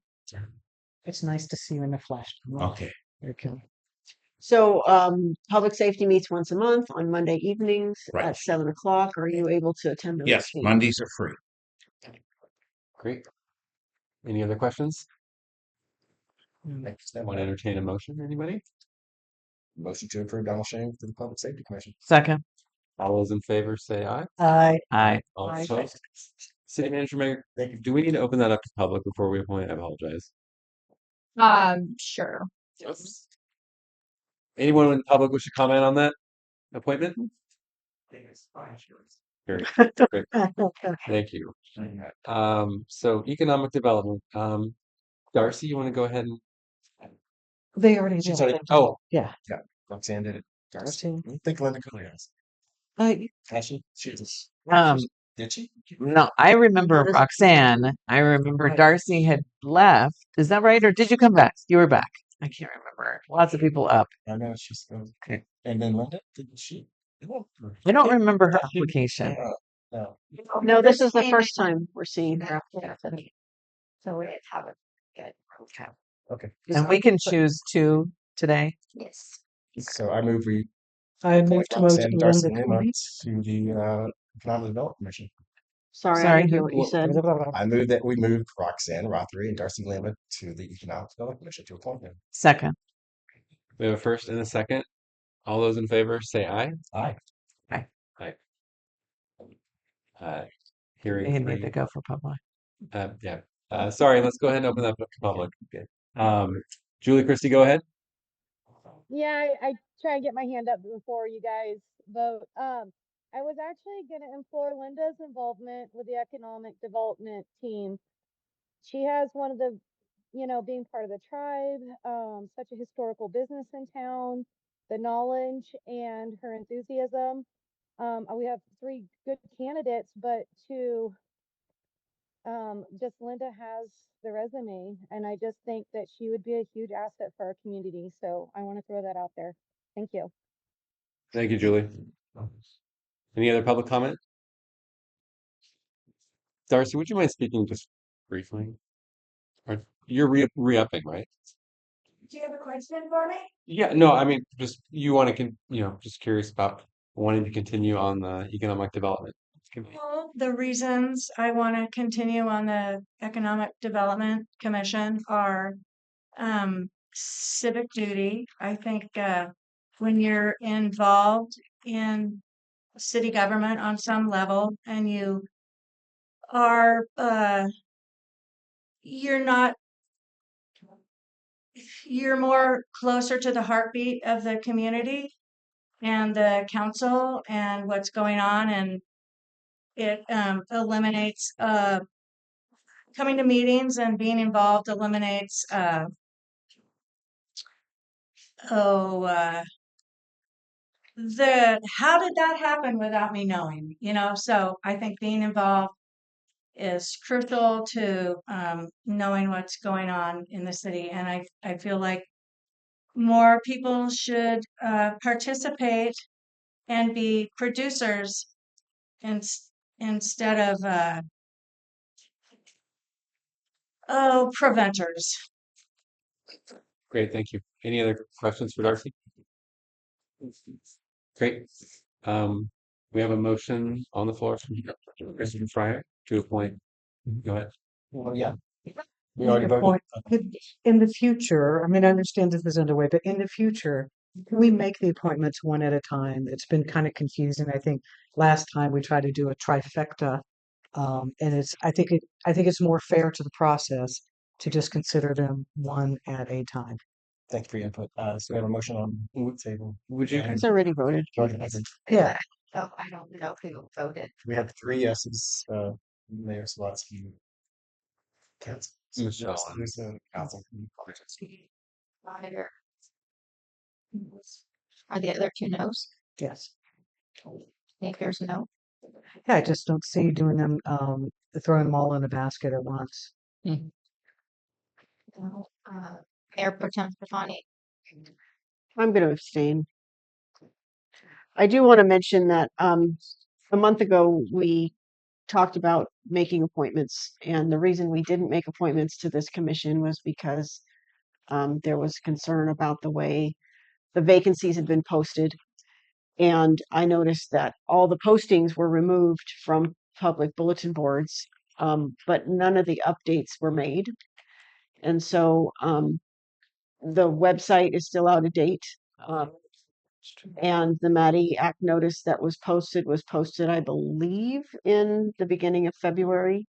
It's nice to see you in the flesh. Okay. Okay. So, public safety meets once a month on Monday evenings Right. at 7 o'clock. Are you able to attend those Yes, meetings? Mondays are free. Great. Any other questions? Next, Want to entertain a motion, anybody? motion to approve Donald Shane to the Public Safety Commission. Second. All those in favor say aye. Aye. Aye. All Aye. opposed? City Manager Mayor, do we need to open that up to public before we appoint? I apologize. Sure. Anyone in the public wish to comment on that appointment? Very great. Thank you. So economic development. Darcy, you want to go ahead and They already She's did. already- oh. Yeah. Yeah, Roxanne did it. Darcy. I think Linda Cooley has. Actually, she just. Did she? No, I remember Roxanne. I remember Darcy had left. Is that right? Or did you come back? You were back. I can't remember. Lots of people up. I know she's Okay. and then Linda, didn't she? I don't remember her application. No. No, this is the first time we're seeing her. So we haven't good. Okay. Okay. And we can choose two today. Yes. So I move we I move appoint to move Roxanne to Darcy Linda Lima Cooney. to the Economic Development Commission. Sorry, I Sorry, didn't hear who? what you said. I move that we move Roxanne Rothery and Darcy Lima to the Economic Development Commission to appoint them. Second. We have a first and a second. All those in favor say aye. Aye. Aye. Aye. They Hearing need three. to go for public. Yeah. Sorry, let's go ahead and open that up to public. Julie, Christie, go ahead. Yeah, I try and get my hand up before you guys vote. I was actually going to implore Linda's involvement with the economic development team. She has one of the, being part of the tribe, such a historical business in town, the knowledge and her enthusiasm. We have three good candidates, but just Linda has the resume, and I just think that she would be a huge asset for our community. So I want to throw that out there. Thank you. Thank you, Julie. Any other public comment? Darcy, would you mind speaking just briefly? You're re-upping, right? Do you have a question for me? Yeah, no, I mean, just you want to, just curious about wanting to continue on the economic development committee. Well, the reasons I want to continue on the Economic Development Commission are civic duty. I think when you're involved in city government on some level and you are, you're not, you're more closer to the heartbeat of the community and the council and what's going on, and it eliminates coming to meetings and being involved eliminates the how did that happen without me knowing, so I think being involved is crucial to knowing what's going on in the city, and I feel like more people should participate and be producers instead of preventers. Great, thank you. Any other questions for Darcy? Great. We have a motion on the floor from Christopher Fryer to appoint. Go ahead. Well, yeah. We Make already a voted. point. In the future, I mean, I understand this is underway, but in the future, can we make the appointments one at a time? It's been kind of confusing. I think last time we tried to do a trifecta, and I think it's more fair to the process to just consider them one at a time. Thank you for your input. So we have a motion on the table. Would you? It's already voted. Yeah. Oh, I don't know who voted. We have 3 yeses. Mayor Slotsky. Council. Michelle Who's the council? Either. Are the other two no's? Yes. Think there's no. Yeah, I just don't see doing them, throwing them all in a basket at once. No. Mayor Pro Tem Stefani. I'm going to abstain. I do want to mention that a month ago we talked about making appointments, and the reason we didn't make appointments to this commission was because there was concern about the way the vacancies had been posted. And I noticed that all the postings were removed from public bulletin boards, but none of the updates were made. And so the website is still out of date. And the Maddie Act notice that was posted, I believe, in the beginning of February.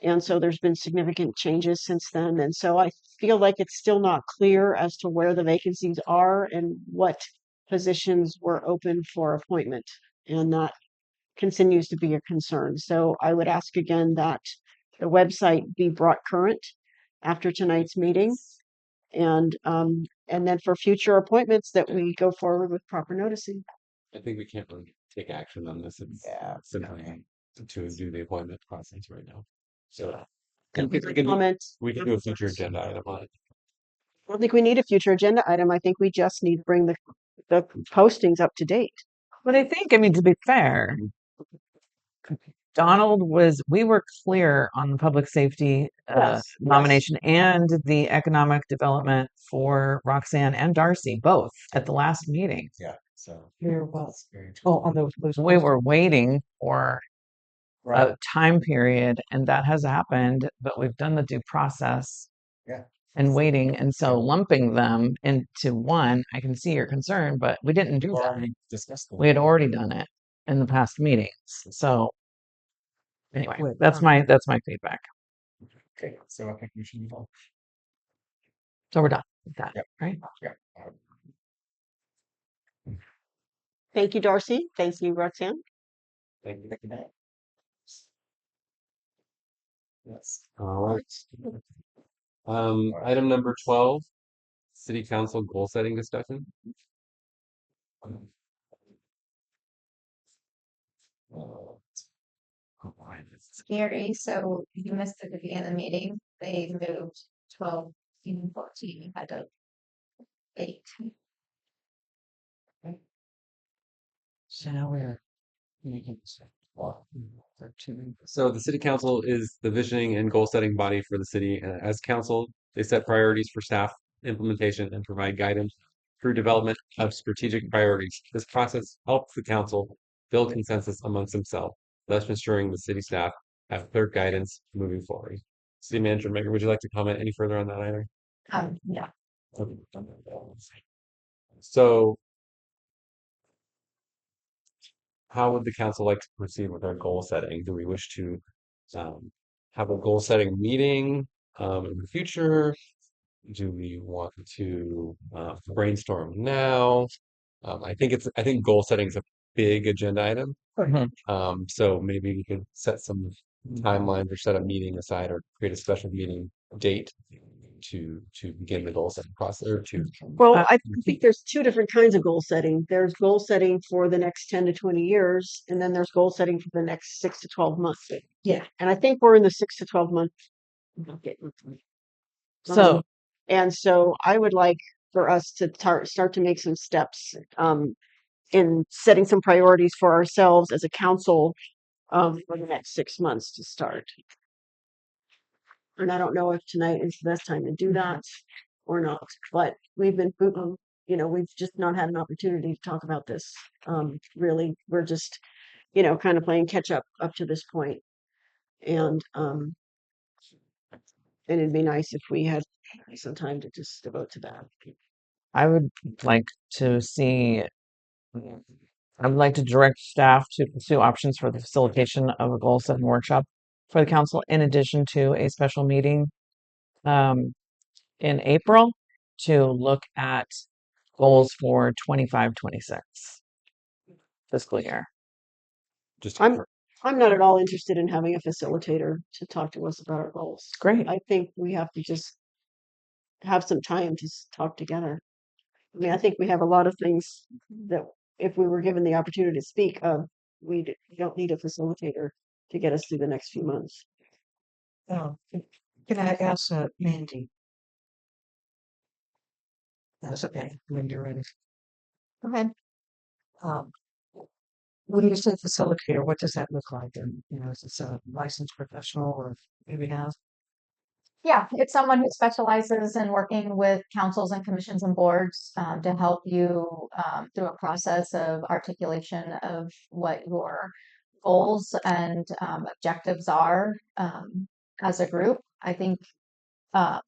And so there's been significant changes since then. And so I feel like it's still not clear as to where the vacancies are and what positions were open for appointment. And that continues to be a concern. So I would ask again that the website be brought current after tonight's meeting. And then for future appointments that we go forward with proper noticing. I think we can't really take action on this. It's simply to do the appointment process right now. So we can do a future agenda item on it. don't think we need a future agenda item. I think we just need to bring the postings up to date. But I think, I mean, to be fair, we were clear on the public safety Yes. nomination and the economic development for Roxanne and Darcy, both at the last meeting. Yeah. So Here was. Oh, on those we were waiting for a time period, and that has happened, but we've done the due process. Yeah. And waiting, and so lumping them into one, I can see your concern, but we didn't do that. We had already done it in the past meetings. So anyway, that's my feedback. Okay, so I think we should move on. So we're done with that, Yep. right? Yeah. Thank you, Darcy. Thank you, Roxanne. Thank you. Yes. All right. Item number 12, City Council goal setting discussion. Scary. So you missed the beginning of the meeting. They moved 12, even 14. You had to 8. So now we're So the city council is the visioning and goal setting body for the city. As council, they set priorities for staff implementation and provide guidance through development of strategic priorities. This process helps the council build consensus amongst themselves, thus ensuring the city staff have clear guidance moving forward. City Manager Megan, would you like to comment any further on that either? Yeah. So how would the council like to proceed with our goal setting? Do we wish to have a goal setting meeting in the future? Do we want to brainstorm now? I think goal setting is a big agenda item. So maybe we could set some timelines or set a meeting aside or create a special meeting date to begin the goal setting process or to Well, I think there's two different kinds of goal setting. There's goal setting for the next 10 to 20 years, and then there's goal setting for the next 6 to 12 months. Yeah. And I think we're in the 6 to 12 month bucket. So And so I would like for us to start to make some steps in setting some priorities for ourselves as a council for the next 6 months to start. And I don't know if tonight is the best time to do that or not, but we've just not had an opportunity to talk about this. Really, we're just, kind of playing catch up to this point. And it'd be nice if we had some time to just devote to that. I would like to see, I would like to direct staff to pursue options for the facilitation of a goal setting workshop for the council, in addition to a special meeting in April to look at goals for 25-26 fiscal year. I'm not at all interested in having a facilitator to talk to us about our goals. Great. I think we have to just have some time to talk together. I mean, I think we have a lot of things that if we were given the opportunity to speak of, we don't need a facilitator to get us through the next few months. Oh, can I ask Mandy? That's okay, when you're ready. Go ahead. When you say facilitator, what does that look like? And is it a licensed professional or maybe have? Yeah, it's someone who specializes in working with councils and commissions and boards to help you through a process of articulation of what your goals and objectives are as a group. I think my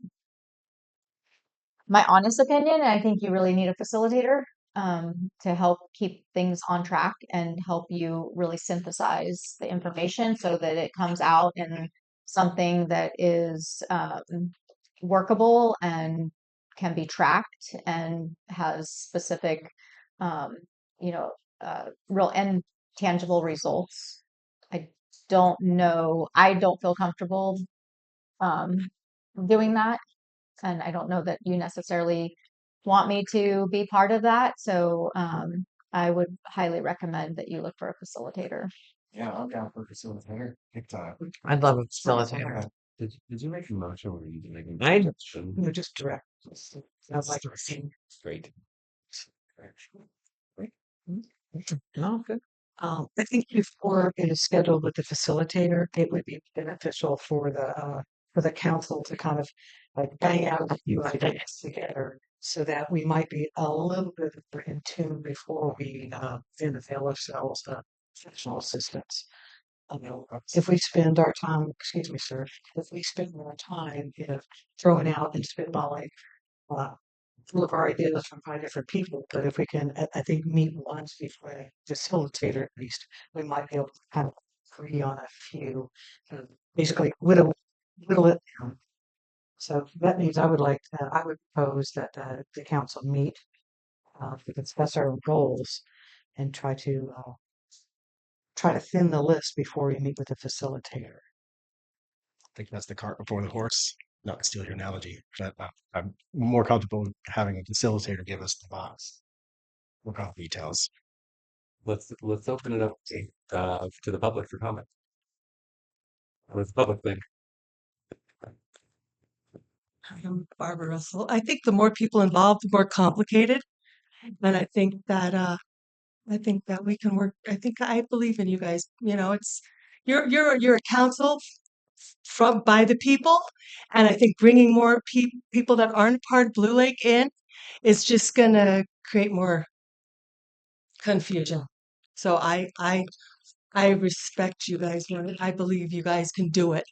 honest opinion, I think you really need a facilitator to help keep things on track and help you really synthesize the information so that it comes out in something that is workable and can be tracked and has specific, real and tangible results. I don't know. I don't feel comfortable doing that. And I don't know that you necessarily want me to be part of that. So I would highly recommend that you look for a facilitator. Yeah, I'm down for facilitator. I'd love a facilitator. Did you make a motion or you make a I suggestion? No, just direct. Sounds like a scene. Great. No, good. I think before it is scheduled with the facilitator, it would be beneficial for the council to kind of like bang out a few ideas together so that we might be a little bit more in tune before we then avail ourselves of professional assistance. If we spend our time, excuse me, sir, if we spend our time, throwing out and spitballing, uh, look our ideas from 5 different people, but if we can, I think, meet once before a facilitator at least, we might be able to kind of agree on a few, basically whittle it down. So that means I would propose that the council meet to discuss our goals and try to thin the list before we meet with the facilitator. I think that's the cart before the horse. Not to steal your analogy, but I'm more comfortable having a facilitator give us the box. Work out details. Let's open it up to the public for comment. What does the public think? I'm Barbara Russell. I think the more people involved, the more complicated. And I think that we can work. I believe in you guys. You know, it's you're a council from by the people, and I think bringing more people that aren't part of Blue Lake in is just gonna create more confusion. So I respect you guys. I believe you guys can do it.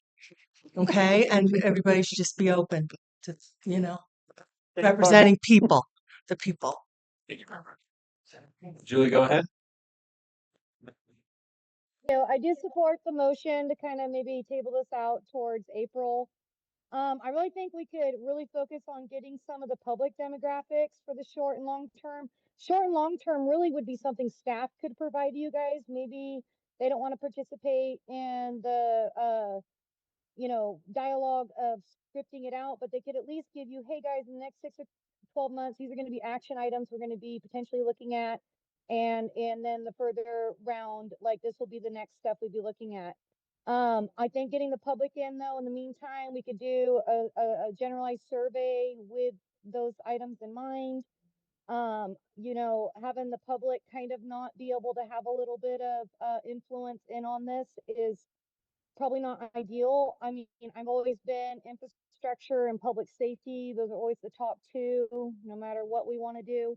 Okay, and everybody should just be open to representing people, the people. Julie, go ahead. I do support the motion to kind of maybe table this out towards April. I really think we could really focus on getting some of the public demographics for the short and long term. Short and long term really would be something staff could provide to you guys. Maybe they don't want to participate in the dialogue of scripting it out, but they could at least give you, hey guys, in the next 6 or 12 months, these are going to be action items we're going to be potentially looking at. And then the further round, like this will be the next step we'd be looking at. I think getting the public in though, in the meantime, we could do a generalized survey with those items in mind. Having the public kind of not be able to have a little bit of influence in on this is probably not ideal. I mean, I've always been infrastructure and public safety. Those are always the top two, no matter what we want to do.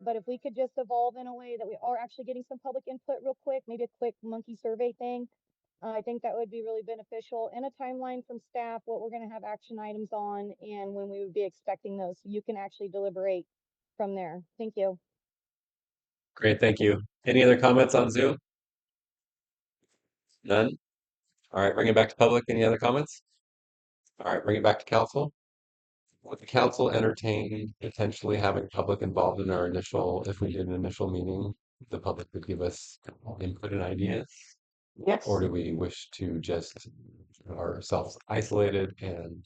But if we could just evolve in a way that we are actually getting some public input real quick, maybe a quick monkey survey thing, I think that would be really beneficial. And a timeline from staff, what we're going to have action items on and when we would be expecting those. So you can actually deliberate from there. Thank you. Great, thank you. Any other comments on Zoom? None? All right, bring it back to public. Any other comments? All right, bring it back to council. Would the council entertain potentially having public involved in our if we did an initial meeting, the public would give us input and ideas? Yes. Or do we wish to just ourselves isolated and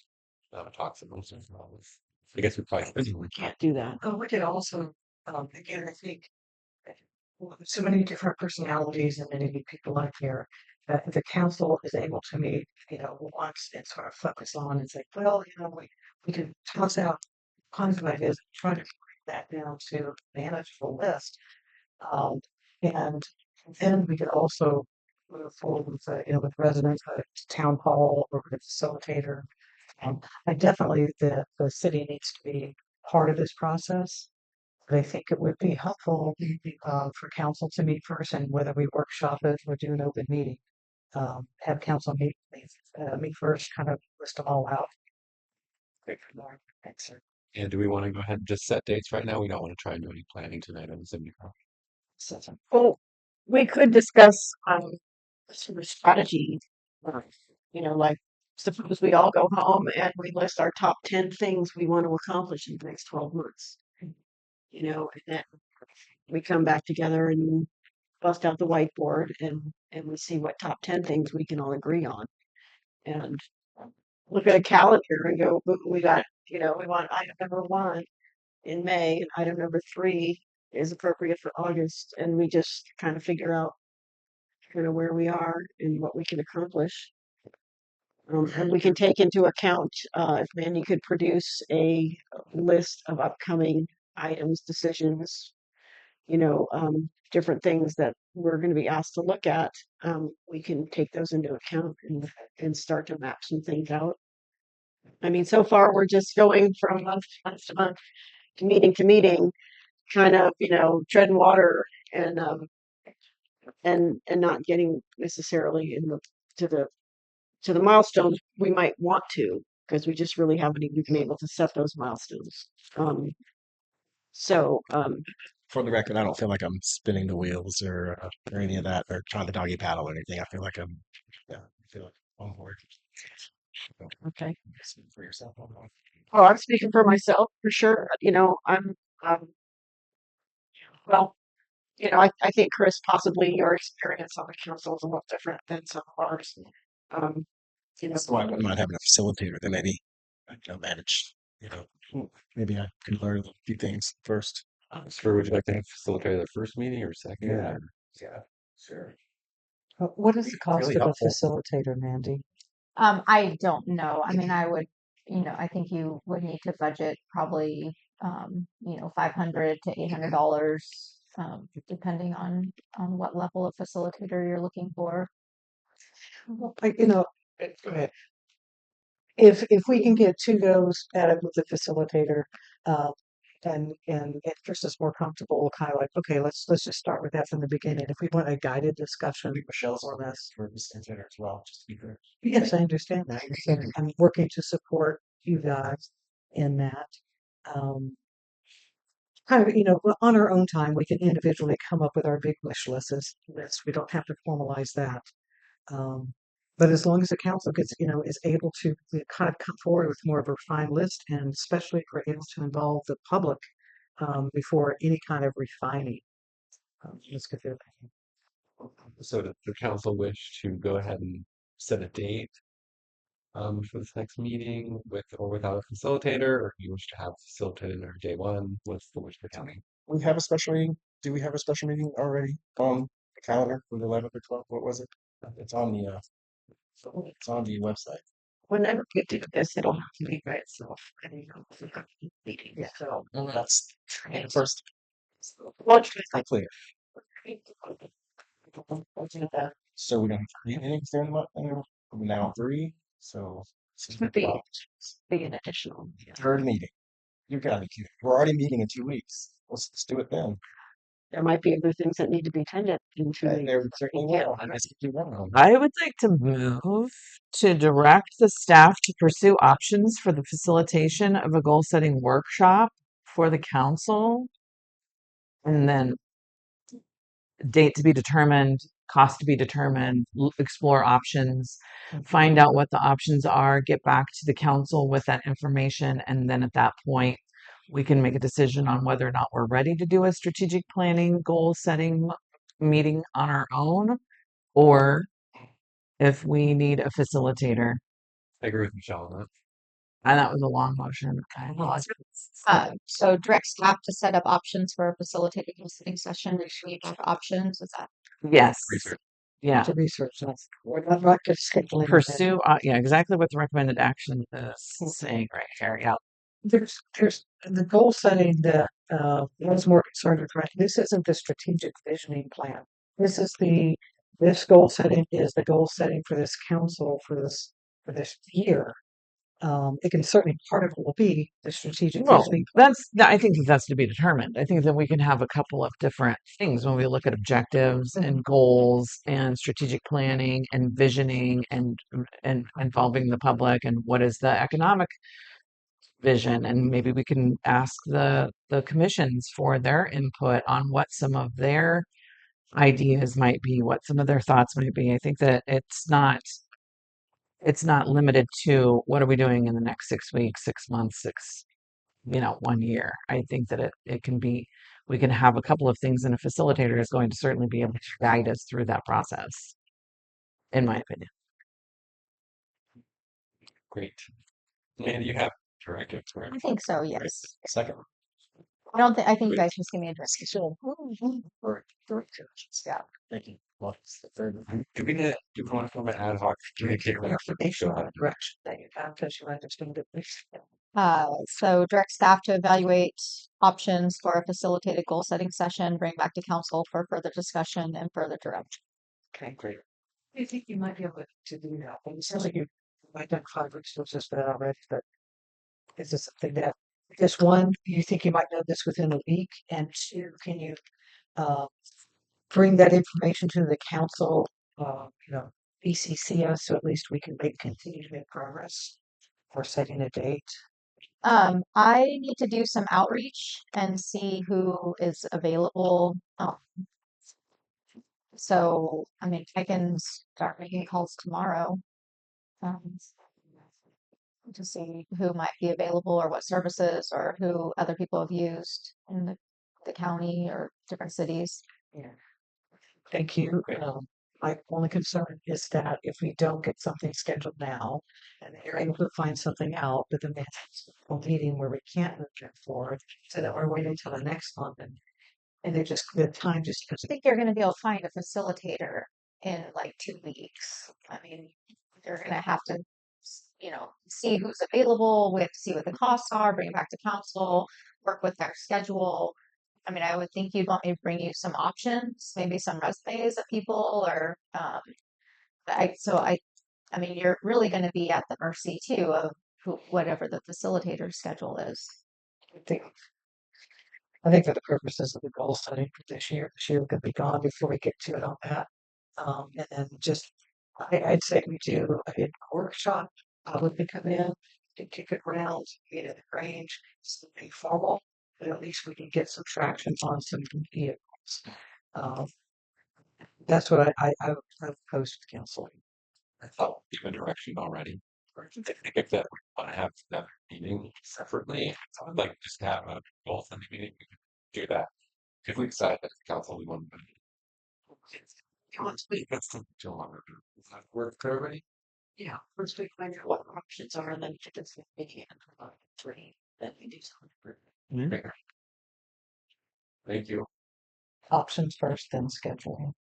talk amongst ourselves? I guess we probably We can't do that. Oh, we could also, again, I think so many different personalities and many people out here that the council is able to meet, once and sort of focus on and say, well, we can toss out kinds of ideas, try to break that down to a manageable list. Um, and then we could also move forward with, with residents, town hall or with a facilitator. I definitely, the city needs to be part of this process. But I think it would be helpful for council to meet first, and whether we workshop it or do an open meeting, have council meet first, kind of list them all out. Great for more. Thanks, sir. And do we want to go ahead and just set dates right now? We don't want to try and do any planning tonight on the 74. Well, we could discuss sort of strategy. Like suppose we all go home and we list our top 10 things we want to accomplish in the next 12 months. And then we come back together and bust out the whiteboard and we see what top 10 things we can all agree on. And look at a calendar and go, we got, we want item number 1 in May, and item number 3 is appropriate for August. And we just kind of figure out kind of where we are and what we can accomplish. And we can take into account, if Mandy could produce a list of upcoming items, decisions, different things that we're going to be asked to look at. We can take those into account and start to map some things out. I mean, so far we're just going from month to month, to meeting, kind of, treading water and not getting necessarily to the to the milestones we might want to, because we just really haven't even been able to set those milestones. So For the record, I don't feel like I'm spinning the wheels or any of that, or trying to doggy paddle or anything. I feel like I feel like I'm on board. So, okay. speak for yourself. Well, I'm speaking for myself for sure. I'm um, well, I think Chris, possibly your experience on the council is a little different than some of ours. Um, That's why I wouldn't mind having a facilitator that maybe manage. Maybe I can learn a few things first. Sure, would you like to have facilitated the first meeting or second? Yeah. Or- Yeah, sure. What is the cost Really of a helpful. facilitator, Mandy? I don't know. I mean, I think you would need to budget probably, $500 to $800, depending on what level of facilitator you're looking for. Well, go ahead. If we can get two goes at it with the facilitator, uh, and get Chris is more comfortable, kind of like, okay, let's just start with that from the beginning. If we want a guided discussion, Michelle's on this for facilitator as well, just to be clear. yes, I understand that. I'm working to support you guys in that. Um, kind of, on our own time, we can individually come up with our big wish lists. We don't have to formalize that. Um, but as long as the council is able to kind of come forward with more of a refined list, and especially if we're able to involve the public before any kind of refining, let's get there. So does the council wish to go ahead and set a date for this next meeting with or without a facilitator, or do you wish to have facilitated on day one? What's the wish of the county? We have a special meeting. Do we have a special meeting already on the calendar for the 11th or 12th? What was it? It's on the website. Whenever we do this, it'll have to be by itself. I think we have a meeting. Yeah. So That's the first. launch Not clear. So we're gonna have 3 meetings during the month now 3. So This would be an additional. third meeting. You gotta be kidding. We're already meeting in 2 weeks. Let's do it then. There might be other things that need to be attended in 2 weeks. There certainly will. And that's what you want. I would like to move to direct the staff to pursue options for the facilitation of a goal setting workshop for the council. And then date to be determined, cost to be determined, explore options, find out what the options are, get back to the council with that information. And then at that point, we can make a decision on whether or not we're ready to do a strategic planning, goal setting meeting on our own, or if we need a facilitator. I agree with Michelle on that. And that was a long motion. So direct staff to set up options for a facilitated listening session and feedback options. Is that? Yes. Research. Yeah. To research that. We're not just scheduling. Pursue, yeah, exactly what the recommended action is saying right here. Yeah. There's the goal setting that I was more concerned with, right? This isn't the strategic visioning plan. This goal setting is the goal setting for this council for this year. It can certainly part of it will be the strategic Well, visioning. I think that's to be determined. I think that we can have a couple of different things when we look at objectives and goals and strategic planning and visioning and involving the public and what is the economic vision, and maybe we can ask the commissions for their input on what some of their ideas might be, what some of their thoughts might be. I think that it's not limited to what are we doing in the next 6 weeks, 6 months, 1 year. I think that it can be, we can have a couple of things, and a facilitator is going to certainly be able to guide us through that process, in my opinion. Great. And you have directive, I correct? think so, yes. Second. I don't think, I think you guys just give me a direction. So, or director, yeah, thank you. What's the third one? Do we want to form an ad hoc communicator Information on direction that you have because you understand it. So direct staff to evaluate options for a facilitated goal setting session, bring back to council for further discussion and further direction. Okay, great. I think you might be able to do that. And it sounds like you identified resources for that already, but is this something that, just one, you think you might know this within a week? And two, can you uh, bring that information to the council, BCC us so at least we can continue to make progress for setting a date? I need to do some outreach and see who is available. So, I mean, I can start making calls tomorrow. Um, to see who might be available or what services or who other people have used in the county or different cities. Yeah. Thank you. My only concern is that if we don't get something scheduled now and you're able to find something out, but then there's a meeting where we can't move it forward, so that we're waiting until the next month and they're just the time just I think you're going to be able to find a facilitator in like 2 weeks. I mean, you're going to have to, see who's available. We have to see what the costs are, bring it back to council, work with their schedule. I mean, I would think you'd want me to bring you some options, maybe some resumes of people or, I mean, you're really going to be at the mercy too of whatever the facilitator's schedule is. I think for the purposes of the goal setting for this year could be gone before we get to it on that. And then just, I'd say we do a workshop, public to come in, to kick it around, meet at the range, something formal, but at least we can get some traction on some vehicles. That's what I would propose to council. I thought given direction already. I think that we want to have that meeting separately. So I'd like just to have a goal setting meeting. We can do that. If we decide that the council we want to let's speak. That's too longer. Does that work for everybody? Yeah, first we find out what our options are, and then if it's maybe three, then we do something. Thank you. Options first, then scheduling.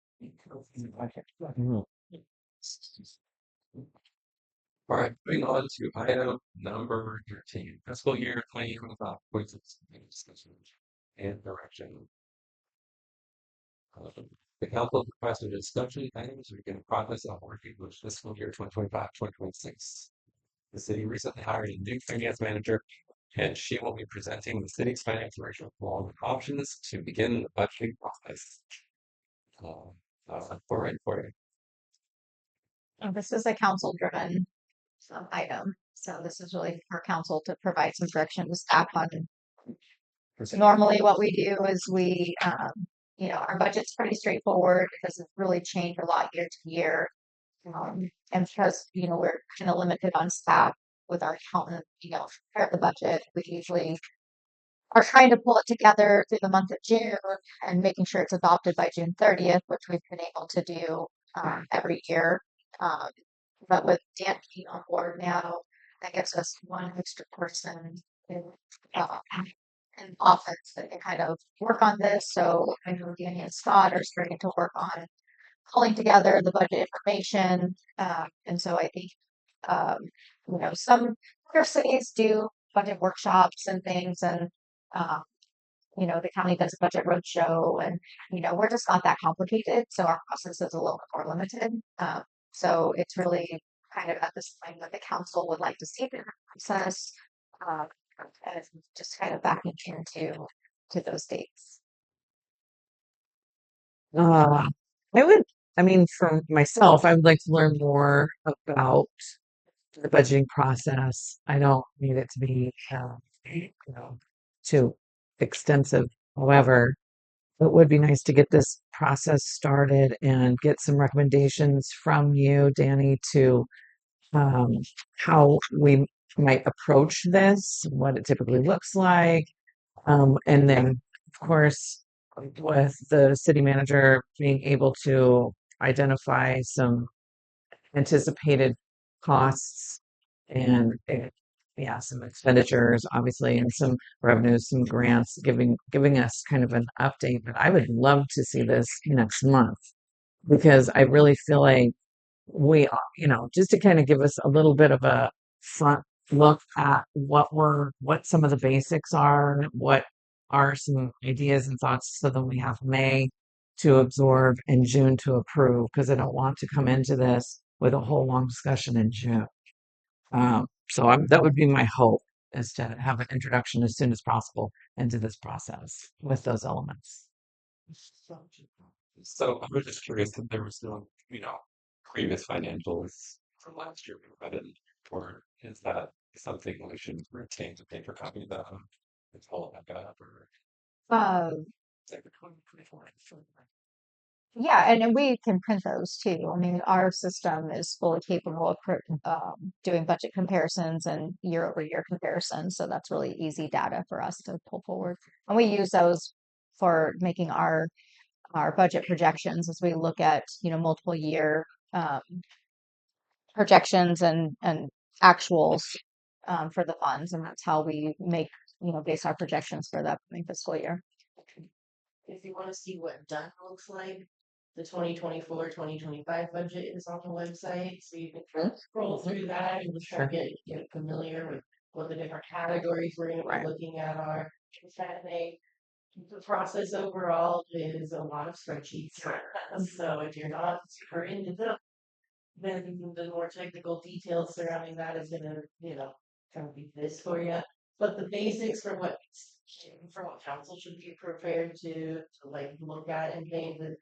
All right, moving on to item number 13, fiscal year 2025 appointments discussion and direction. The council requested discussion items regarding progress on working with fiscal year 2025-2026. The city recently hired a new finance manager, and she will be presenting the city's financial ratio along with options to begin the budgeting process. For you. This is a council driven item. So this is really for council to provide some direction to staff on. Normally what we do is we, our budget's pretty straightforward. It doesn't really change a lot year to year. And because, we're kind of limited on staff with our accountant, prepare the budget, we usually are trying to pull it together through the month of June and making sure it's adopted by June 30th, which we've been able to do every year. But with Dan being on board now, that gives us one extra person in office that can kind of work on this. So I know Danny and Scott are starting to work on pulling together the budget information. And so I think, some other cities do budget workshops and things, and the county does a budget roadshow, and we're just not that complicated, so our process is a little bit more limited. So it's really kind of at this point that the council would like to see the process, and just kind of backing into those dates. For myself, I would like to learn more about the budgeting process. I don't need it to be, too extensive. However, it would be nice to get this process started and get some recommendations from you, Danny, to how we might approach this, what it typically looks like. And then, of course, with the city manager being able to identify some anticipated costs and yeah, some expenditures, obviously, and some revenues, some grants, giving us kind of an update. But I would love to see this next month because I really feel like we are, just to kind of give us a little bit of a front look at what some of the basics are, what are some ideas and thoughts, so that we have May to absorb and June to approve, because I don't want to come into this with a whole long discussion in June. That would be my hope, is to have an introduction as soon as possible into this process with those elements. So I was just curious if there was no, previous financials from last year provided, or is that something we should retain to paper copy that it's all back up, or Um, say for 2024? yeah, and then we can print those too. I mean, our system is fully capable of doing budget comparisons and year-over-year comparisons, so that's really easy data for us to pull forward. And we use those for making our budget projections as we look at, multiple year projections and actuals for the funds, and that's how we make, base our projections for the upcoming fiscal year. If you want to see what done looks like, the 2024-2025 budget is on the website, so you can scroll through that and just try to get familiar with what the different categories we're going to be looking at are. It's kind of the process overall is a lot of spreadsheets. So if you're not super into them, then the more technical details surrounding that is going to, kind of be this for you. But the basics for what council should be prepared to like look at and think that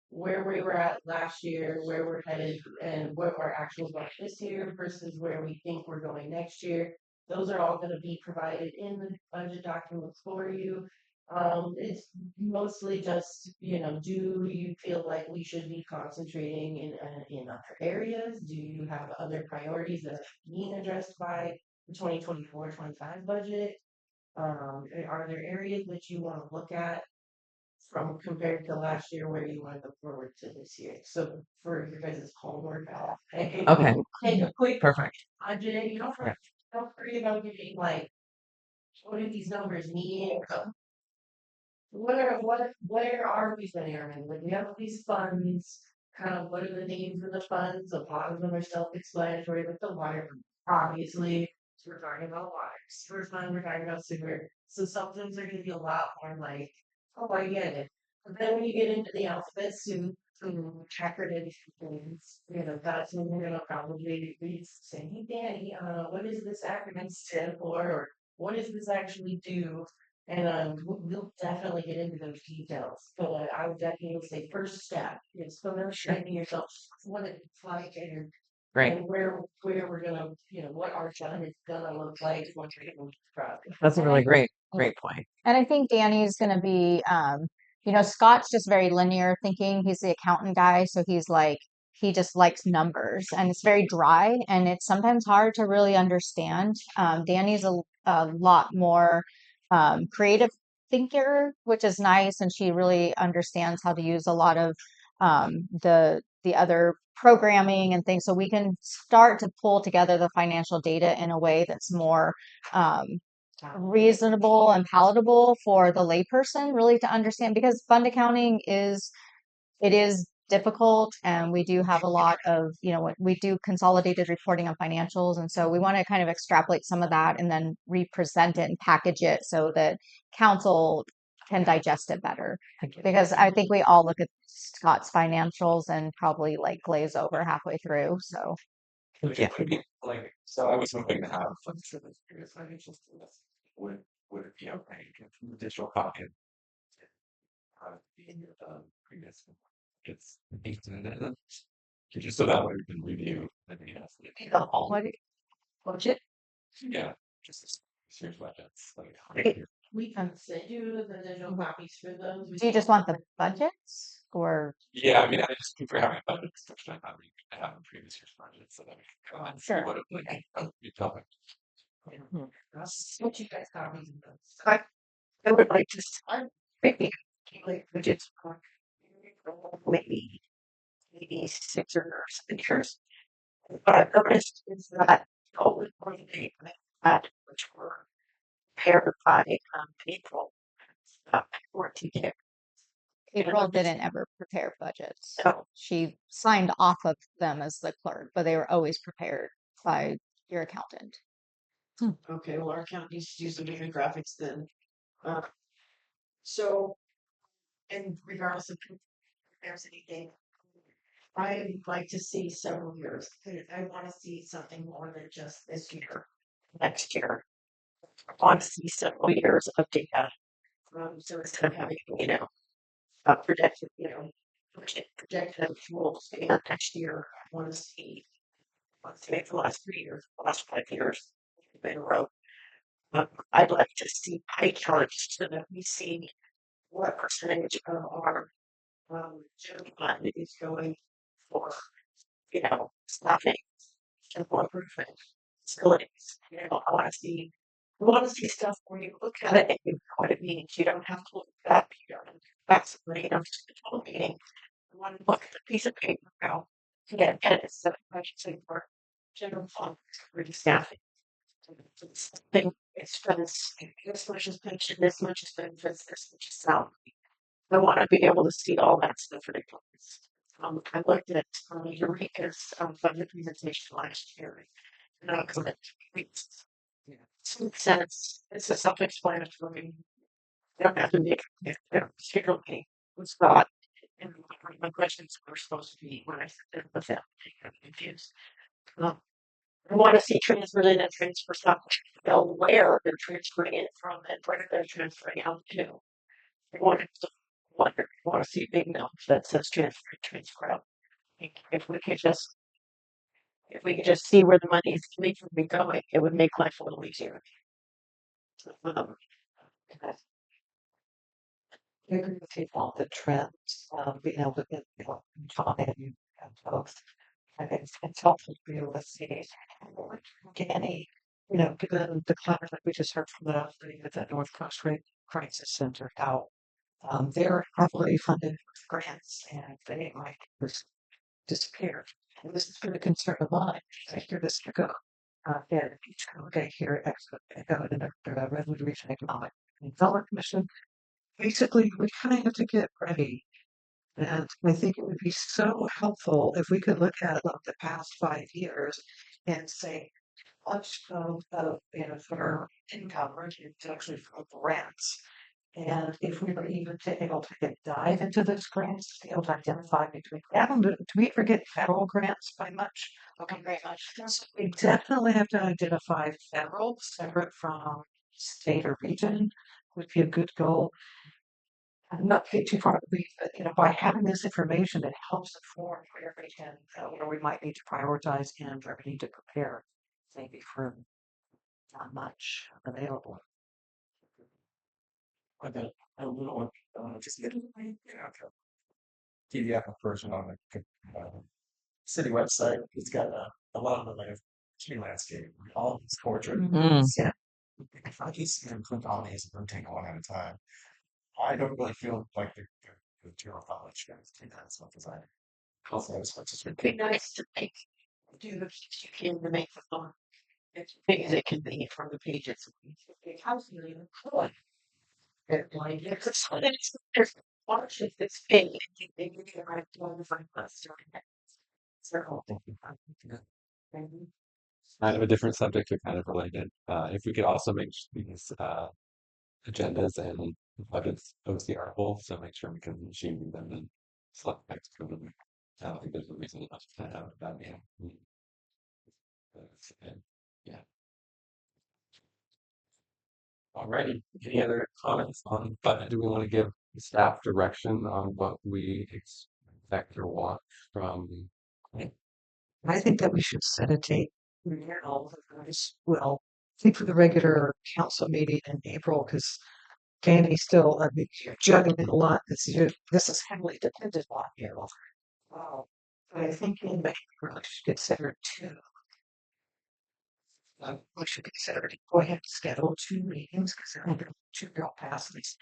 where we were at last year, where we're headed, and what our actuals are this year versus where we think we're going next year. Those are all going to be provided in the budget documents for you. It's mostly just, do you feel like we should be concentrating in other areas? Do you have other priorities that are being addressed by the 2024-25 budget? Are there areas that you want to look at from compared to last year where you want to look forward to this year? So for your guys' homework, Okay. take a quick Perfect. budget. Don't worry about giving like what do these numbers mean? Where are we spending our money? Like we have all these funds, kind of what are the names of the funds? A lot of them are self-explanatory, but the water, obviously, we're talking about water. Sewer fund, we're talking about sewer. So some things are gonna be a lot more like, oh, I get it. But then when you get into the alphabet soup, acronyms things, that's when you're gonna probably be saying, hey Danny, what does this acronym stand for? Or what does this actually do? And we'll definitely get into those details. But I would definitely say first step is familiarizing yourself with what it's like Great. and where we're gonna, what our job is gonna look like once we get into the project. That's a really great point. And I think Danny's going to be, Scott's just very linear thinking. He's the accountant guy. So he just likes numbers, and it's very dry, and it's sometimes hard to really understand. Danny's a lot more creative thinker, which is nice. And she really understands how to use a lot of the other programming and things. So we can start to pull together the financial data in a way that's more, reasonable and palatable for the layperson really to understand, because fund accounting is difficult, and we do have a lot of, we do consolidated reporting on financials, and so we want to kind of extrapolate some of that and then represent it and package it so that council can digest it better, because I think we all look at Scott's financials and probably like glaze over halfway through. So Yeah. So I was hoping to have funds for this previous financial statements. Would it be okay if the digital copy be in your previous? It's just so that way we can review the data. budget. Yeah, just serious budgets. Like, We can send you the digital copies for those. Do you just want the budgets, or? yeah, I mean, I just think we're having a budget discussion. I thought we could have a previous year's budget so that we can come and see Sure. what it would be topic. What you guys copies of those? I would like to start maybe like budgets for maybe 6 or 7 years. But I've noticed it's not always one thing. which were prepared by April. For TK. April didn't ever prepare budgets. No. She signed off of them as the clerk, but they were always prepared by your accountant. Okay, well, our account needs to do some different graphics then. Uh, So, and regardless of if there's anything, I'd like to see several years. I want to see something more than just this year. Next year. I want to see several years of data. So instead of having, projected, projected actuals and next year, I want to see, let's say the last 3 years, the last 5 years in a row. I'd like to see pie charts so that we see what percentage of our general fund is going for, staffing and improvement facilities. I want to see stuff where you look at it and you know what it means. You don't have to look at that. You don't have to basically, just the total meeting. I want to look at the piece of paper now to get it's the budgeting for general fund for the staffing. Thing expense, this much is pension, this much is benefits, this much is salary. I want to be able to see all that stuff in advance. I looked at Eureka's budget presentation last year, and I was like, makes sense. It's a self-explanatory. You don't have to make schedule me with Scott. And my questions were supposed to be when I sit with them. I got confused. I want to see transfer in and transfer stuff. Know where they're transferring it from and where they're transferring out to. I want to see big notes that says transfer out. If we could just see where the money is coming from and going, it would make life a little easier. Um, I agree with you on the trends, being able to get time and folks. And it's helpful to be able to see any, given the clatter that we just heard from at the North Coast Crisis Center, how they're heavily funded with grants and they might just disappear. And this has been a concern of mine. I hear this go. And each I hear echo in the Redwood Region Economic Development Commission. Basically, we kind of have to get ready. And I think it would be so helpful if we could look at the past 5 years and say, much of for income related to actually from grants. And if we were even able to dive into those grants, to be able to identify between, do we ever get federal grants by much? Okay, very much. So we definitely have to identify federal separate from state or region would be a good goal. I'm not get too far, but by having this information, it helps inform where we can, where we might need to prioritize and where we need to prepare, maybe for not much available. A little, just get PDF version on the city website. It's got a lot of the tree landscape, all these portraits. Yeah. If I just click on these and take one at a time, I don't really feel like the general public going to do that as much as I also as much as it'd be nice to do the things you can to make the fun as big as it can be from the pages. House million. Like there's watch if it's big and you think you're gonna write 25 plus circle. Kind of a different subject, but kind of related. If we could also make these agendas and budgets OCR-able, so make sure we can machine them and select text from them. I don't think there's a reason not to have that. Yeah. Alrighty. Any other comments on budget? Do we want to give staff direction on what we expect or want from? I think that we should set a date. Well, I think for the regular council meeting in April, because Candy's still, you're juggling a lot this year. This is heavily dependent on you. But I think in May, we really should consider we should consider to go ahead and schedule 2 meetings because they're under 2 real passes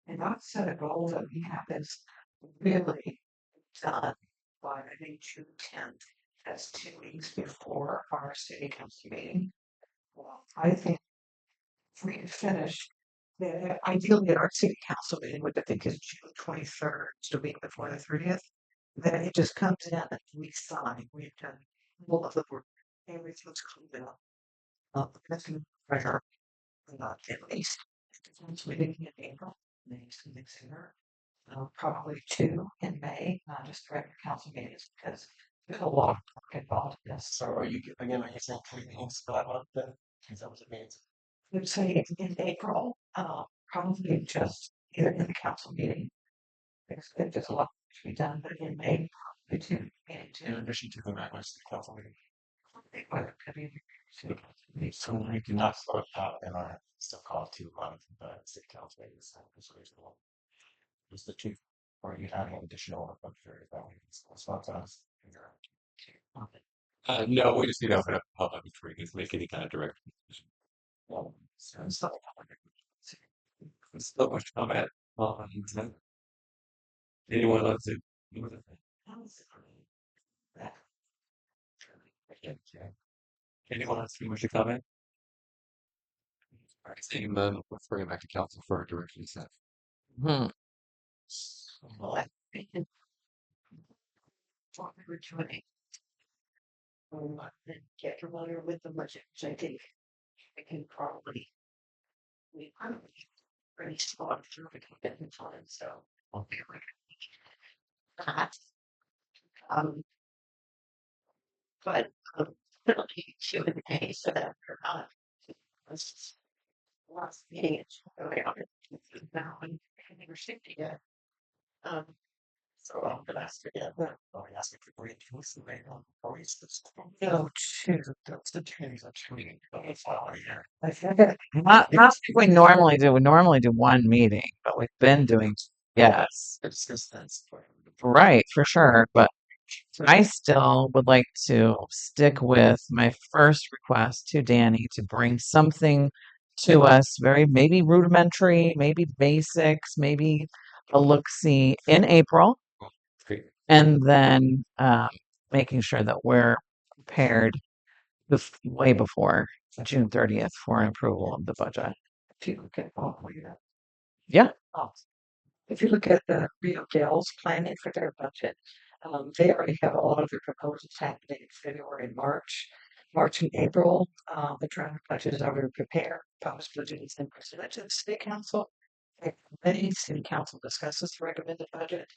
and not set a goal that we have this really done by I think June 10th. That's 2 weeks before our city council meeting. Well, I think if we could finish, ideally at our city council meeting, which I think is June 23rd, so being before the 30th, then it just comes in and we sign. We've done all of the work. Everything's cleaned up. Nothing pressure. Not at least. It's meeting in April, next year. Probably two in May, not just regular council meetings, because there's a lot of work involved in this. So are you, again, are you saying 3 meetings for that month then? Is that what it means? I would say in April, probably just either in the council meeting. There's just a lot to be done, but in May, probably two, and In two. addition to the Midwest Council meeting. But could be two. So we do not split up in our still call it 2 months, but city council meeting is reasonable. Just the two, or you have an additional budgetary that we can spot us. No, we just need to open up public before we can make any kind of direct decision. So it's not. There's so much comment on anyone else to. Anyone else who wish to comment? All right, seeing none, let's bring it back to council for a direction set. Well, I think what we were doing. Then get familiar with the budget, which I think I can probably. We probably pretty smart through the commitment time, so I'll be like that. Um, but penalty Q&A so that we're not. This last meeting it's going on now and we're safety yet. So I'm gonna ask again. I'll ask if we're going to listen later on. Or is this no two? That's the two meetings I'm shooting. Here. I feel that Not like we normally do. We normally do one meeting, but we've been doing, yes, It's just that's right, for sure. But I still would like to stick with my first request to Danny to bring something to us, very maybe rudimentary, maybe basics, maybe a look-see in April, Great. and then making sure that we're prepared way before June 30th for approval of the budget. if you look at Yeah. if you look at the Rio Gales planning for their budget, they already have all of their proposals happening in February and March. March and April, the draft budget is already prepared. Proposed budget is then presented to the city council. Then city council discusses the recommended budget.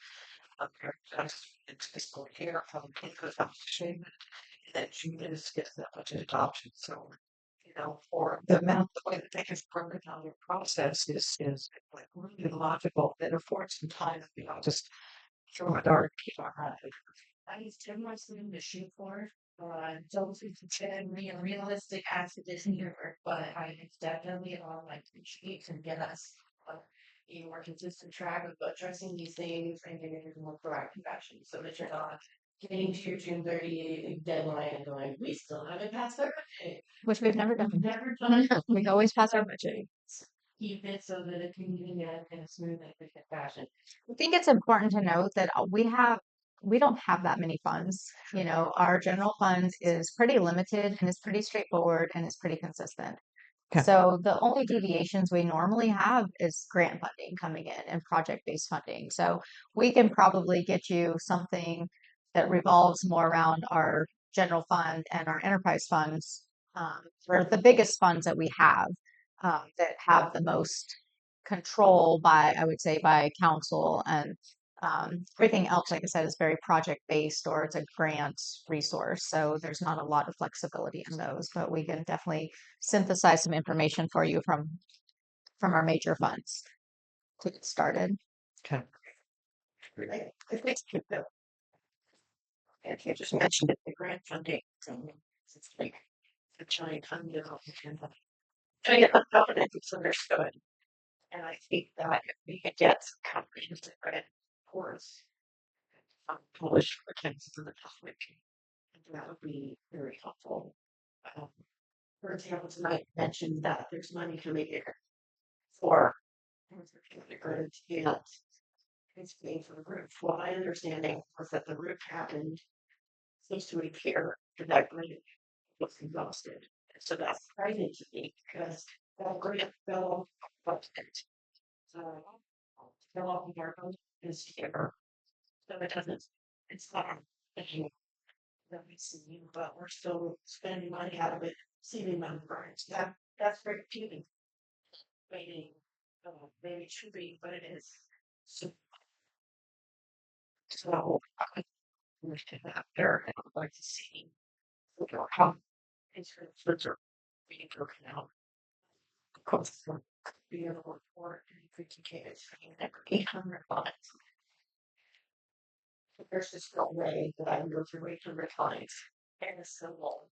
It's fiscal year, input statement, and then June is the budget adoption. So, for the amount, the way that they have broken down their process is like really logical. That affords some time to be just throw a dart, keep on running. I used 10 months to shoot for. Don't think it's realistic as it is here, but it's definitely on like the sheets and get us a more consistent track of addressing these things and getting into more proactive action so that you're not getting to your June 30 deadline and going, we still haven't passed our budget. Which we've never done. Never done. We always pass our budget. Keep it so that it can be in a smooth and efficient fashion. I think it's important to note that we don't have that many funds. Our general fund is pretty limited and it's pretty straightforward and it's pretty consistent. Okay. So the only deviations we normally have is grant funding coming in and project-based funding. So we can probably get you something that revolves more around our general fund and our enterprise funds, or the biggest funds that we have, that have the most control I would say, by council, and everything else, like I said, is very project based or it's a grant resource. So there's not a lot of flexibility in those, but we can definitely synthesize some information for you from our major funds to get started. Okay. I think if you just mentioned it, the grant funding, it's like a giant fund and government is understood. And I think that if we could get some comprehensive grant reports published for Kansas in the public, that would be very helpful. For example, tonight mentioned that there's money coming in for grant and it's paying for the roof. Well, my understanding was that the roof happened 6 weeks here, and that grant was exhausted. So that's frightening to me because that great fellow budget. So fellow American is here. So it doesn't, it's not thinking that we see, but we're still spending money out of it, saving money for it. That's very appealing. Maybe, maybe it should be, but it is. So, so I wish to have there, and I'd like to see how insurance are being broken out. Of course, be able to report any 50K is paying that 800 lines. There's just no way that I can go through 800 lines and a symbol.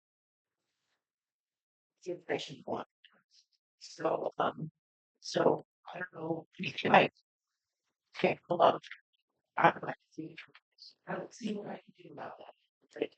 The information one. So I don't know if I can't pull up. I don't like to see. I don't see what I can do about that.